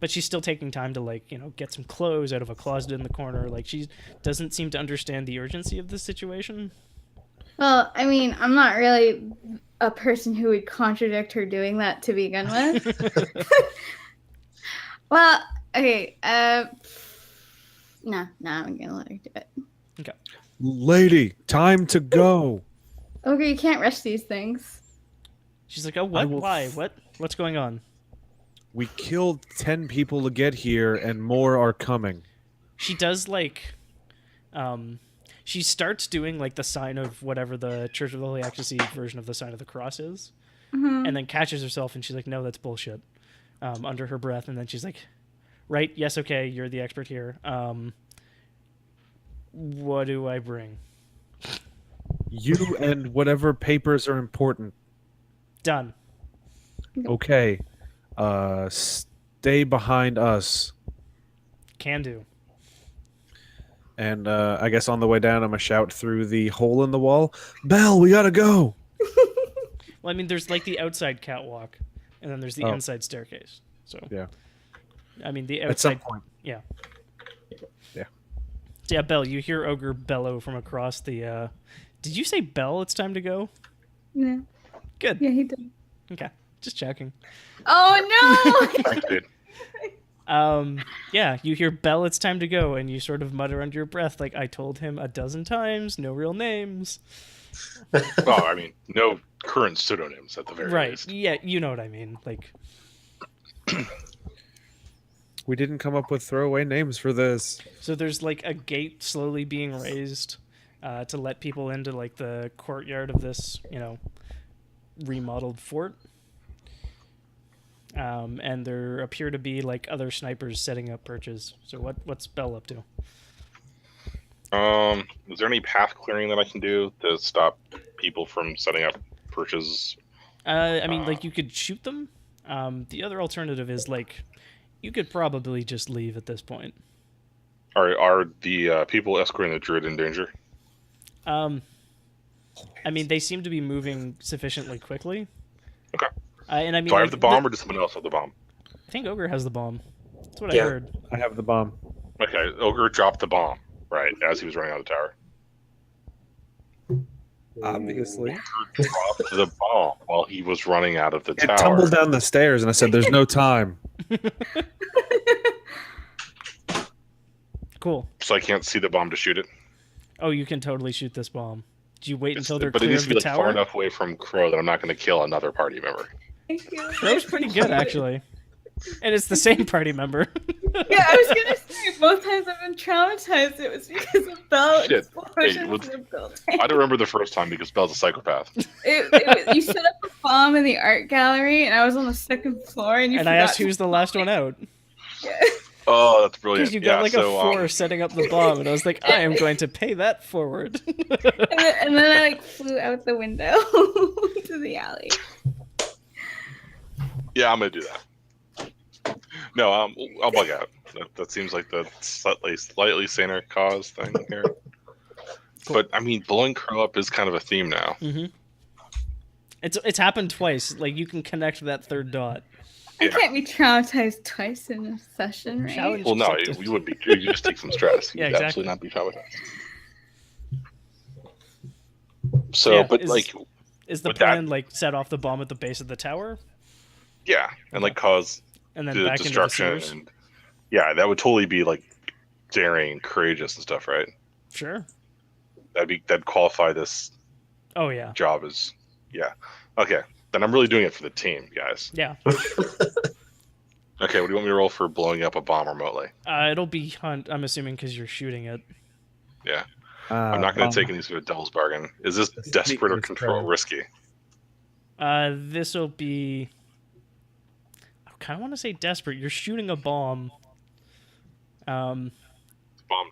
But she's still taking time to like, get some clothes out of a closet in the corner. Like she doesn't seem to understand the urgency of this situation. Well, I mean, I'm not really a person who would contradict her doing that to begin with. Well, okay. No, I'm gonna let her do it. Okay. Lady, time to go. Okay, you can't rush these things. She's like, oh, what? Why? What's going on? We killed 10 people to get here, and more are coming. She does like, she starts doing like the sign of whatever the Church of the Holy Ecstasy version of the sign of the cross is, and then catches herself and she's like, no, that's bullshit, under her breath, and then she's like, right, yes, okay, you're the expert here. What do I bring? You and whatever papers are important. Done. Okay. Stay behind us. Can do. And I guess on the way down, I'm going to shout through the hole in the wall, Belle, we gotta go! Well, I mean, there's like the outside catwalk, and then there's the inside staircase. So yeah. I mean, the outside... At some point. Yeah. Yeah. So yeah, Belle, you hear Ogre bellow from across the... Did you say Belle, it's time to go? Yeah. Good. Yeah, he did. Okay. Just checking. Oh, no! Thanks, dude. Yeah, you hear Belle, it's time to go, and you sort of mutter under your breath, like, I told him a dozen times, no real names. Well, I mean, no current pseudonyms at the very least. Yeah, you know what I mean. Like, We didn't come up with throwaway names for this. so there's like a gate slowly being raised to let people into like the courtyard of this, remodeled fort. And there appear to be like other snipers setting up perches. So what's Belle up to? Is there any path clearing that I can do to stop people from setting up perches? I mean, like you could shoot them. The other alternative is like you could probably just leave at this point. Are the people escorting the druid in danger? I mean, they seem to be moving sufficiently quickly. Okay. And I mean, do I have like, the bomb, or does someone else have the bomb? I think Ogre has the bomb. That's what Yeah. I heard. I have the bomb. Okay, Ogre dropped the bomb, right, as he was running out of the tower. Obviously. Ogre dropped the bomb while he was running out of the It tower. tumbled down the stairs, and I said, there's no time. Cool. So I can't see the bomb to shoot it. Oh, you can totally shoot this bomb. Do you wait until they're But it clear needs of to be the like far tower? enough away from Crow that I'm not going to kill another party member. Thank you. Crow's pretty good, actually. And it's the same party member. Yeah, I was gonna say both times I've been traumatized. It was because of Belle Shit. explosions Hey, in the building. I don't remember the first time because Belle's a psychopath. You set up a bomb in the art gallery, and I was on the second floor, and you. And I asked who's the last one out. Yeah. Oh, that's brilliant. Because you got yeah, like so, a 4 setting up the bomb, and I was like, I am going to pay that forward. And then I like flew out the window to the alley. Yeah, I'm going to do that. No, I'll bug out. That seems like the slightly saner cause thing here. Cool. But, I mean, blowing Crow up is kind of a theme now. Mm-hmm. It's happened twice. Like, you can connect that third dot. I can't be traumatized twice in a session, right? Challenge Well, no, accepted. you would be. You just take some stress. Yeah, You'd exactly. absolutely not be traumatized. So, Yeah, but is the with that- plan like set off the bomb at the base of the tower yeah, and like cause and then the back into the destruction, sewers? and yeah, that would totally be like daring and courageous and stuff, right? Sure. That'd qualify this Oh yeah. job as Okay, then I'm really doing it for the team, guys. Yeah. Okay, what do you want me to roll for blowing up a bomb remotely? It'll be hunt. I'm assuming because you're shooting it. Yeah, I'm not going to take any sort of devil's bargain. Is this desperate or Sneakiness risky? This'll be. I kind of want to say desperate. You're shooting a bomb. Bomb,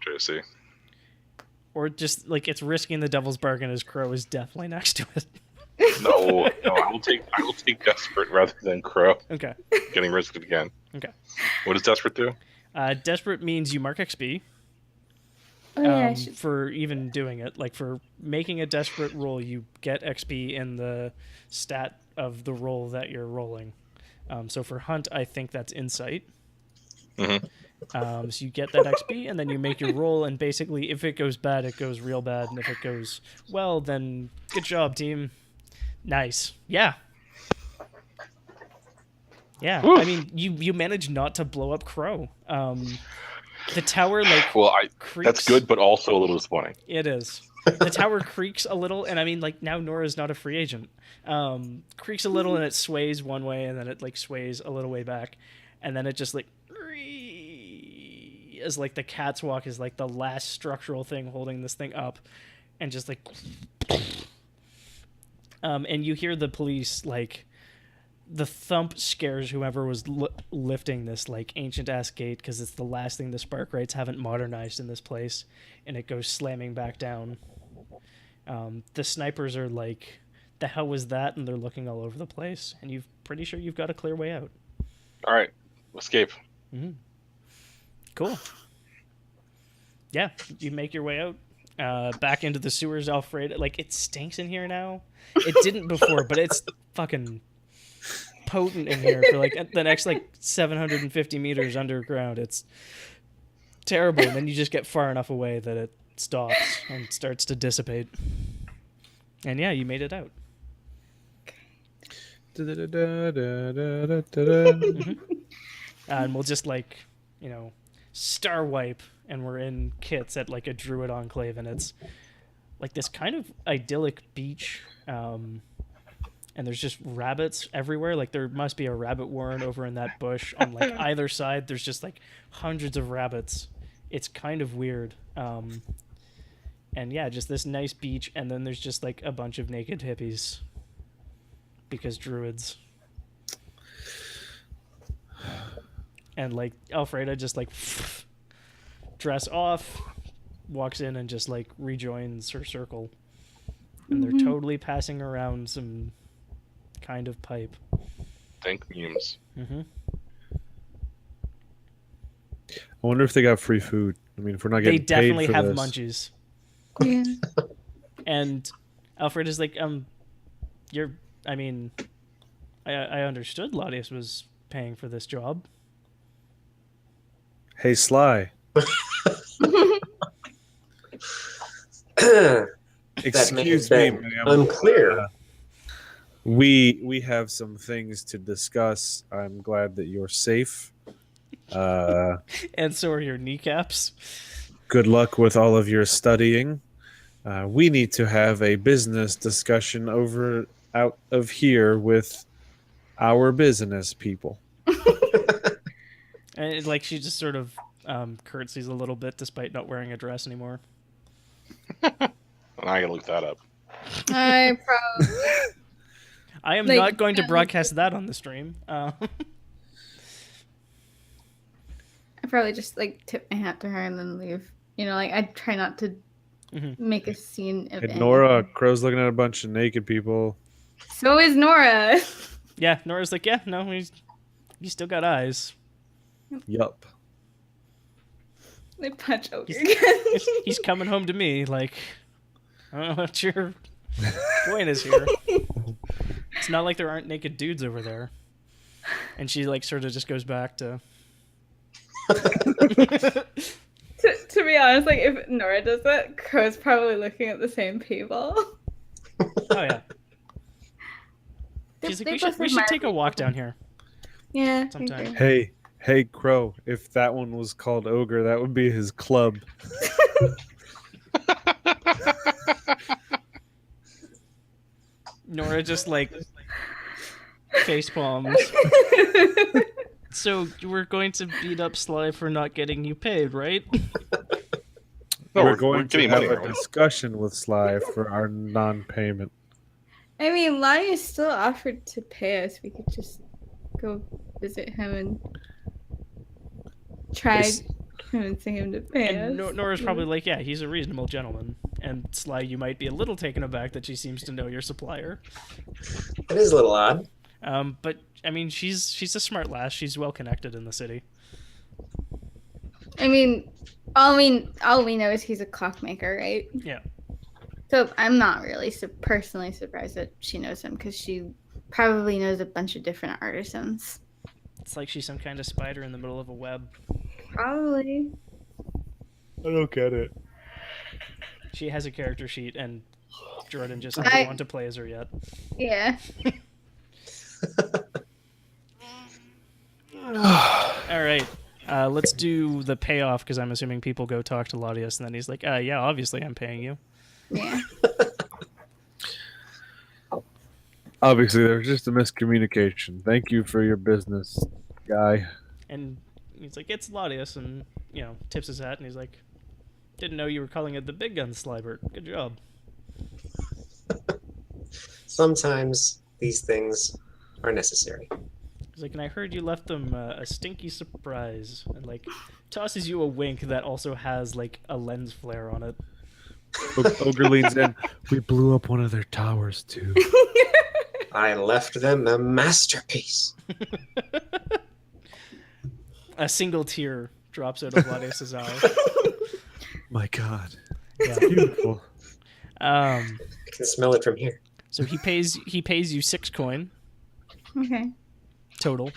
JC. Or just like it's risking the devil's bargain as Crow is definitely next to it. No, I will take desperate rather than crow. Okay. Getting risked again. Okay. What does desperate do? Desperate means you mark XP. Oh yeah, I should... For even doing it. Like for making a desperate roll, you get XP in the stat of the roll that you're rolling. So for hunt, I think that's insight. Mm-hmm. So you get that XP, and then you make your roll, and basically, if it goes bad, it goes real bad, and if it goes well, then good job, team. Nice. Yeah. Yeah. Oof. I mean, you managed not to blow up Crow. The tower, like, Well, creaks. that's good, but also a little disappointing. It is. The tower creaks a little, and I mean, like, now Nora's not a free agent. Creaks a little, and it sways one way, and then it, like, sways a little way back, and then it just, like, as, like, the cat's walk is, like, the last structural thing holding this thing up, and just, like... and you hear the police, like... The thump scares whoever was lifting this, like, ancient-ass gate, because it's the last thing the Spark Rights haven't modernized in this place, and it goes slamming back down. The snipers are like, the hell was that? And they're looking all over the place, and you're pretty sure you've got a clear way out. All right, escape. Mm-hmm. Cool. Yeah, you make your way out. Back into the sewers, Alfred. Like, it stinks in here now. It didn't before, but it's fucking... potent in here for like the next like 750 meters underground. It's terrible, and then you just get far enough away that it stops and starts to dissipate. And yeah, you made it out. Mm-hmm. And we'll just like, you know, star wipe, and we're in kits at like a druid enclave, and it's like this kind of idyllic beach. And there's just rabbits everywhere. Like, there must be a rabbit warren over in that bush on, like, either side. There's just, like, hundreds of rabbits. It's kind of weird. And, yeah, just this nice beach, and then there's just, like, a bunch of naked hippies. Because druids. And, like, Alfreda just, like, dress off, walks in and just, like, rejoins her circle. And they're totally passing around some... kind of pipe. Think memes. Mm-hmm. I wonder if they got free food. I mean, if we're not They getting definitely paid for have this. munchies. Yeah. And Alfred is like, I mean, I understood Latius was paying for this job. Hey, Sly. Excuse me, been ma'am. unclear. We have some things to discuss. I'm glad that you're safe. And so are your kneecaps. Good luck with all of your studying. We need to have a business discussion out of here with our business people. And like she just sort of curtsies a little bit despite not wearing a dress anymore. I gotta look that up. I probably... I am Like, not going to broadcast that on the stream. I probably just like tip my hat to her and then leave. You know, like I try not to make a scene of And anything. Nora, Crow's looking at a bunch of naked people. So is Nora. Yeah, Nora's like, yeah, no, he's still got eyes. Yup. They punch over. He's coming home to me. Like, I don't know what your point is here. It's not like there aren't naked dudes over there. And she like sort of just goes back to. To be honest, like if Nora does it, Crow's probably looking at the same people. Oh yeah. She's like, we should take a walk down here Yeah. sometime. Hey, Crow. If that one was called Ogre, that would be his club. Nora just like face palms. So we're going to beat up Sly for not getting you paid, right? No, We're going to getting have money. a discussion with Sly for our non-payment. I mean, Lottie still offered to pay us. We could just go visit him and try Yes. convincing him to pay And us. Nora's probably like, yeah, he's a reasonable gentleman. And Sly, you might be a little taken aback that she seems to know your supplier. It is a little odd. But I mean, she's a smart lass. She's well connected in the city. I mean, all we know is he's a clockmaker, right? Yeah. So I'm not really personally surprised that she knows him because she probably knows a bunch of different artisans. It's like she's some kind of spider in the middle of a web. Probably. I don't get it. She has a character sheet, and Jordan just doesn't want to play as her yet. Yeah. All right. Let's do the payoff, because I'm assuming people go talk to Latius, and then he's like, yeah, obviously I'm paying you. Yeah. Obviously, there's just a miscommunication. Thank you for your business, guy. And he's like, it's Latius, and, tips his hat, and he's like, didn't know you were calling it the big gun, Slybert. Good job. Sometimes these things are necessary. He's like, and I heard you left them a stinky surprise, and, like, tosses you a wink that also has, like, a lens flare on it. Ogre leans in. We blew up one of their towers, too. I left them a masterpiece. A single tear drops out of Latius's eye. My God. Yeah. Beautiful. I can smell it from here. So he pays you 6 coin Okay. total.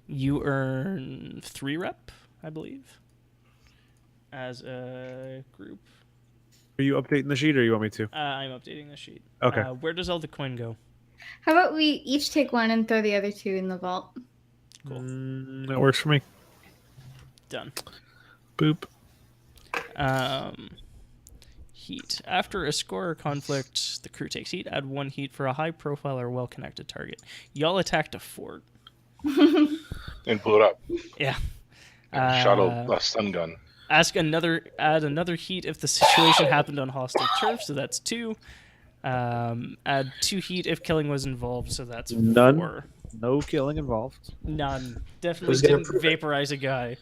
You earn 3 rep, I believe, as a group. Are you updating the sheet, or you want me to? I'm updating the sheet. Okay. Where does all the coin go? How about we each take one and throw the other 2 in the vault? Cool. That works for me. Done. Boop. Heat. After a score or conflict, the crew takes heat. Add 1 heat for a high-profile or well-connected target. Y'all attacked a fort. And blew it up. Yeah. And shot a stun gun. Add another heat if the situation happened on hostile turf, so that's 2. Add 2 heat if killing was involved, so that's 4. None. No killing involved. None. Definitely Who's gonna didn't prove it? vaporize a guy.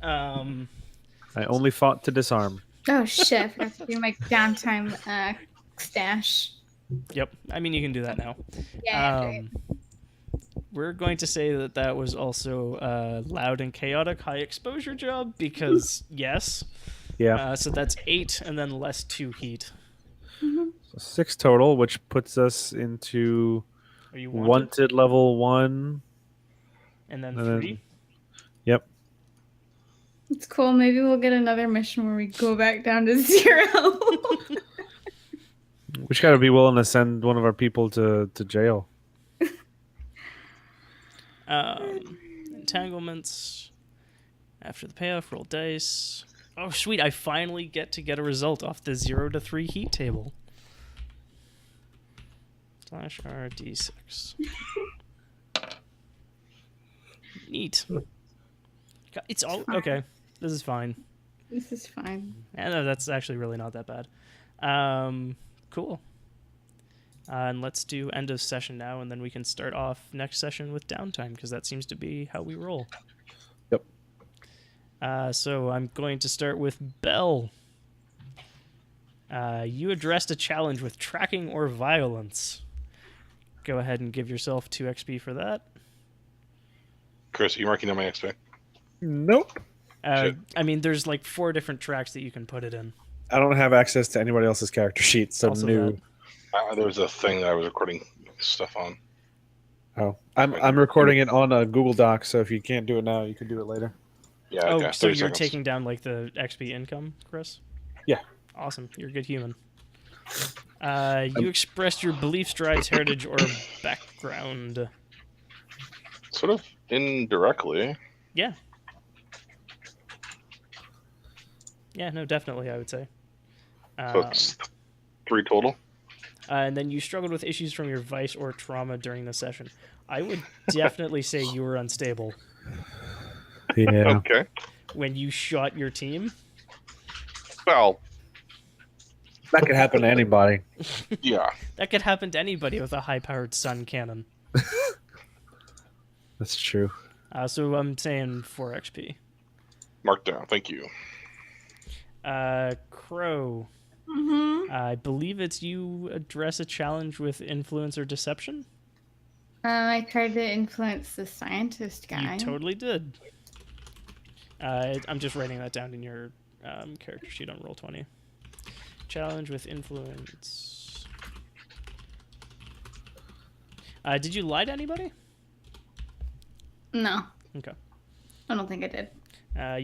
I only fought to disarm. Oh shit! I forgot to do my downtime stash. Yep. I mean, you can do that now. Yeah. Great. We're going to say that was also a loud and chaotic high exposure job because yes. Yeah. So that's 8 and then less 2 heat. So 6 total, which puts us into Are you wanted level 1. And then and then- 3. Yep. It's cool. Maybe we'll get another mission where we go back down to 0. We just gotta be willing to send one of our people to jail. Entanglements. After the payoff, roll dice. Oh, sweet. I finally get a result off the 0 to 3 heat table. Slash RD6. Neat. It's all okay. This is fine. This is fine. Yeah, no, that's actually really not that bad. Cool. And let's do end of session now, and then we can start off next session with downtime, because that seems to be how we roll. Yep. So I'm going to start with Belle. You addressed a challenge with tracking or violence. Go ahead and give yourself 2 XP for that. Chris, are you marking down my XP? Nope. Shit. I mean, there's like 4 different tracks that you can put it in. I don't have access to anybody else's character sheet, so Also new. that. There was a thing that I was recording stuff on. Oh, I'm recording it on a Google Doc, so if you can't do it now, you can do it later. Yeah. Oh, Okay. so 30 you're seconds. taking down like the XP income, Chris? Yeah. Awesome. You're a good human. You expressed your beliefs, drives, heritage, or background. Sort of indirectly. Yeah. Yeah, no, definitely, I would say. So it's 3 total. And then you struggled with issues from your vice or trauma during the session. I would definitely say you were unstable Yeah. Okay. when you shot your team. Well, That could happen to anybody. yeah. That could happen to anybody with a high-powered sun cannon. That's true. So I'm saying 4 XP. Marked down. Thank you. Crow. Mm-hmm. I believe it's you address a challenge with influence or deception. I tried to influence the scientist guy. You totally did. I'm just writing that down in your character sheet on Roll20. Challenge with influence. Did you lie to anybody? No, Okay. I don't think I did.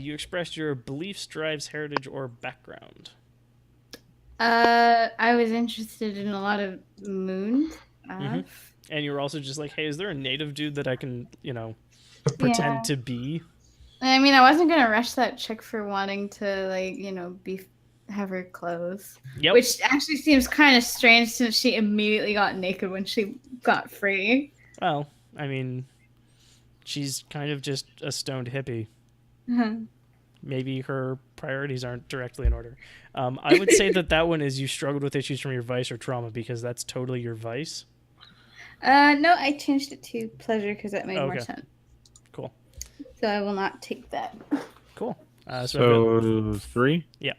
You expressed your beliefs, drives, heritage, or background. I was interested in a lot of moon stuff. Mhm. And you were also just like, hey, is there a native dude that I can, pretend Yeah. to be? I mean, I wasn't gonna rush that chick for wanting to have her clothes. Yep. Which actually seems kind of strange since she immediately got naked when she got free. Well, I mean, she's kind of just a stoned hippie. Maybe her priorities aren't directly in order. I would say that one is you struggled with issues from your vice or trauma because that's totally your vice. No, I changed it to pleasure because that made more Okay. sense. Cool. So I will not take that. Cool. So So 3? Yeah.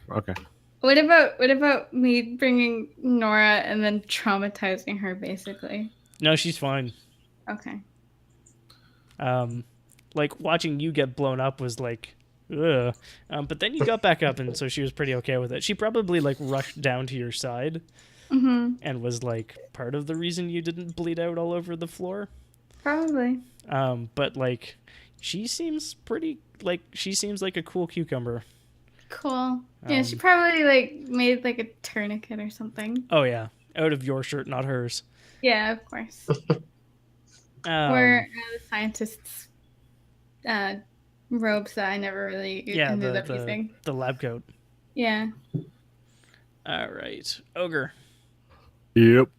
Okay. What about me bringing Nora and then traumatizing her basically? no, she's fine. Okay. Like watching you get blown up was like, ugh. But then you got back up, and so she was pretty okay with it. She probably like rushed down to your side Mm-hmm. and was like part of the reason you didn't bleed out all over the floor. Probably. But like, she seems like a cool cucumber. Cool. Yeah, she Um, probably made a tourniquet or something. Oh yeah, out of your shirt, not hers. Yeah, of course. Um, Or the scientist's robes that I never really yeah, ended up using. the lab coat. Yeah. All right, ogre. Yep.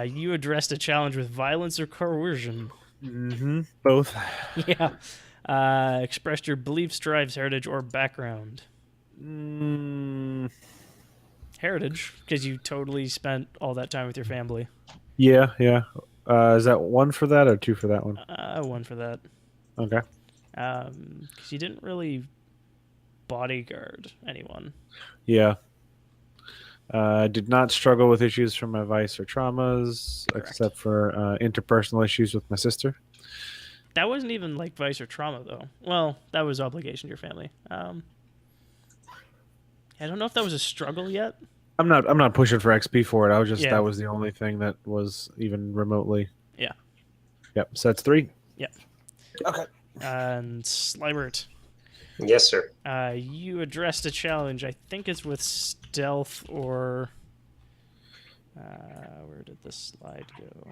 You addressed a challenge with violence or coercion. Mm-hmm. Both. Yeah. Expressed your beliefs, drives, heritage, or background. Heritage, because you totally spent all that time with your family. Yeah, yeah. Is that 1 for that or 2 for that one? 1 for that. Okay. Because you didn't really bodyguard anyone. Yeah. Did not struggle with issues from my vice or traumas, Correct. except for interpersonal issues with my sister. That wasn't even like vice or trauma, though. Well, that was obligation to your family. I don't know if that was a struggle yet. I'm not pushing for XP for it. I was just Yeah. that was the only thing that was even remotely. Yeah. Yep. So that's 3. Yep. Okay. And Slybert, Yes, sir. you addressed a challenge. I think it's with stealth or where did the slide go?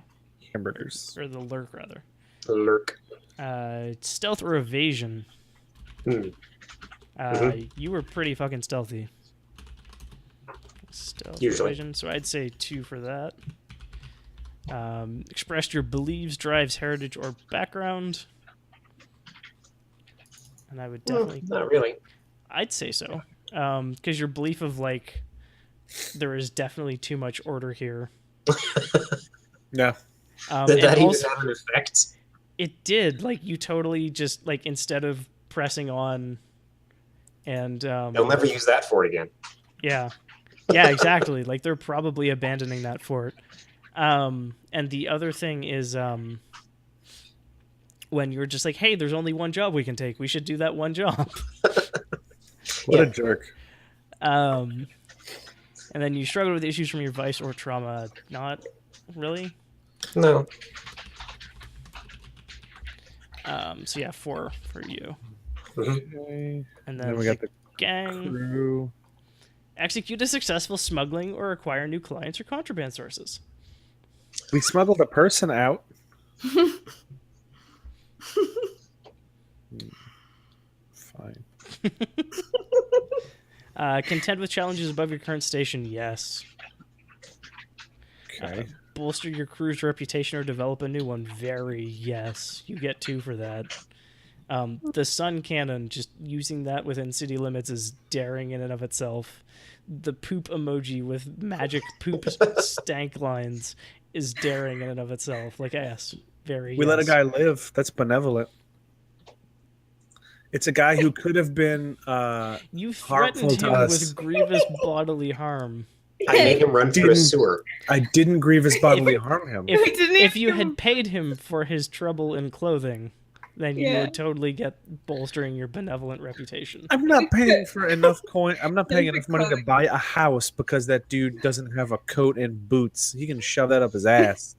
Hamburgers. Or the lurk, rather. Lurk. Stealth or evasion. You were pretty fucking stealthy. Stealth Usually. evasion, so I'd say 2 for that. Expressed your beliefs, drives, heritage, or background. And I would definitely... Not really. I'd say so. Because your belief of, like, there is definitely too much order here. Yeah. Did that even also, have an effect? it did. Like, you totally just, like, instead of pressing on and... They'll never use that fort again. Yeah. Yeah, exactly. Like, they're probably abandoning that fort. And the other thing is... when you're just like, hey, there's only one job we can take. We should do that one job. What a jerk. And then you struggle with issues from your vice or trauma. Not really. No. So yeah, 4 for you. Okay. And Then we got the gang. crew. Execute a successful smuggling or acquire new clients or contraband sources. We smuggled a person out. Fine. Contend with challenges above your current station, yes. Okay. Bolster your crew's reputation or develop a new one, very yes. You get 2 for that. The sun cannon, just using that within city limits is daring in and of itself. The poop emoji with magic poop stank lines is daring in and of itself. Like, yes, very We yes. let a guy live. That's benevolent. It's a guy who could have been You harmful threatened to him us. with grievous bodily harm. I made him run through a sewer. I didn't grievous bodily harm him. If you had paid him for his trouble in clothing, then you Yeah. would totally get bolstering your benevolent reputation. I'm not paying for enough coin. I'm not paying enough money to clothing. buy a house because that dude doesn't have a coat and boots. He can shove that up his ass.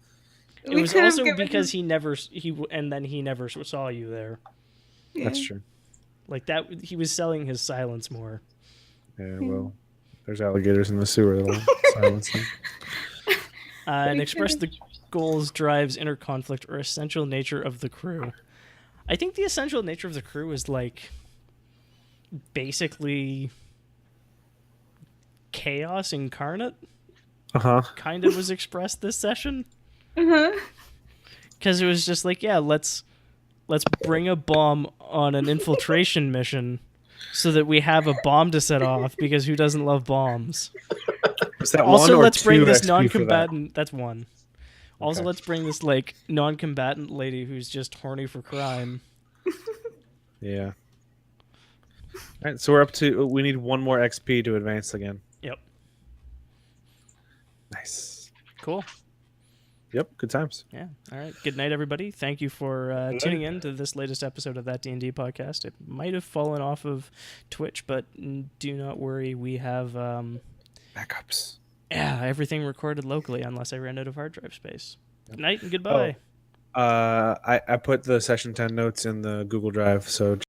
It was also because he never saw you there. That's true. Like that, he was selling his silence more. Yeah, well, there's alligators in the sewer that'll silence him. And express the goals, drives, inner conflict, or essential nature of the crew. I think the essential nature of the crew is like basically chaos incarnate. Kind of was expressed this session. Because it was just like, yeah, let's bring a bomb on an infiltration mission so that we have a bomb to set off, because who doesn't love bombs? Is that Also, one or let's bring two this XP for non-combatant. That's one. Also, Okay. let's bring this like non-combatant lady who's just horny for crime. Yeah. All right, so we're up to. We need 1 more XP to advance again. Yep. Nice. Cool. Yep. Good times. Yeah. All right. Good night, everybody. Thank you for tuning in to this latest episode of That D&D podcast. It might have fallen off of Twitch, but do not worry. We have Backups. everything recorded locally, unless I ran out of hard drive space. Good night and goodbye. I put the session 10 notes in the Google Drive, so